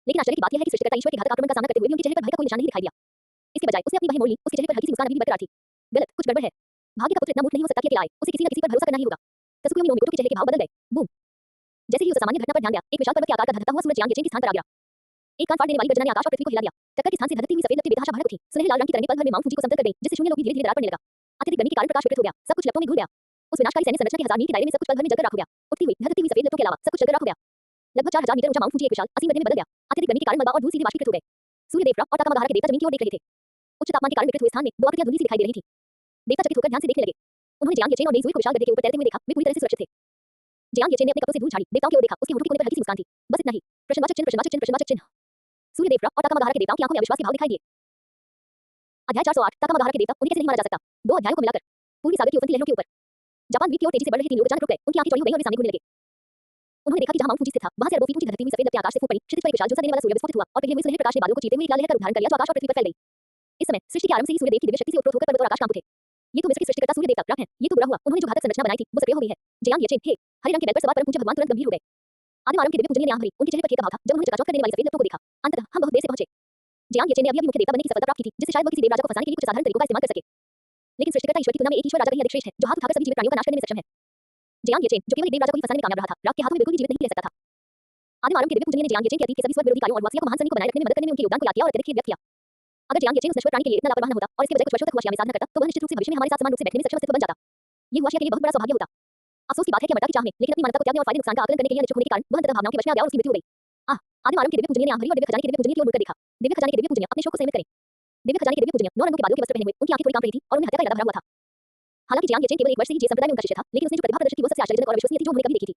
लेकिन आश्चर्य की बात यह है कि सृष्टिकर्ता ईश्वर के घातक आक्रमण का सामना करते हुए भी उनके चेहरे पर भय का कोई निशान नहीं दिखाई दिया। इसके बजाय उसने अपनी बाहें मोड़ लीं, उसके चेहरे पर हल्की सी मुस्कान अभी भी बरकरार थी। गलत, कुछ गड़बड़ है। भाग्य का पुत्र इतना मूर्ख नहीं हो सकता कि अकेला आए। उसे किसी न किसी पर भरोसा करना ही होगा। त्सुकुयोमी नो मिकोटो के चेहरे के भाव बदल गए। बूम! जैसे ही उस असामान्य घटना पर ध्यान गया, एक विशाल पर्वत के आकार का धधकता हुआ सूरज जियांग येचेन के स्थान पर आ गया। एक कान फाड़ देने वाली गर्जना ने आकाश और पृथ्वी को हिला दिया। टक्कर के स्थान से धधकती हुई सफेद लपटें बेतहाशा भड़क उठी। सुनहरे लाल रंग की तरंगें पल भर में माउंट फूजी को समतल कर गईं, जिससे शून्य लोक भी धीरे-धीरे दरार पड़ने लगा। अत्यधिक गर्मी के कारण प्रकाश विकृत हो गया। सब कुछ लपटों में घुल गया। उस विनाशकारी सैन्य संरचना के हजार मील के दायरे में सब कुछ पल भर में जलकर राख हो गया। उठती हुई, धधकती हुई सफेद लपटों के अलावा सब कुछ जलकर राख हो गया। लगभग 4000 मीटर ऊंचा माउंट फूजी एक विशाल असीम गड्ढे में बदल गया। अत्यधिक गर्मी के कारण मलबा और धूल सीधे बाष्पीकृत हो गए। सूर्य देव रक्त और ताकामाधारा के देवता जमीन की ओर देख रहे थे। उच्च तापमान के कारण विकृत हुए स्थान में दो आकृतियां धुंधली सी दिखाई दे रही थी। देवता चकित होकर ध्यान से देखने लगे। उन्होंने जियांग येचेन और मेई ज़ुए को विशाल गड्ढे के ऊपर तैरते हुए देखा। वे पूरी तरह से सुरक्षित थे। जियांग येचेन ने अपने कपड़ों से धूल झाड़ी, देवताओं की ओर देखा। उसके होठों के कोने पर हल्की सी मुस्कान थी। बस इतना ही। प्रश्नवाचक चिन्ह, प्रश्नवाचक चिन्ह, प्रश्नवाचक चिन्ह। सूर्य देव रक्त और ताकामाधारा के देवताओं की आंखों में अविश्वास के भाव दिखाई दिए। अध्याय 408 ताकामाधारा के देवता, उन्हें कैसे नहीं मारा जा सकता? दो अध्यायों को मिलाकर पूरी सागर की उफनती लहरों के ऊपर जापान द्वीप की ओर तेजी से बढ़ रहे 3 लोग अचानक रुक गए। उनकी आंखें चौड़ी हो गईं और वे सामने घूरने लगे। उन्होंने देखा कि जहां माउंट फूजी स्थित था, वहां से अरबों फीट ऊंची धधकती हुई सफेद लपटें आकाश से फूट पड़ी। क्षितिज पर एक विशाल ज्योति देने वाला सूर्य विस्फोटित हुआ और पिघले हुए सुनहरे प्रकाश ने बादलों को चीरते हुए एक लाल लहर का रूप धारण कर लिया जो आकाश और पृथ्वी पर फैल गई। इस समय सृष्टि के आरंभ से ही सूर्य देव की दिव्य शक्ति से ओतप्रोत होकर पर्वत और आकाश कांप उठे। ये तो मिस्र की सृष्टिकर्ता सूर्य देवता रक्त हैं। ये तो बुरा हुआ, उन्होंने जो घातक संरचना बनाई थी, वो सक्रिय हो गई है। जियांग येचेन, हे, हरे रंग के बैल पर सवार परम पूज्य भगवान तुरंत गंभीर हो गए। आदिम आरंभ के दिव्य पूजनीय ने आंख भरी, उनके चेहरे पर खेद का भाव था जब उन्होंने चकाचौंध कर देने वाली सफेद लपटों को देखा। अंततः हम बहुत देर से पहुंचे। जियांग येचेन ने अभी मुख्य देवता बनने की सफलता प्राप्त की थी, जिससे शायद वह किसी देव राजा को फंसाने के लिए कुछ साधारण तरीकों का इस्तेमाल कर सके। लेकिन सृष्टिकर्ता ईश्वर की तुलना में एक ईश्वर राजा कहीं अधिक श्रेष्ठ है, जो हाथ उठाकर सभी जीवित प्राणियों का नाश करने में सक्षम है। जियांग येचेन, जो केवल एक देव राजा को ही फंसाने में कामयाब रहा था, राग के हाथों में बिल्कुल भी जीवित नहीं रह सकता था। आदिम आरंभ के दिव्य पूजनीय ने जियांग येचेन के अतीत के सभी स्वर्ग विरोधी कार्यों और वासियों को महान सैनिक को बनाए रखने में मदद करने में उनके योगदान को याद किया और अत्यधिक खेद व्यक्त किया। अगर जियांग येचेन उस नश्वर प्राणी के लिए इतना लापरवाह न होता और इसके बजाय कुछ वर्षों तक हुआशिया में साधना करता, तो वह निश्चित रूप से भविष्य में हमारे साथ समान रूप से बैठने में सक्षम अस्तित्व बन जाता। ये हुआशिया के लिए बहुत बड़ा सौभाग्य होता। अफसोस की बात है कि अमरता की चाह में, लेकिन अपनी मानवता को त्यागने और फायदे नुकसान का आकलन करने के लिए अनिच्छुक होने के कारण वह अंततः भावनाओं के वश में आ गया और उसकी मृत्यु हो गई। आदिम आरंभ के दिव्य पूजनीय ने आंख भरी और दिव्य खजाने के दिव्य पूजनीय की ओर मुड़कर देखा। दिव्य खजाने के दिव्य पूजनीय, अपने शोक को संयमित करें। दिव्य खजाने के दिव्य पूजनीय 9 रंगों के बादलों के वस्त्र पहने हुए, उनकी आंखें थोड़ी कांप रही थी और उन्हें हत्या का इरादा भरा हुआ था। हालांकि जियांग येचेन केवल एक वर्ष से ही जे संप्रदाय में उनका शिष्य था, लेकिन उसने जो प्रतिभा प्रदर्शित की वो सबसे आश्चर्यजनक और अविश्वसनीय थी जो उन्होंने कभी देखी थी।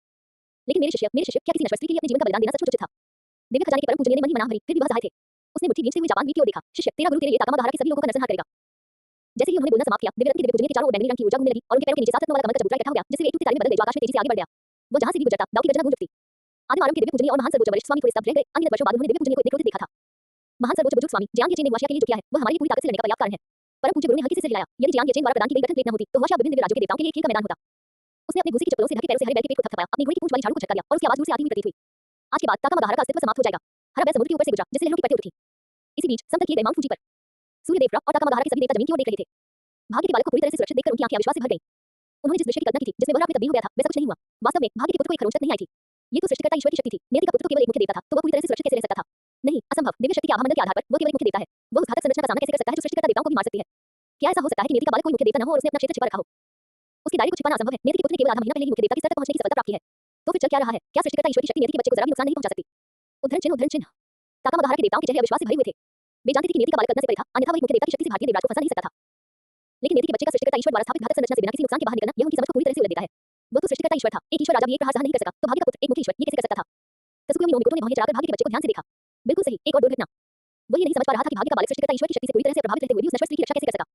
लेकिन मेरे शिष्य, क्या किसी नश्वर स्त्री के लिए अपने जीवन का बलिदान देना सचमुच उचित था? दिव्य खजाने के परम पूजनीय ने मन ही मन आंख भरी, फिर भी वह असहाय थे। उसने मुट्ठी भींचते हुए जापान द्वीप की ओर देखा। शिष्य, तेरा गुरु तेरे लिए ताकामाधारा के सभी लोगों का नरसंहार करेगा। जैसे ही उन्होंने बोलना समाप्त किया, दिव्य रत्न के दिव्य पूजनीय के चारों ओर बैंगनी रंग की ऊर्जा घूमने लगी और उनके पैरों के नीचे 7 रत्नों वाला कमल का चबूतरा इकट्ठा हो गया, जिससे वे एक टूटे तारे में बदल गए जो आकाश में तेजी से आगे बढ़ गया। वो जहां से भी गुजरता दाव की गर्जना गूंज उठती। आदिम आरंभ के दिव्य पूजनीय और महान सर्वोच्च वरिष्ठ स्वामी थोड़े स्तब्ध रह गए। अनगिनत वर्षों बाद उन्होंने दिव्य पूजनीय को इतने क्रोधित देखा था। महान सर्वोच्च बुजुर्ग स्वामी जियांग येचेन ने हुआशिया के लिए जो किया है वह हमारी पूरी ताकत से लड़ने का पर्याप्त कारण है। परम पूज्य गुरु ने हल्के से सिर हिलाया। यदि जियांग येचेन द्वारा प्रदान की गई गठन प्लेट न होती तो हुआशिया विभिन्न दिव्य राज्यों के देवताओं के लिए खेल का मैदान होता। उसने अपने गुस्से की चप्पलों से ढके पैरों से हरे बैल के पेट को थपथपाया, अपनी घोड़ी की पूंछ वाली झाड़ू को झटका दिया और उसकी आवाज दूर से आती हुई प्रतीत हुई। आज के बाद ताकामागाहारा का अस्तित्व समाप्त हो जाएगा। हरा बैल समुद्र के ऊपर से गुजरा जिससे लहरों की परतें उठी। इसी बीच समतल किए गए माउंट फूजी पर सूर्यदेव रॉक और ताकामागाहारा के सभी देवता जमीन की ओर देख रहे थे। भाग्य के बालक को पूरी तरह से सुरक्षित देखकर उनकी आंखें विश्वास से भर गईं। उन्होंने जिस दृश्य की कल्पना की थी जिसमें वह रात में तब्दील हो गया था वैसा कुछ नहीं हुआ। वास्तव में भाग्य के पुत्र को एक खरोंच तक नहीं आई थी। ये तो सृष्टिकर्ता ईश्वर की शक्ति थी। नियति का पुत्र तो केवल एक मुख्य देवता था तो वह पूरी तरह से सुरक्षित कैसे रह सकता था? नहीं, असंभव। दिव्य शक्ति के आभामंडल के आधार पर वह केवल एक मुख्य देवता है। वह उस घातक संरचना का सामना कैसे कर सकता है जो सृष्टिकर्ता देवताओं को भी मार सकती है? क्या ऐसा हो सकता है कि नियति का बालक कोई मुख्य देवता न हो और उसने अपना क्षेत्र छिपा रखा हो? उसके दायरे को छिपाना असंभव है। नियति के पुत्र ने केवल आधा महीना पहले ही मुख्य देवता की स्तर तक पहुंचने की सफलता प्राप्त की है। तो फिर चल क्या रहा है? क्या सृष्टिकर्ता ईश्वर की शक्ति नियति के बच्चे को जरा भी नुकसान नहीं पहुंचा सकती? उद्धरण चिन्ह। ताकामागाहारा के देवताओं के चेहरे अविश्वास से भरे हुए थे। वे जानते थे कि नियति का बालक कल्पना से परे था, अन्यथा वह एक मुख्य देवता की शक्ति से भारतीय देवराज को फंसा नहीं सकता था। लेकिन नियति के बच्चे का सृष्टिकर्ता ईश्वर द्वारा स्थापित घातक संरचना से बिना किसी नुकसान के बाहर निकलना यह उनकी समझ को पूरी तरह से उलट देता है। वह तो सृष्टिकर्ता ईश्वर था। एक ईश्वर राजा भी एक प्रहार सहन नहीं कर सका तो भाग्य का पुत्र एक मुख्य ईश्वर ये कैसे कर सकता था? कसूकुयोमी नोमिकोटो ने भौहें चढ़ाकर भाग्य के बच्चे को ध्यान से देखा। बिल्कुल सही, एक और दुर्घटना। वह ये नहीं समझ पा रहा था कि भाग्य का बालक सृष्टिकर्ता ईश्वर की शक्ति से पूरी तरह से प्रभावित रहते हुए भी उस नश्वर स्त्री की रक्षा कैसे कर सका।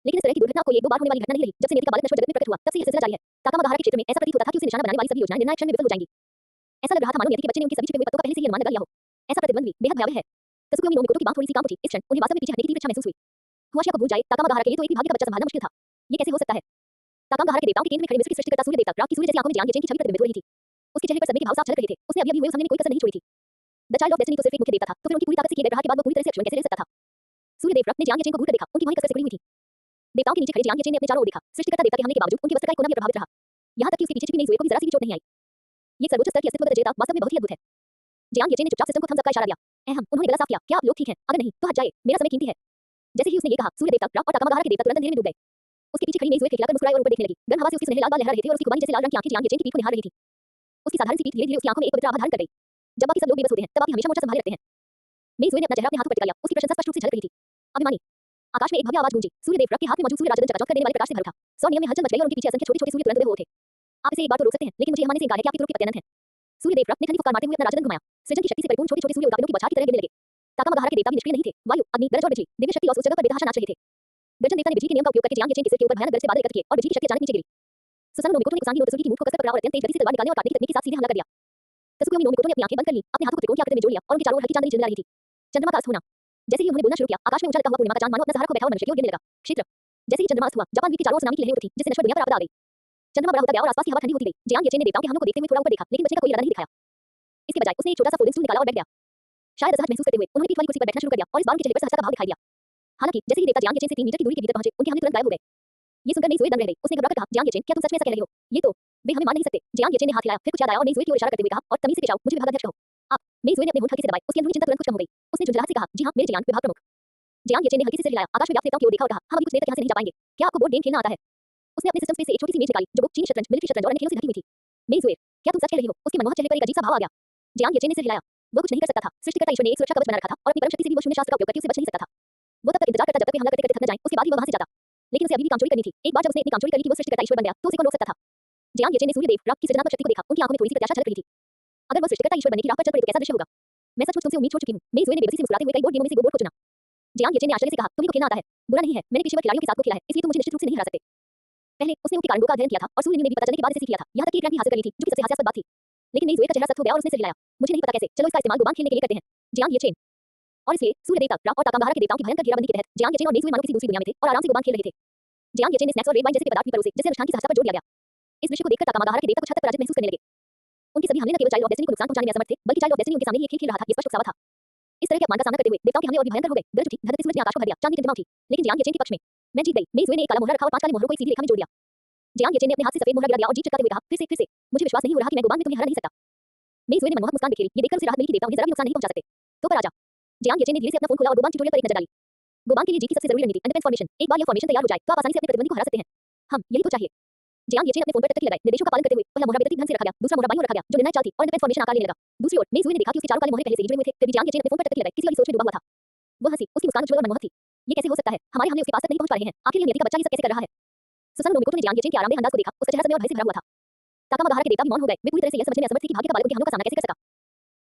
लेकिन इस तरह की दुर्घटना कोई एक दो बार होने वाली घटना नहीं रही। जब से नियति का बालक नश्वर जगत में प्रकट हुआ तब से यह सिलसिला जारी है। ताकामागाहारा के क्षेत्र में ऐसा प्रतीत होता था कि उसे निशाना बनाने वाली सभी योजनाएं निर्णायक क्षण में विफल हो जाएंगी। ऐसा लग रहा था मानो नियति के बच्चे ने उनके सभी छिपे हुए पत्तों का पहले से ही अनुमान लगा लिया हो। ऐसा प्रतिबंध भी बेहद भयावह है। कसूकुयोमी नोमिकोटो की बात थोड़ी सी काम उठी। इस क्षण उन्हें वास्तव में पीछे हटने की तीव्र इच्छा महसूस हुई। हुआशिया को भूल जाए ताकामागाहारा के लिए तो एक भी भाग्य का बच्चा संभालना मुश्किल था। ये कैसे हो सकता है? ताकामागाहारा के देवताओं के केंद्र में खड़े मिस्र के सृष्टिकर्ता सूर्य देवता रात की सूर्य जैसी आंखों में जियांग येचेन की छवि प्रतिबिंबित हो रही थी। उसके चेहरे पर सदमे के भाव साफ झलक रहे थे। उसने अभी हुए उस हमले में कोई कसर नहीं छोड़ी थी। द चाइल्ड ऑफ डेस्टिनी तो सिर्फ एक मुख्य देवता था तो फिर उनकी पूरी ताकत से किए गए प्रहार के बाद वो पूरी तरह से अक्षुण्ण कैसे रह सकता था? सूर्यदेव रक्त ने जियांग येचेन को घूर कर देखा। उनकी भौहें कसकर सिकुड़ी हुई थी। देवताओं के नीचे खड़े जियांग येचेन ने अपने चारों ओर देखा। सृष्टिकर्ता देवता के हमले के बावजूद उनकी वस्त्र का एक कोना भी प्रभावित रहा। यहां तक कि उसके पीछे छिपी नई जुए को भी जरा सी भी चोट नहीं आई। ये सर्वोच्च स्तर की अस्तित्वगत जेता वास्तव में बहुत ही अद्भुत है। जियांग येचेन ने चुपचाप सिस्टम को थम्स अप का इशारा दिया। अहम, उन्होंने गला साफ किया। क्या आप लोग ठीक हैं? अगर नहीं तो हट जाइए, मेरा समय कीमती है। जैसे ही उसने ये कहा सूर्य देवता रॉक और ताकामागाहारा के देवता तुरंत अंधेरे में डूब गए। उसके पीछे खड़ी नई जुए खिलखिलाकर मुस्कुराई और ऊपर देखने लगी। गर्म हवा से उसकी सुनहरे लाल बाल लहरा रहे थे और उसकी खुबानी जैसे लाल रंग की आंखें जियांग येचेन की पीठ को निहार रही थी। उसकी साधारण सी पीठ धीरे-धीरे उसकी आंखों में एक पवित्र आभा धारण कर गई। जब बाकी सब लोग बेबस होते हैं तब आप हमेशा मोर्चा संभाले रखते हैं। मेई जुए ने अपना चेहरा अपने हाथों पर टिका लिया। उसकी प्रशंसा स्पष्ट रूप से झलक रही थी। अभिमानी। आकाश में एक भव्य आवाज गूंजी। सूर्यदेव रॉक के हाथ में मौजूद सूर्य राजदंड चकाचौंध कर देने वाले प्रकाश से भरा था। 100 नियम में हलचल मच गई और उनके पीछे असंख्य छोटे-छोटे सूर्य तुरंत उदय हो उठे। आप इसे एक बार तो रोक सकते हैं लेकिन मुझे यह मानने से इनकार है कि आप पितरों के प्रत्यनन हैं। सूर्यदेव रॉक ने ठंडी फुफकार मारते हुए अपना राजदंड घुमाया। सृजन की शक्ति से परिपूर्ण छोटे-छोटे सूर्य उल्कापिंडों की बौछार की तरह गिरने लगे। ताकामागाहारा के देवता भी निष्क्रिय नहीं थे। वायु, अग्नि, गरज और बिजली, दिव्य शक्ति और उस जगह पर बेतहाशा नाच रहे थे। गर्जन देवता ने बिजली के नियम का उपयोग करके जियांग येचेन के सिर के ऊपर भयानक गरज से बादल एकत्र किए और बिजली की शक्ति अचानक नीचे गिरी। सुसानो नोमिकोटो ने कुसांगी नो तसुगी की मूठ को कसकर पकड़ा और अत्यंत तेज गति से तलवार निकालने और काटने की तकनीक के साथ सीधे हमला कर दिया। कसूकुयोमी नोमिकोटो ने अपनी आंखें बंद कर लीं, अपने हाथों को त्रिकोण की आकृति में जोड़ लिया और उनके चारों ओर हल्की चांदनी झिलमिला रही थी। चंद्रमा का अस्त होना। जैसे ही उन्होंने बोलना शुरू किया आकाश में ऊंचा लटका हुआ पूर्णिमा का चांद मानो अपना सहारा खो बैठा और मनुष्य की ओर गिरने लगा। क्षेत्र। जैसे ही चंद्रमा अस्त हुआ जापान द्वीप के चारों ओर सुनामी की लहरें उठी जिससे नश्वर दुनिया पर आपदा आ गई। चंद्रमा बड़ा होता गया और आसपास की हवा ठंडी होती गई। जियांग येचेन ने देवताओं के हमलों को देखते हुए थोड़ा ऊपर देखा लेकिन बच्चे का कोई इरादा नहीं दिखाया। इसके बजाय उसने एक छोटा सा फोल्डिंग स्टूल निकाला और बैठ गया। शायद असहज महसूस करते हुए उन्होंने पीठ वाली कुर्सी पर बैठना शुरू कर दिया और इस बार उनके चेहरे पर सहजता का भाव दिखाई दिया। हालांकि जैसे ही देवता जियांग येचेन से 3 मीटर की दूरी के भीतर पहुंचे उनके हमले तुरंत गायब हो गए। ये सुनकर नई जुए दंग रह गई। उसने घबराकर कहा जियांग येचेन क्या तुम सच में ऐसा कह रही हो? ये तो वे हमें मान नहीं सकते। जियांग येचेन ने हाथ हिलाया फिर कुछ याद आया और नई जुए की ओर इशारा करते हुए कहा और तमीज से पेश आओ, मुझे विभागाध्यक्ष कहो। आप। नई जुए ने अपने होंठ हल्के से दबाए। उसकी अंदरूनी चिंता तुरंत कुछ कम हो गई। उसने झुंझलाहट से कहा जी हां मेरे जियांग विभाग प्रमुख। जियांग येचेन ने हल्के से सिर हिलाया, आकाश में व्याप्त देवताओं की ओर देखा और कहा हम अभी कुछ देर तक यहाँ से नहीं जा पाएंगे। क्या आपको बोर्ड गेम खेलना आता है? उसने अपने सिस्टम स्पेस से एक छोटी सी मेज निकाली जो बुक, चीनी शतरंज, मिलिट्री शतरंज और अन्य खेलों से ढकी हुई थी। मेई जुए, क्या तुम सच कह रही हो? उसके मनमोहक चेहरे पर एक अजीब सा भाव आ गया। जियांग येचेन ने सिर हिलाया। वह कुछ नहीं कर सकता था। सृष्टिकर्ता ईश्वर ने एक सुरक्षा कवच बना रखा था और अपनी परम शक्ति से भी वो शून्य शास्त्र का उपयोग करके उसे बच नहीं सकता था। वो तब तक इंतजार करता जब तक वे हमला करते करते थक न जाएं, उसके बाद ही वह वहां से जाता। लेकिन उसे अभी भी कामचोरी करनी थी। एक बार जब उसने इतनी कामचोरी कर ली कि वो सृष्टिकर्ता ईश्वर बन गया तो उसे कौन रोक सकता था? जियांग येचेन ने सूर्यदेव रॉक की सृजनात्मक शक्ति को देखा। उनकी आंखों में थोड़ी सी प्रत्याशा झलक रही थी। अगर वह सृष्टिकर्ता ईश्वर बनने की राह पर चल पड़े तो कैसा दृश्य होगा? मैं सचमुच तुमसे उम्मीद छोड़ चुकी हूं। मेई जुए ने बेबसी से मुस्कुराते हुए कई बोर्ड गेमों में से 2 बोर्ड को चुना। जियांग येचेन ने आश्चर्य से कहा तुम्हें तो खेलना आता है। बुरा नहीं है, मैंने पेशेवर खिलाड़ियों के साथ को खेला है इसलिए तुम मुझे निश्चित रूप से नहीं हरा सकते। पहले उसने उनके कारणों का अध्ययन किया था और सूर्य ने भी पता चलने के बाद इसे सीख लिया था। यहाँ तक कि एक रैंक भी हासिल कर ली थी जो कि सबसे हास्यास्पद बात थी। लेकिन नई जुए का चेहरा सख्त हो गया और उसने सिर हिलाया। मुझे नहीं पता कैसे, चलो इसका इस्तेमाल गोबांग खेलने के लिए करते हैं। जियांग येचेन। और इसलिए सूर्य देवता रॉक और ताकामागाहारा के देवताओं की भयंकर घेराबंदी के तहत जियांग येचेन और नई जुए मानो किसी दूसरी दुनिया में थे और आराम से गोबांग खेल रहे थे। जियांग येचेन ने स्नैक्स और रेड वाइन जैसे पदार्थ भी परोसे जिससे अनुष्ठान की सहजता पर जोर दिया गया। इस दृश्य को देखकर ताकामागाहारा के देवता कुछ हद तक पराजित महसूस करने लगे। उनके सभी हमले न केवल चाइल्ड ऑफ डेस्टिनी को नुकसान पहुंचाने में असमर्थ थे बल्कि चाइल्ड ऑफ डेस्टिनी उनके सामने ही एक खेल खेल रहा था ये स्पष्ट साफ था। इस तरह के अपमान का सामना करते हुए देवताओं के हमले और भी भयंकर हो गए। गरज उठी, धरती सूरज ने आकाश को भर दिया, चांदनी टिमटिमा उठी। लेकिन जियांग येचेन के पक्ष में मैं जीत गई। मेई जुए ने एक काला मोहरा रखा और 5 काले मोहरों को एक सीधी रेखा में जोड़ दिया। जियांग येचेन ने अपने हाथ से सफेद मोहरा गिरा दिया और जीत चिल्लाते हुए कहा फिर से मुझे विश्वास नहीं हो रहा कि मैं गोबांग में तुम्हें हरा नहीं सकता। मेई जुए ने मनमोहक मुस्कान बिखेरी। ये देखकर उसे राहत मिली कि देवता उन्हें जरा भी नुकसान नहीं पहुंचा सकते। तो पर आजा। जियांग येचेन ने धीरे से अपना फोन खोला और गोबांग ट्यूटोरियल पर एक नजर डाली। गोबांग के लिए जी की सबसे जरूरी रणनीति अंडरपेंस फॉर्मेशन। एक बार यह फॉर्मेशन तैयार हो जाए तो आप आसानी से अपने प्रतिद्वंदी को हरा सकते हैं। हम यही तो चाहिए। जियांग येचेन अपने फोन पर टकटकी लगाए, निर्देशों का पालन करते हुए पहला मोहरा बेतरतीब ढंग से रखा गया, दूसरा मोहरा बाईं ओर रखा गया जो निर्णायक चाल थी और अंडरपेंस फॉर्मेशन आकार लेने लगा। दूसरी ओर मेई जुए ने देखा कि उसके चारों काले मोहरे पहले से ही जुड़े हुए थे। फिर भी जियांग येचेन अपने फोन पर टकटकी लगाए किसी वाली सोच में डूबा हुआ था। वह हंसी, उसकी मुस्कान उज्ज्वल और मनमोहक थी। ये कैसे हो सकता है? हमारे हमले उसके पास तक नहीं पहुंच पा रहे हैं। आखिर ये नियति का बच्चा ये सब कैसे कर रहा है? सुसानो नोमिकोटो ने जियांग येचेन के आरामदेह अंदाज को देखा। उसका चेहरा समय और भय से भरा हुआ था। ताकामागाहारा के देवता भी मौन हो गए। वे पूरी तरह से यह समझने में असमर्थ थे कि भाग्य का बालक उनके हमलों का सामना कैसे कर सका।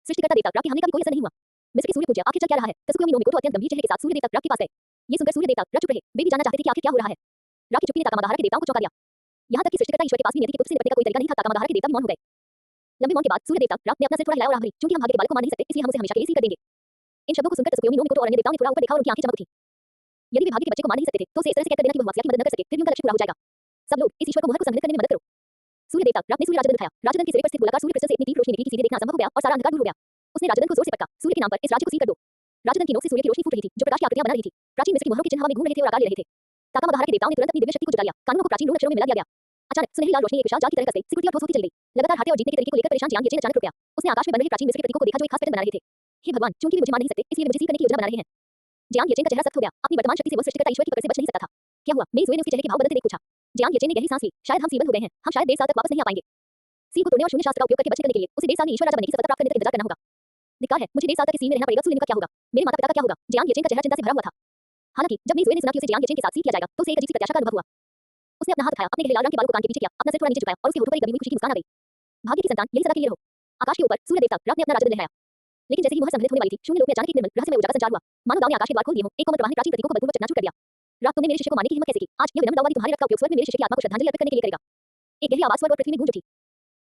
सृष्टिकर्ता देवता रॉक के हमले का भी कोई असर नहीं हुआ। मिस्र के सूर्य पूजा आखिर चल क्या रहा है? कसूकुयोमी नोमिकोटो अत्यंत गंभीर चेहरे के साथ सूर्य देवता रॉक के पास गए। ये सुनकर सूर्य देवता रॉक चुप रहे। वे भी जानना चाहते थे कि आखिर क्या हो रहा है। रॉक की चुप्पी ने ताकामागाहारा के देवताओं को चौंका दिया। यहाँ तक कि सृष्टिकर्ता ईश्वर के पास भी नियति के पुत्र से निपटने का कोई तरीका नहीं था। ताकामागाहारा के देवता भी मौन हो गए। लंबे मौन के बाद सूर्य देवता रात ने अपना सिर थोड़ा हिलाया और आभरी, चूंकि हम भाग्य के बालक को मान नहीं सकते, इसलिए हम उसे हमेशा के लिए सील कर देंगे। इन शब्दों को सुनकर तसुकुयोमी नो मिकोटो और अन्य देवताओं ने थोड़ा ऊपर देखा और उनकी आंखें चमक उठी। यदि वे भाग्य के बच्चे को मान नहीं सकते थे, तो उसे इस तरह से कहकर देना कि वह वासिया की मदद न कर सके, फिर भी उनका लक्ष्य पूरा हो जाएगा। सब लोग इस ईश्वर को मोहर को संघनित करने में मदद करो। सूर्य देवता रात ने सूर्य राजदंड उठाया। राजदंड के सिरे पर स्थित गोलाकार सूर्य क्रिस्टल से इतनी तीव्र रोशनी निकली कि सीधे देखना असंभव हो गया और सारा अंधकार दूर हो गया। उसने राजदंड को जोर से पटका, सूर्य के नाम पर इस राज्य को सील कर दो। राजदंड की नोक से सूर्य की रोशनी फूट रही थी, जो प्रकाश की आकृतियां बना रही थी। प्राचीन मिस्र की मोहरों के चिन्ह हवा में घूम रहे थे और आकार ले रहे थे। ताकामागाहारा के देवताओं ने तुरंत अपनी दिव्य शक्ति को जुटा लिया। कानूनों को प्राचीन रूढ़ अक्षरों में मिला दिया गया। अचानक सुनहरी लाल रोशनी एक विशाल जाल की तरह कस गई, सिकुड़ती और ठोस होती चली गई। लगातार हारते और जीतने के तरीके को लेकर परेशान जियांग येचेन अचानक रुक गया। उसने आकाश में बन रहे प्राचीन मिस्र के प्रतीकों को देखा जो एक खास पैटर्न बना रहे थे। हे भगवान, चूंकि वे मुझे मान नहीं सकते, इसलिए मुझे सील करने की योजना बना रहे हैं। जियांग येचेन का चेहरा सख्त हो गया। अपनी वर्तमान शक्ति से वह सृष्टिकर्ता ईश्वर की पकड़ से बच नहीं सकता था। क्या हुआ? मेरी ने उसके चेहरे के भाव बदलते देख पूछा। जियांग येचेन ने गहरी सांस ली। शायद हम सीलबंद हो गए हैं। हम शायद 1.5 साल तक वापस नहीं आ पाएंगे। सील को तोड़ने और शून्य शास्त्र का उपयोग करके बच निकलने के लिए उसे 1.5 साल में ईश्वर राजा बनने की सफलता प्राप्त करने तक इंतजार करना होगा। धिक्कार है, मुझे 1.5 साल तक इस सील में रहना पड़ेगा। सूर्य का क्या होगा? मेरे माता पिता का क्या होगा? जियांग येचेन का चेहरा चिंता से भरा हुआ था। हालांकि जब मेरी ने सुना कि उसे जियांग येचेन के साथ सील किया जाएगा, तो उसे एक अजीब सी प्रत्याशा का अनुभव हुआ। उसने अपना हाथ उठाया, अपने गहरे लाल रंग के बालों को कान के पीछे किया, अपना सिर थोड़ा नीचे झुकाया और उसके होठों पर एक दबी हुई खुशी की मुस्कान आ गई। भाग्य की संतान, यही सदा के लिए रहो। आकाश के ऊपर सूर्य देवता रात ने अपना राजदंड लहराया। लेकिन जैसे ही मोहर संघनित होने वाली थी, शून्य लोक में अचानक एक निर्मल रहस्यमय ऊर्जा का संचार हुआ। मानो दाव ने आकाश के द्वार खोल दिए हों। एक कोमल प्रवाह ने प्राचीन प्रतीकों को बलपूर्वक चकनाचूर कर दिया। रात, तुमने मेरे शिष्य को मारने की हिम्मत कैसे की? आज यह विनम्र दाव वाली तुम्हारी रथ का उपयोग स्वर्ग में मेरे शिष्य की आत्मा को श्रद्धांजलि अर्पित करने के लिए करेगा। एक गहरी आवाज स्वर्ग और पृथ्वी में गूंज उठी।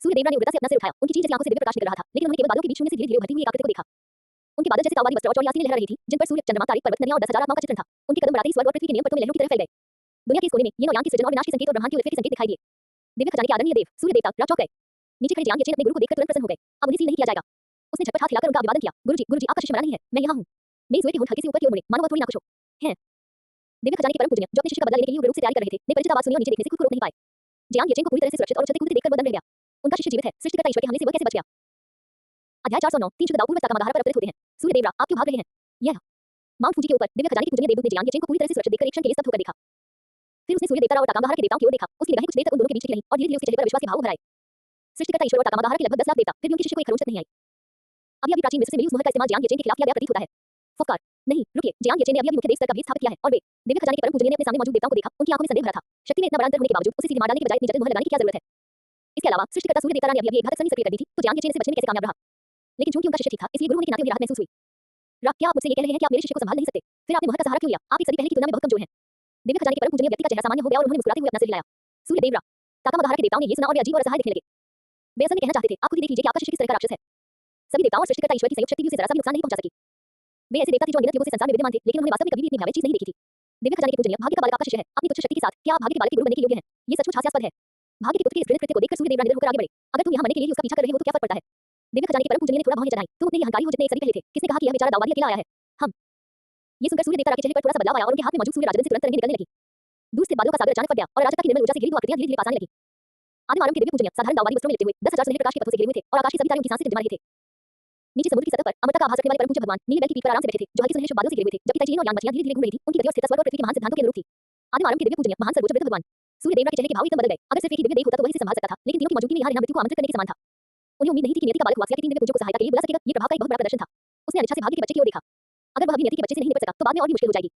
सूर्य देवता ने उग्रता से अपना सिर उठाया। उनकी चीज जैसी आंखों से दिव्य प्रकाश निकल रहा था, लेकिन उन्होंने केवल बादलों के बीच शून्य से धीरे-धीरे उभरती हुई एक आकृति को देखा। उनके बादल जैसे तावारी वस्त्र और चौड़ी आसीनें लहरा रही थी, जिन पर सूर्य, चंद्रमा, तारीख, पर्वत, नदियां और 10,000 आत्माओं का चित्रण था। उनके कदम बढ़ाते ही स्वर्ग और पृथ्वी के नियम पट्टों में लहरों की तरह फैल गए। दुनिया के इस कोने में ये नौ यान की सृजन और विनाश के संकेत और ब्रह्मांड की उलटफेर के संकेत दिखाई दिए। दिव्य खजाने के आदरणीय देव सूर्य देवता रात चौंक गए। नीचे खड़े जियांग येचेन अपने गुरु को देखकर तुरंत प्रसन्न हो गए। अब उन्हें सील नहीं किया जाएगा। उसने झटपट हाथ हिलाकर उनका अभिवादन किया। गुरुजी, आपका शिष्य मरा नहीं है, मैं यहाँ हूँ। मेरी के होंठ हल्के से ऊपर की ओर मुड़े, मानो वह थोड़ी नाखुश हो। हैं? दिव्य खजाने के परम पूजनीय, जो अपने शिष्य का बदला लेने के लिए उग्र रूप से तैयारी कर रहे थे, ने परिचित आवाज सुनी और नीचे देखने से खुद को रोक नहीं पाए। जियांग येचेन को पूरी तरह से सुरक्षित और उछलते कूदते देखकर वह दंग रह गया। उनका शिष्य जीवित है, सृष्टिकर्ता ईश्वर के हमले से वह कैसे बच गया? अध्याय 409 3 शुद्ध दाव पूर्व ताकामागाहारा पर अवतरित होते हैं। सूर्य देवरा, आप क्यों भाग रहे हैं? यह माउंट फूजी के ऊपर दिव्य खजाने के पूजनीय देवदूत ने जियांग येचेन को पूरी तरह से सुरक्षित देखकर एक क्षण के लिए स्तब्ध होकर देखा। फिर उसने सूर्य देवता और ताकामागाहारा के देवताओं की ओर देखा। उसकी निगाहें कुछ देर तक उन दोनों के बीच टिकी रहीं और धीरे-धीरे उसके चेहरे पर विश्वास के भाव उभर आए। सृष्टिकर्ता ईश्वर और ताकामागाहारा के लगभग 10 लाख देवता, फिर भी उनके शिष्य को एक खरोंच तक नहीं आई। अभी प्राचीन मिस्र से मिली उस मोहर का इस्तेमाल जियांग येचेन के खिलाफ किया गया प्रतीत होता है। फुफकार, नहीं, रुकिए, जियांग येचेन ने अभी मुख्य देश स्तर का भेद स्थापित किया है और वे दिव्य खजाने के परम पूजनीय ने अपने सामने मौजूद देवताओं को देखा। उनकी आंखों में संदेह भरा था। शक्ति में इतना बड़ा अंतर होने के बावजूद उसे सीधे मार डालने के बजाय इतनी जटिल मोहर लगाने की क्या जरूरत है? इसके अलावा सृष्टिकर्ता सूर्य देवता ने अभी एक घातक संधि सक्रिय कर दी थी, तो जियांग येचेन से बचने में कैसे कामयाब रहा? लेकिन चूंकि उनका शिष्य ठीक था, इसलिए गुरु होने के नाते उन्हें राहत महसूस हुई। रात, क्या आप मुझसे ये कह रहे हैं कि आप मेरे शिष्य को संभाल नहीं सकते? फिर आपने मोहर का सहारा क्यों लिया? आप एक सदी पहले की तुलना में बहुत कमजोर हैं। दिव्य खजाने के परम पूजनीय व्यक्ति का चेहरा सामान्य हो गया और उन्होंने मुस्कुराते हुए अपना सिर हिलाया। सूर्य देवरा, ताकामागाहारा के देवताओं ने ये सुना और वे अजीब और असहाय दिखने लगे। वे असल में कहना चाहते थे, आप खुद ही देख लीजिए कि आपका शिष्य किस तरह का राक्षस है। सभी देवताओं और सृष्टिकर्ता ईश्वर की संयुक्त शक्ति भी उसे जरा सा भी नुकसान नहीं पहुंचा सकी। वे ऐसे देवता थे जो अनगिनत युगों से संसार में विद्यमान थे, लेकिन उन्होंने वास्तव में कभी भी इतनी भयावह चीज नहीं देखी थी। दिव्य खजाने के पूजनीय, भाग्य का बालक आपका शिष्य है। अपनी तुच्छ शक्ति के साथ क्या आप भाग्य के बालक के गुरु बनने के योग्य हैं? ये सचमुच हास्यास्पद है। भाग्य के पुत्र के इस घृणित कृत्य को देखकर सूर्य देवरा निडर होकर आगे बढ़े। अगर तुम यहाँ मरने के लिए ही उसका पीछा कर रहे हो तो क्या फर्क पड़ता है? दिव्य खजाने के परम पूजनीय ने थोड़ा भौहें चढ़ाई। तुम उतने ही अहंकारी हो जितने एक सदी पहले थे। किसने कहा कि यह बेचारा दाऊदी अकेला आया है? हम। ये सुनकर सूर्य देवता के चेहरे पर थोड़ा सा बदलाव आया और उनके हाथ में मौजूद सूर्य राजदंड से तुरंत तरंगें निकलने लगी। दूर से बादलों का सागर अचानक फट गया और अराजकता की निर्मल ऊर्जा से घिरी हुई आकृतियां धीरे-धीरे पास आने लगी। आदिम आरंभ के दिव्य पूजनीय साधारण दाऊदी वस्त्रों में लिपटे हुए 10,000 सुनहरे प्रकाश के पथों से घिरे हुए थे और आकाश की सभी तारे उनकी सांस से टिमटिमा रहे थे। नीचे समुद्र की सतह पर अमरता का आभास रखने वाले परम पूज्य भगवान नीले रंग की पीठ पर आराम से बैठे थे, जो हल्के सुनहरे शुभ बादलों से घिरे हुए थे, जबकि तैचीन और यान मछलियां धीरे-धीरे घूम रही थी। उनकी गति और स्थिरता स्वर्ग और पृथ्वी के महान सिद्धांतों के अनुरूप थी। आदिम आरंभ के दिव्य पूजनीय महान सर्वोच्च वृद्ध भगवान सूर्य देवरा के चेहरे के भाव एकदम बदल गए। अगर सिर्फ एक ही दिव्य देव होता तो वही इसे संभाल सकता था, लेकिन तीनों की मौजूदगी में यहाँ रहना मृत्यु को आमंत्रित करने के समान था। उन्हें उम्मीद नहीं थी कि नियति का बालक वासिया के 3 दिव्य पूजों को सहायता के लिए बुला सकेगा। ये प्रभाव का एक बहुत बड़ा प्रदर्शन था। उसने अनिच्छा से भाग्य के बच्चे की ओर देखा। अगर वह अभी नियति के बच्चे से नहीं निपट सका, तो बाद में और भी मुश्किल हो जाएगी।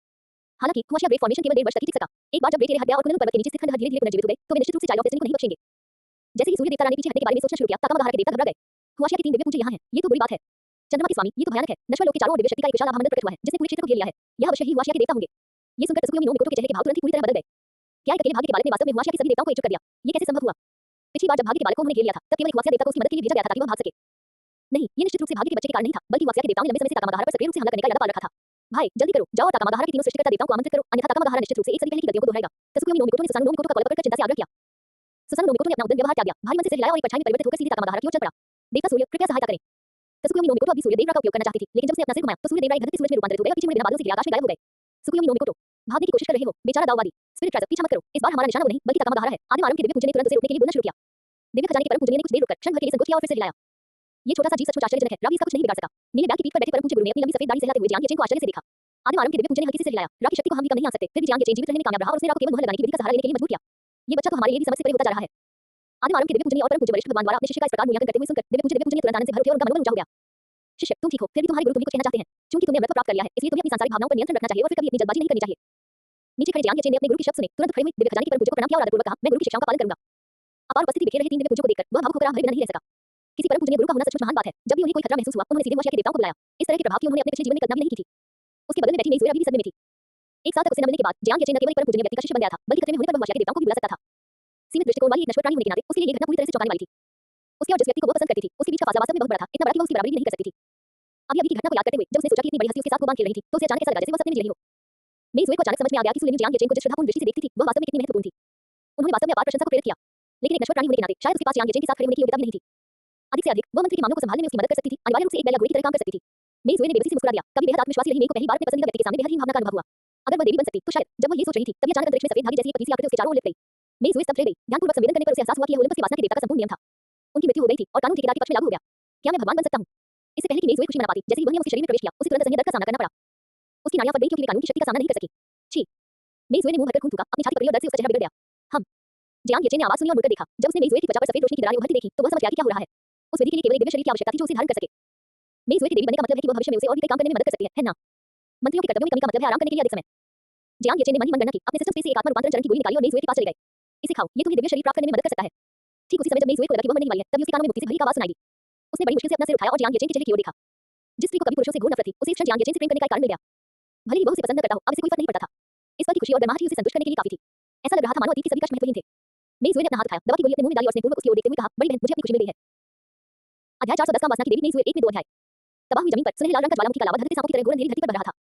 हालांकि हुआशिया ग्रेट फॉर्मेशन केवल 1.5 वर्ष तक ही टिक सका। एक बार जब ग्रेट एरिया हट गया और कुनलुन पर्वत के नीचे स्थित खंडहर धीरे-धीरे पुनर्जीवित हो गए, तो वे निश्चित रूप से चाइल्ड ऑफ डेस्टिनी को नहीं बख्शेंगे। जैसे ही सूर्य देवता रानी पीछे हटने के बारे में सोचना शुरू किया, ताकामागाहारा के देवता घबरा गए। हुआशिया के 3 दिव्य पूज्य यहाँ हैं, ये तो बुरी बात है। चंद्रमा के स्वामी, ये तो भयानक है। नश्वर लोक के चारों ओर दिव्य शक्ति का एक विशाल आभामंडल प्रकट हुआ है, जिसने पूरे क्षेत्र को घेर लिया है। यह अवश्य ही हुआशिया के देवता होंगे। ये सुनकर तसुकुयोमी नो मिकोटो के चेहरे के भाव तुरंत ही पूरी तरह बदल गए। क्या एक अकेले भाग्य के बालक ने वास्तव में हुआशिया के सभी देवताओं को एकजुट कर दिया? ये कैसे संभव हुआ? पिछली बार जब भाग्य के बालक को उन्होंने घेर लिया था, तब केवल एक हुआशिया देवता को उसकी मदद के लिए भेजा गया था ताकि वह भाग सके। नहीं, ये निश्चित रूप से भाग्य के बच्चे के कारण नहीं था, बल्कि हुआशिया के देवताओं ने लंबे समय से ताकामागाहारा पर सक्रिय रूप से हमला करने का इरादा पाल रखा था। भाई, जल्दी करो, जाओ और ताकामागाहारा के तीनों सृष्टिकर्ता देवताओं को आमंत्रित करो, अन्यथा ताकामागाहारा निश्चित रूप से एक सदी पहले की गलतियों को दोहराएगा। तसुकुयोमी नो मिकोटो ने सुसानो नो मिकोटो का कॉलर पकड़कर चिंता से आग्रह किया। सुसानो नो मिकोटो ने अपना उद्यम व्यवहार त्याग दिया, भारी मन से सिर हिलाया और एक परछाई में परिवर्तित होकर सीधे ताकामागाहारा की ओर चल पड़ा। देवता सूर्य, कृपया सहायता करें। तसुकुयोमी नो मिकोटो अभी सूर्य देवरा का उपयोग करना चाहती थी, लेकिन जब उसने अपना सिर घुमाया, तो सूर्य देवरा एक घटते सूरज में रूपांतरित हो गए और पीछे मुड़े बिना बादलों से घिरे आकाश में गायब हो गए। सुकुयोमी नो मिकोटो, भागने की कोशिश कर रहे हो, बेचारा दाववादी। स्पिरिट ट्राइजर, पीछा मत करो, इस बार हमारा निशाना वो नहीं, बल्कि ताकामागाहारा है। आदिम आरंभ के दिव्य पूजनीय ने तुरंत उसे रोकने के लिए बोलना शुरू किया। दिव्य खजाने के परम पूजनीय ने कुछ देर रुककर क्षण भर के लिए संकोच किया और फिर से हिलाया। ये छोटा सा जीव सचमुच आश्चर्यजनक है, रावी इसका कुछ नहीं बिगाड़ सका। नीले बैग की पीठ पर बैठे परम पूज्य गुरु ने अपनी लंबी सफेद दाढ़ी सहलाते हुए जियांग येचेन को आश्चर्य से देखा। आदिम आरंभ के दिव्य पूजनीय ने हल्के से सिर हिलाया। राव की शक्ति को हम भी कम नहीं आंक सकते, फिर भी जियांग येचेन जीवित रहने में कामयाब रहा और उसने राव को केवल मोहर लगाने की विधि का सहारा लेने के लिए मजबूर किया। ये बच्चा तो हमारे लिए भी समझ से परे होता जा रहा है। आदिम आरंभ के दिव्य पूजनीय और परम पूज्य वरिष्ठ भगवान द्वारा अपने शिष्य का इस प्रकार मूल्यांकन करते हुए सुनकर दिव्य पूजनीय तुरंत आनंद से भर उठे और उनका मनोबल ऊंचा हो गया। शिष्य, तुम ठीक हो, फिर भी तुम्हारे गुरु तुम्हें कुछ कहना चाहते हैं। चूंकि तुमने अमृत प्राप्त कर लिया है, इसलिए तुम्हें अपनी सांसारिक भावनाओं पर नियंत्रण रखना चाहिए और फिर कभी अपनी जल्दबाजी नहीं करनी चाहिए। नीचे खड़े जियांग येचेन ने अपने गुरु के शब्द सुने, तुरंत खड़े हुए दिव्य खजाने के परम पूज्य को प्रणाम किया और आदरपूर्वक कहा, मैं गुरु की शिक्षाओं का पालन करूंगा। अपार उपस्थिति बिखेर रहे 3 दिव्य पूज्यों को देखकर वह भावुक होकर भरे बिना नहीं रह सका। किसी परम पूजनीय गुरु का होना सचमुच महान बात है। जब भी उन्हें कोई खतरा महसूस हुआ, उन्होंने सीधे हुआशिया के देवताओं को बुलाया। इस तरह के प्रभाव की उन्होंने अपने पिछले जीवन में कल्पना भी नहीं की थी। उसके बदले में बैठी मेई अभी भी सदमे में थी। एक साल तक उसे न मिलने के बाद जियांग येचेन न केवल परम पूजनीय व्यक्ति का शिष्य बन गया था, बल्कि खतरे में होने पर वह हुआशिया के देवताओं को भी बुला सकता था। सीमित दृष्टिकोण वाली एक नश्वर प्राणी होने के नाते उसके लिए ये घटना पूरी तरह से चौंकाने वाली थी। उसके और जिस व्यक्ति को वो पसंद करती थी, उसके बीच का फासला वास्तव में बहुत बड़ा था, इतना बड़ा कि वो उसकी बराबरी भी नहीं कर सकती थी। अभी की घटना को याद करते हुए जब उसने सोचा कि इतनी बड़ी हस्ती उसके साथ वो बांध खेल रही थी, तो उसे अचानक ऐसा लगा जैसे वो सपने में जी रही हो। मेई ज़ुए को अचानक समझ में आ गया कि सुलिन जियांग येचेन को जिस श्रद्धापूर्ण दृष्टि से देखती थी, वह वास्तव में कितनी महत्वपूर्ण थी। उन्होंने वास्तव में अपार प्रशंसा को प्रेरित किया, लेकिन एक नश्वर प्राणी होने के नाते शायद उसके पास जियांग येचेन के साथ खड़े होने की योग्यता भी नहीं थी। अधिक से अधिक वह मंत्री के मामलों को संभालने में उसकी मदद कर सकती थी, अनिवार्य रूप से एक बैल या घोड़े की तरह काम कर सकती थी। मेई ज़ुए ने बेबसी से मुस्कुरा दिया, कभी बेहद आत्मविश्वासी रही मेई को पहली बार अपने पसंदीदा व्यक्ति के सामने बेहद हीन भावना का अनुभव हुआ। अगर वह देवी बन सकती तो शायद। जब वह ये सोच रही थी, तभी अचानक अंतरिक्ष में सफेद धागे जैसी एक पतली सी आकृति उसके चारों ओर लिपट गई। मेई ज़ुए स्तब्ध रह गई, ध्यानपूर्वक संवेदन करने पर उसे एहसास हुआ कि यह ओलंपस के वासना के देवता का संपूर्ण नियम था। उनकी मृत्यु हो गई थी और कानून ठेकेदार के पक्ष में लागू हो गया। क्या मैं भगवान बन सकता हूँ? इससे पहले कि मेई ज़ुए खुशी मना पाती, जैसे ही वह नियम उसके शरीर में प्रवेश किया, उसे तुरंत असहनीय दर्द का सामना करना पड़ा। उसकी नाड़ियां फट गईं क्योंकि वे कानून की शक्ति का सामना नहीं कर सकी। छी! मेई ज़ुए ने मुंह भरकर खून थूका, अपनी छाती पकड़ी और दर्द से उसका चेहरा बिगड़ गया। हम जियांग येचेन ने आवाज सुनी और मुड़कर देखा। जब उसने मेई ज़ुए की त्वचा पर सफेद रोशनी की दरारें उभरती देखी, तो वह समझ गया कि क्या हो रहा है। उस विधि के लिए केवल एक दिव्य शरीर की आवश्यकता थी जो उसे धारण कर सके। मेई ज़ुए की देवी बनने का मतलब है कि वह भविष्य में उसे और भी कई काम करने में मदद कर सकती है ना? मंत्रियों के कर्तव्यों में कमी का मतलब है आराम करने के लिए अधिक समय। जियांग येचेन ने मन ही मन गणना की, अपने सिस्टम से एक आत्मा रूपांतरण चरण की गोली निकाली और मेई ज़ुए के पास चले गए। इसे खाओ, ये तुम्हें दिव्य शरीर प्राप्त करने में मदद कर सकता है। ठीक उसी समय जब मेई ज़ुए को लगा कि वह मरने ही वाली है, तभी उसके कानों में मुक्ति से भरी एक आवाज सुनाई दी। उसने बड़ी मुश्किल से अपना सिर उठाया और जियांग येचेन के चेहरे की ओर देखा। जिस स्त्री को कभी पुरुषों से घोर नफरत थी, उसे इस क्षण जियांग येचेन से प्रेम करने का एक कारण मिल गया। भले ही वह उसे पसंद न करता हो, अब इसे कोई फर्क नहीं पड़ता था। इस पल की खुशी और गर्माहट ही उसे संतुष्ट करने के लिए काफी थी। ऐसा लग रहा था मानो अतीत के सभी कष्ट महत्वहीन थे। मेई ज़ुए ने अपना हाथ उठाया, दवा की गोली अपने मुंह में डाली और स्नेहपूर्वक उसकी ओर देखते हुए कहा, बड़ी बहन, मुझे अपनी खुशी मिल गई है। अध्याय 410 काम वासना की देवी। मेई ज़ुए 1 में 2 अध्याय। तबाह हुई जमीन पर सुनहरे लाल रंग का ज्वालामुखी का लावा धधकते सांपों की तरह घोर अंधेरी धरती पर बढ़ रहा था।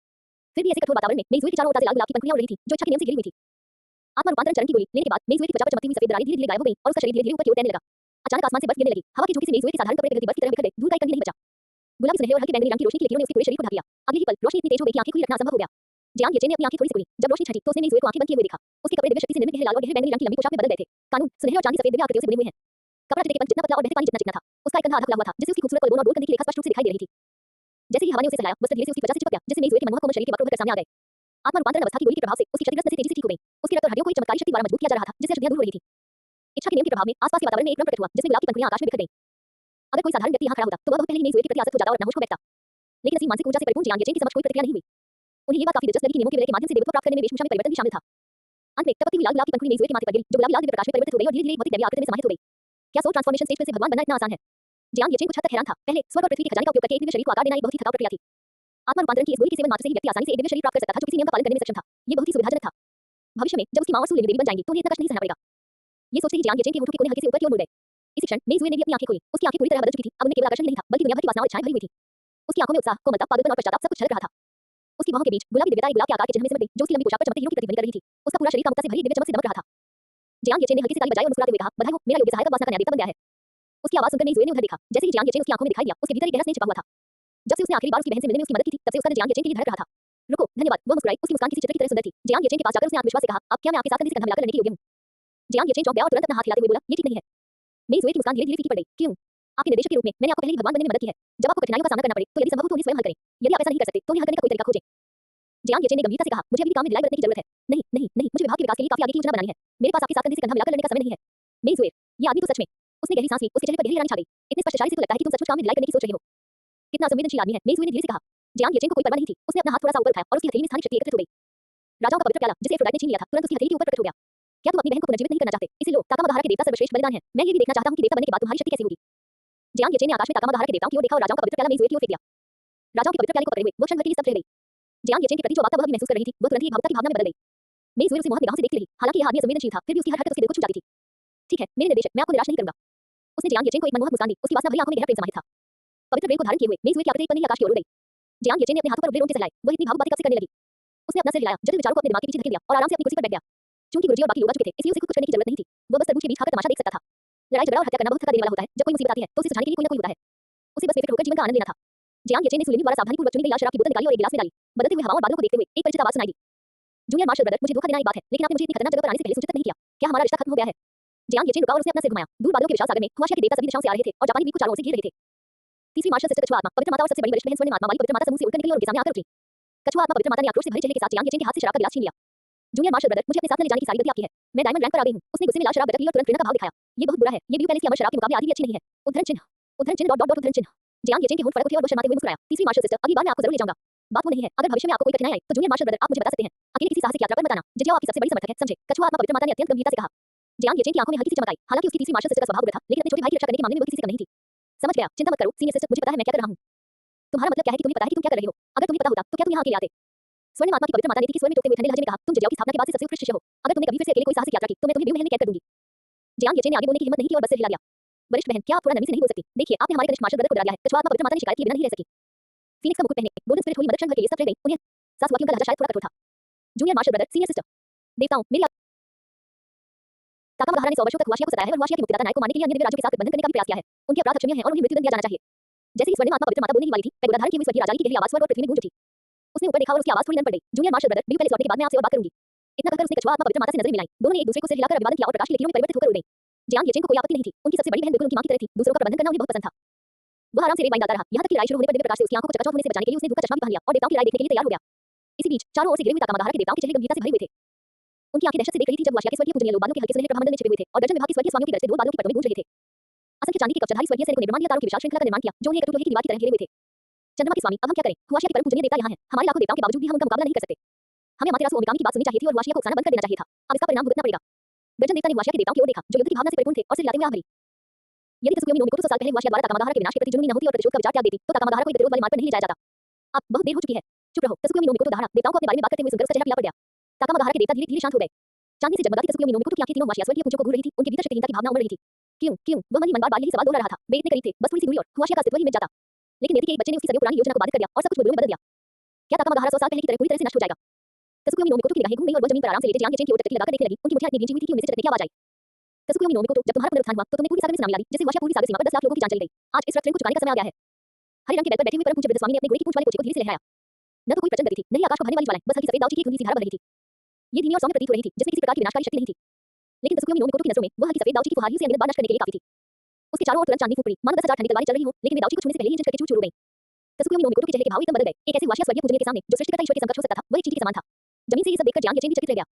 फिर भी ऐसे कठोर वातावरण में मेई ज़ुए के चारों ओर ताज़े लाल गुलाब की पंखुड़ियां उड़ रही थी, जो इच्छा के नियम से घिरी हुई थी। आत्मा रूपांतरण चरण की गोली लेने के बाद मेई ज़ुए की त्वचा पर चमकती हुई सफेद दरारें धीरे-धीरे गायब हो गईं और उसका शरीर धीरे-धीरे ऊपर की ओर तैरने लगा। अचानक आसमान से बर्फ गिरने लगी। हवा की झोंके से मेई ज़ुए के साधारण कपड़े पिघलती बर्फ की तरह बिखर गए। दूर का एक कण भी नहीं बचा। गुलाबी सुनहरे और हल्के बैंगनी रंग की रोशनी की लकीरों ने उसके पूरे शरीर को ढक लिया। अगले ही पल रोशनी इतनी तेज हो गई कि आंखें खुली रखना असंभव हो गया। जियांग येचेन ने अपनी आंखें थोड़ी सी खोलीं। जब रोशनी छंटी तो उसने मेई ज़ुए को आंखें बंद किए हुए देखा। उसके कपड़े दिव्य शक्ति से निर्मित गहरे लाल और गहरे बैंगनी रंग की लंबी पोशाक में बदल गए थे। कानून सुनहरे और चांदी सफेद दिव्य आकृतियों से बुने हुए हैं। कपड़ा चिटे जितना पतला और बहते पानी जितना चिकना था। उसका एक कंधा आधा खुला हुआ था, जिससे उसकी खूबसूरत कोलबोन और गोल कंधे की रेखा स्पष्ट रूप से दिखाई दे रही थी। जैसे ही हवा ने उसे सहलाया, वस्त्र धीरे से उसकी त्वचा से चिपक गया, जिससे मेई ज़ुए के मनमोहक कोमल शरीर के वक्र उभरकर सामने आ गए। आत्मा रूपांतरण अवस्था की गोली के प्रभाव से उसकी क्षतिग्रस्त नसें तेजी से ठीक हो गईं। उसके रक्त और हड्डियों को एक चमत्कारी शक्ति द्वारा मजबूत किया जा रहा था, जिससे अशुद्धियां दूर हो रही थी। इच्छा के नियम के प्रभाव में आसपास के वातावरण में एक रंग प्रकट हुआ, जिसमें गुलाब की पंखुड़ियां आकाश में बिखर गईं। अगर कोई साधारण व्यक्ति यहाँ खड़ा होता, तो वह बहुत पहले ही मेई ज़ुए के प्रति आसक्त हो जाता और नाखुश हो बैठता। लेकिन असीम मानसिक ऊर्जा से परिपूर्ण जियांग येचेन के समक्ष कोई प्रतिक्रिया नहीं हुई। उन्हें ये बात काफी दिलचस्प लगी कि नियमों के विलय के माध्यम से देवत्व प्राप्त करने में वेशभूषा में परिवर्तन भी शामिल था। अंत में टपकती हुई लाल गुलाब की पंखुड़ी मेई ज़ुए के माथे पर गिरी, जो गुलाबी लाल दिव्य प्रकाश में परिवर्तित हो गई और धीरे-धीरे एक भौतिक दैवीय आकृति में समाहित हो गई। क्या सोल ट्रांसफॉर्मेशन स्टेज पर से भगवान बनना इतना आसान है? जियांग येचेन कुछ हद तक हैरान था। पहले स्वर्ग और पृथ्वी के खजाने का उपयोग करके एक दिव्य शरीर को आकार देना एक बहुत ही थकाऊ प्रक्रिया थी। आत्मा रूपांतरण की इस गोली के सेवन मात्र से ही व्यक्ति आसानी से एक दिव्य शरीर प्राप्त कर सकता था, जो किसी नियम का पालन करने में सक्षम था। ये बहुत ही सुविधाजनक था। भविष्य में जब उसकी मां और सुलिन देवी बन जाएंगी, तो उन्हें इतना कष्ट नहीं सहना पड़ेगा। ये सोचते ही जियांग येचेन के होठों के कोने हल्के से ऊपर की ओर मुड़ गए। इसी क्षण मेई ज़ुए ने भी अपनी आंखें खोली। उसकी आंखें पूरी तरह बदल चुकी थी। अब उनमें केवल आकर्षण ही नहीं था, बल्कि दुनिया भर की वासनाओं और इच्छाएं भरी हुई थी। उसकी आंखों में उत्साह, कोमलता, पागलपन और पश्चाताप सब कुछ झलक रहा था। उसकी बाहों के बीच गुलाबी दिव्यता एक गुलाब के आकार के चिन्ह में सिमट गई, जो उसकी लंबी पोशाक पर चमकते हीरों की प्रतिध्वनि कर रही थी। उसका पूरा शरीर कामुकता से भरी दिव्य चमक से दमक रहा था। जियांग येचेन ने हल्की सी ताली बजाई और मुस्कुराते हुए कहा, बधाई हो, मेरा योग्य सहायक अब वासना का न्याय देवता बन गया है। उसकी आवाज सुनकर मेई ज़ुए ने उधर देखा। जैसे ही जियांग येचेन उसकी आंखों में दिखाई दिया, उसके भीतर एक गहरा स्नेह छिपा हुआ था। जब से उसने आखिरी बार उसकी बहन से मिलने में उसकी मदद की थी, तब से उसका दिल जियांग येचेन के लिए धड़क रहा था। रुको, धन्यवाद। वह मुस्कुराई। उसकी मुस्कान किसी चित्र की तरह सुंदर थी। जियांग येचेन के पास जाकर उसने आत्मविश्वास से कहा, अब क्या मैं आपके साथ कंधे से कंधा मिलाकर लड़ने के योग्य हूँ? जियांग येचेन चौंक गया और तुरंत अपना हाथ हिलाते हुए बोला, ये ठीक नहीं है। मेई ज़ुए की मुस्कान धीरे-धीरे फीकी पड़ गई। क्यों? आपके निर्देशक के रूप में मैंने आपको पहले ही भगवान बनने में मदद की है। जब आपको कठिनाइयों का सामना करना पड़े, तो यदि संभव हो तो उन्हें स्वयं हल करें। यदि आप ऐसा नहीं कर सकते, तो उन्हें हल करने का कोई तरीका खोजें। जियांग येचेन ने गंभीरता से कहा, मुझे अभी भी काम में ढिलाई बरतने की जरूरत है। नहीं, नहीं, नहीं, मुझे विभाग के विकास के लिए काफी आगे की योजना बनानी है। मेरे पास आपके साथ कंधे से कंधा मिलाकर लड़ने का समय नहीं है। मेई ज़ुए, ये आदमी तो सच में। उसने गहरी सांस ली, उसके चेहरे पर गहरी हैरानी छा गई। इतने स्पष्ट इशारे से तो लगता है कि तुम सचमुच काम में ढिलाई करने की सोच रही हो। कितना संवेदनशील आदमी है, मेई ज़ुए ने धीरे से कहा। जियांग येचेन को कोई परवाह नहीं थी। उसने अपना हाथ थोड़ा सा ऊपर उठाया और उसकी हथेली में स्थानिक शक्ति एकत्रित हो गई। राजाओं का पवित्र प्याला, जिसे एफ्रोडाइट ने छीन लिया था, तुरंत उसकी हथेली के ऊपर प्रकट हो गया। क्या तुम अपनी बहन को पुनर्जीवित नहीं करना चाहते? इसे लो, ताकामागाहारा के देवता सर्वश्रेष्ठ बलिदान है। मैं ये भी देखना चाहता हूँ कि देवता बनने के बाद तुम्हारी शक्ति कैसी होगी। जियांग येचेन ने आकाश में ताकामागाहारा के देवताओं की ओर देखा और राजाओं का पवित्र प्याला मेई ज़ुए की ओर फेंक दिया। राजाओं के पवित्र प्याले को पकड़े हुए वो क्षण भर के लिए स्तब्ध रह गई। जियांग येचेन के प्रति जो बात वह भी महसूस कर रही थी, वह तुरंत ही भावुकता की भावना में बदल गई। मेई ज़ुए उसे मोहक निगाहों से देखती रही। हालांकि यह आदमी संवेदनशील था, फिर भी उसकी हर हरकत उसके दिल को छू जाती थी। ठीक है, मेरे निर्देशक, मैं आपको निराश नहीं करूंगा। उसने जियांग येचेन को एक मनमोहक मुस्कान दी। उसकी वासना भरी आंखों में गहरा प्रेम समाहित था। पवित्र वेल को धारण किए हुए मेई ज़ुए की आकृति एक पल में ही आकाश की ओर उड़ गई। जियांग येचेन ने अपने हाथों पर उबले रोम सहलाए। वह इतनी भावुक बातें कब से करने लगी? उसने अपना सिर हिलाया, जटिल विचारों को अपने दिमाग के पीछे धकेल दिया और आराम से अपनी कुर्सी पर बैठ गया। चूंकि गुरुजी और बाकी लोग आ चुके थे, इसलिए उसे कुछ करने की जरूरत नहीं थी। वह बस तरबूज के बीच खाकर तमाशा देख सकता था। लड़ाई झगड़ा और हत्या करना बहुत थका देने वाला होता है। जब कोई मुसीबत आती है, तो उसे सुझाने के लिए कोई न कोई होता है। उसे बस बेफिक्र होकर जीवन का आनंद लेना था। जियांग येचेन ने सुलिनी द्वारा सावधानीपूर्वक चुनी गई लाल शराब की बोतल निकाली और एक गिलास में डाली। बदलते हुए हवाओं और बादलों को देखते हुए एक परिचित आवाज सुनाई दी। जूनियर मार्शल ब्रदर, मुझे धोखा देना एक बात है, लेकिन आपने मुझे इतनी खतरनाक जगह पर आने से पहले सूचित नहीं किया। क्या हमारा रिश्ता खत्म हो गया है? जियांग येचेन रुका और उसने अपना सिर घुमाया। दूर बादलों के विशाल सागर में हुआशिया के देवता सभी दिशाओं से आ रहे थे और जापानी द्वीप को चारों ओर से घेर रहे थे। तीसरी मार्शल सिस्टर कछुआ आत्मा, पवित्र माता और सबसे बड़ी वरिष्ठ बहन स्वर्ण आत्मा वाली पवित्र माता समूह से उड़कर निकली और उनके सामने आकर उतरी। कछुआ आत्मा पवित्र माता ने आक्रोश से भरे चेहरे के साथ जियांग येचेन के हाथ से शराब का गिलास छीन लिया। जूनियर मार्शल ब्रदर, मुझे अपने साथ न ले जाने की सारी गलती आपकी है। मैं डायमंड रैंक पर आ गई हूँ। उसने गुस्से में लाल शराब बदक ली और तुरंत घृणा का भाव दिखाया। ये बहुत बुरा है। ये ब्यू पैलेस की अमर शराब के मुकाबले आदि भी अच्छी नहीं है। उद्धरण चिन्ह, उद्धरण चिन्ह, डॉट डॉट डॉट उद्धरण चिन्ह। जियांग येचेन के होंठ फड़क उठे और वो शर्माते हुए मुस्कुराया। तीसरी मार्शल सिस्टर, अगली बार मैं आपको जरूर ले जाऊंगा। बात वो नहीं है, अगर भविष्य में आपको कोई कठिनाई आए, तो जूनियर मार्शल ब्रदर आप मुझे बता सकते हैं। अकेले किसी साहसिक यात्रा पर मत आना। जिजाओ आपकी सबसे बड़ी समर्थक है, समझे? कछुआ आत्मा पवित्र माता ने अत्यंत गंभीरता से कहा। जियांग येचेन की आंखों में हल्की सी चमक आई। हालांकि उसकी तीसरी मार्शल सिस्टर का स्वभाव उग्र था, लेकिन अपने छोटे भाई की रक्षा करने के मामले में वो किसी से कम नहीं थी। समझ गया, चिंता मत करो सीनियर सिस्टर, मुझे पता है मैं क्या कर रहा हूँ। तुम्हारा मतलब क्या है कि तुम्हें पता है कि तुम क्या कर रहे हो? अगर तुम्हें पता होता, तो क्या तुम यहाँ अकेले आते? स्वर्ण आत्मा की पवित्र माता ने तीखी स्वर में टोकते हुए ठंडे लहजे में कहा, तुम जिजाओ की स्थापना के बाद से सबसे उत्कृष्ट शिष्य हो। अगर तुमने कभी फिर से अकेले कोई साहसिक यात्रा की, तो मैं तुम्हें ब्यू महल में कैद कर दूंगी। जियांग येचे ने आगे बोलने की हिम्मत नहीं की और बस सिर हिला दिया। वरिष्ठ बहन, क्या आप थोड़ा नरमी से नहीं बोल सकती? देखिए, आपने हमारे कनिष्ठ मार्शल ब्रदर को डरा दिया है। कछुआ आत्मा पवित्र माता ने शिकायत किए बिना नहीं रह सकी। फीनिक्स का मुकुट पहने, गोल्डन स्पिरिट होली मदर क्षण भर के लिए सब रह गई। उन्हें सास वाक्यों का लहजा शायद थोड़ा कठोर था। Junior marshal brother, senior sister. देवताओं, मेरी ताका महारानी 100 वर्षों तक हुआशिया को सताया है और हुआशिया के मुक्तिदाता नायक को मारने के लिए अन्य दिव्य राज्यों के साथ गठबंधन करने का भी प्रयास किया है। उनके अपराध क्षम्य हैं और उन्हें मृत्युदंड दिया जाना चाहिए। जैसे ही स्वर्णिम आत्मा पवित्र माता बोलने ही वाली थी, पैगोडा धारण की हुई स्वर्गीय राजाली की गहरी आवाज स्वर्ग और पृथ्वी में गूंज उठी। उसने ऊपर देखा और उसकी आवाज थोड़ी नम पड़ गई। जूनियर मार्शल ब्रदर, बिल्कुल पहले लौटने के बाद मैं आपसे और बात करूंगी। इतना कहकर उसने कछुआ आत्मा पवित्र माता से नजरें मिलाई। दोनों ने एक दूसरे को सिर हिलाकर अभिवादन किया और प्रकाश की लकीरों में परिवर्तित होकर उड़ गई। जियांग येचेन को कोई आपत्ति नहीं थी। उनकी सबसे बड़ी बहन बिल्कुल उनकी मां की तरह थी। दूसरों का प्रबंधन करना उन्हें बहुत पसंद था। वह आराम से रेत बाइंदाता रहा, यहाँ तक कि लड़ाई शुरू होने पर दिव्य प्रकाश से उसकी आंखों को चकाचौंध होने से बचाने के लिए उसने धूप का चश्मा भी पहन लिया और देवताओं की लड़ाई देखने के लिए तैयार हो गया। इसी बीच चारों ओर से घिरे हुए ताकामागाहरा के देवताओं के चेहरे गंभीरता से भरे हुए थे। उनकी आंखें दहशत से देख रही थी जब हुआशिया के स्वर्गीय पूजनीय लोग बादलों के हल्के सुनहरे प्रभामंडल में छिपे हुए थे और गर्जन विभाग के स्वर्गीय स्वामियों की गरज से दूर बादलों के पटों में गूंज रहे थे। असंख्य चांदी के कवचधारी स्वर्गीय सैनिकों ने ब्रह्मांडीय तारों की विशाल श्रृंखला का निर्माण किया, जो उन्हें एक अटूट लोहे की दीवार की तरह घेरे हुए थे। चंद्रमा के स्वामी, अब हम क्या करें? हुआशिया के परम पूजनीय देवता यहाँ हैं। हमारे लाखों देवताओं के बावजूद भी हम उनका मुकाबला नहीं कर सकते। हमें अमातेरासु ओमिकामी की बात सुननी चाहिए थी और हुआशिया को उकसाना बंद कर देना चाहिए था। अब इसका परिणाम भुगतना पड़ेगा। गर्जन देवता ने हुआशिया के देवताओं की ओर देखा, जो युद्ध की भावना से परिपूर्ण थे और सिर हिलाते हुए आह भरी। यदि तसुकुयोमी नो मिकोटो 100 साल पहले हुआशिया द्वारा ताकामागाहरा के विनाश के प्रति जुनूनी न होती और प्रतिशोध का विचार त्याग देती, तो ताकामागाहरा को प्रतिरोध वाले मार्ग पर नहीं ले जाया जाता। अब बहुत देर हो चुकी है। चुप रहो। तसुकुयोमी नो मिकोटो दहाड़ा। देवताओं को अपने बारे में बात करते हुए सुनकर उसका चेहरा पीला पड़ गया। ताकामागाहरा के देवता धीरे धीरे शांत हो गए। चांदी से जगमगाती तसुकुयोमी नो मिकोटो की आंखें तीनों हुआशिया स्वर्गीय पूजों को घूर रही थी। उनके भीतर शक्तिहीनता की भावना उमड़ रही थी। क्यों वह मन ही मन बार यही सवाल दोहरा रहा था। वे इतने करीब थे, बस थोड़ी सी दूरी और हुआशिया का अस्तित्व ही मिट जाता। लेकिन नियति के एक बच्चे ने उसकी सदियों पुरानी योजना को बाधित कर दिया और सब कुछ बुलबुलों में बदल दिया। क्या ताकामागाहरा 100 साल पहले की तरह पूरी तरह से नष्ट हो जाएगा? तसुकुयोमी नो मिकोटो की निगाहें घूम गईं और वह जमीन पर आराम से लेटे जियांग येचेन की ओर टकटकी लगाकर देखने लगी। उनकी मुठियां इतनी भींजी हुई थी कि उनमें से चटकने की आवाज आई। तसुकुयोमी नो मिकोटो, जब तुम्हारा पुनरुत्थान हुआ तो तुमने पूरी सागर में सुनामी ला दी, जिससे हुआशिया पूरी सागर सीमा पर 10 लाख लोगों की जान चली गई। आज इस रक्त ऋण को चुकाने का समय आ गया है। हरे रंग के बैल पर बैठे हुए परम पूज्य वृद्ध स्वामी ने अपने घोड़े की पूंछ वाले पोछे को धीरे से लहराया। न तो कोई प्रचंड गति थी, न ही आकाश को भरने वाली ज्वालाएं, बस हल्की सफेद दाव की एक धुंधली सी धारा बह रही थी। ये धीमी और सौम्य प्रतीत हो रही थी, जिसमें किसी प्रकार की विनाशकारी शक्ति नहीं थी। लेकिन तसुकुयोमी नो मिकोटो की नजरों में वह हल्की सफेद दाव की फुहार ही उसे अनगिनत बार नष्ट करने के लिए काफी थी। उसके चारों ओर तुरंत चांदनी फूट पड़ी, मानो 10,000 ठंडी तलवारें चल रही हों, लेकिन वे दाव को छूने से पहले ही इंच करके चूर-चूर हो गईं। तसुकुयोमी नो मिकोटो के चेहरे के भाव एकदम बदल गए। एक ऐसे हुआशिया स्वर्गीय पूजनीय के सामने जो सृष्टिकर्ता ईश्वर के समकक्ष हो सकता था, वह एक चींटी के समान था। जमीन से ये सब देखकर जियांग येचेन भी चकित रह गया।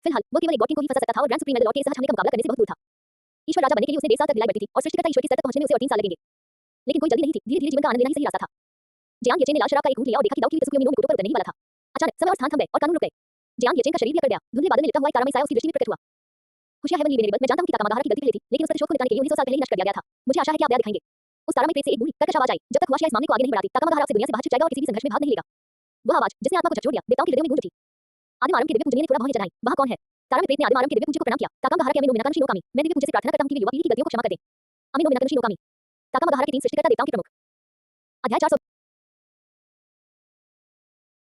फिलहाल वो केवल एक गॉड किंग को ही फंसा सकता था और ग्रैंड सुप्रीम मेडल लॉर्ड के इस सहज हमले का मुकाबला करने से बहुत दूर था। ईश्वर राजा बनने के लिए उसने 1.5 साल तक ढिलाई बरती थी और सृष्टिकर्ता ईश्वर के स्तर तक पहुंचने में उसे और 3 साल लगेंगे। लेकिन कोई जल्दी नहीं थी, धीरे-धीरे जीवन का आनंद लेना ही सही रास्ता था। जियांग येचेन ने लाल शराब का एक घूंट लिया और देखा कि दाव की तसुकुयोमी नो मिकोटो पर उतरने ही वाला था। अचानक समय और स्थान थम गए और कानून रुक गए। जियांग येचेन का शरीर भी अकड़ गया। धुंधले बादल में लिपटा हुआ एक तारामय साया उसकी दृष्टि में प्रकट हुआ। होशियार हेवनली वेनेरेबल, मैं जानता हूं कि ताकामागाहरा की गलती पहले थी, लेकिन उस प्रतिशोध को निकालने के लिए उन्हें 100 साल पहले ही नष्ट कर दिया गया था। मुझे आशा है कि आप दया दिखाएंगे। उस तारामय प्रेत से एक बूढ़ी कर्कश आवाज आई। जब तक हुआशिया इस मामले को आगे नहीं बढ़ाती, ताकामागाहरा आपसे दुनिया से बाहर छिप जाएगा और किसी भी संघर्ष में भाग नहीं लेगा। वह आवाज जिसने आत्मा को झकझोर दिया, देवताओं के हृदयों में गूंज उठी। आदिम आरंभ के दिव्य पूजनीय ने थोड़ा भौहें चढ़ाई। वहां कौन है? तारामय प्रेत ने आदिम आरंभ के दिव्य पूज्य को प्रणाम किया। ताकामागाहरा के अमीनो मिनाकानुशी नो कामी, मैं दिव्य पूज्य से प्रार्थना करता हूं कि वे युवा पीढ़ी की गलतियों को क्षमा कर दें। अमीनो मिनाकानुशी नो कामी, ताकामागाहरा के 3 सृष्टिकर्ता देवताओं के प्रमुख। अध्याय 400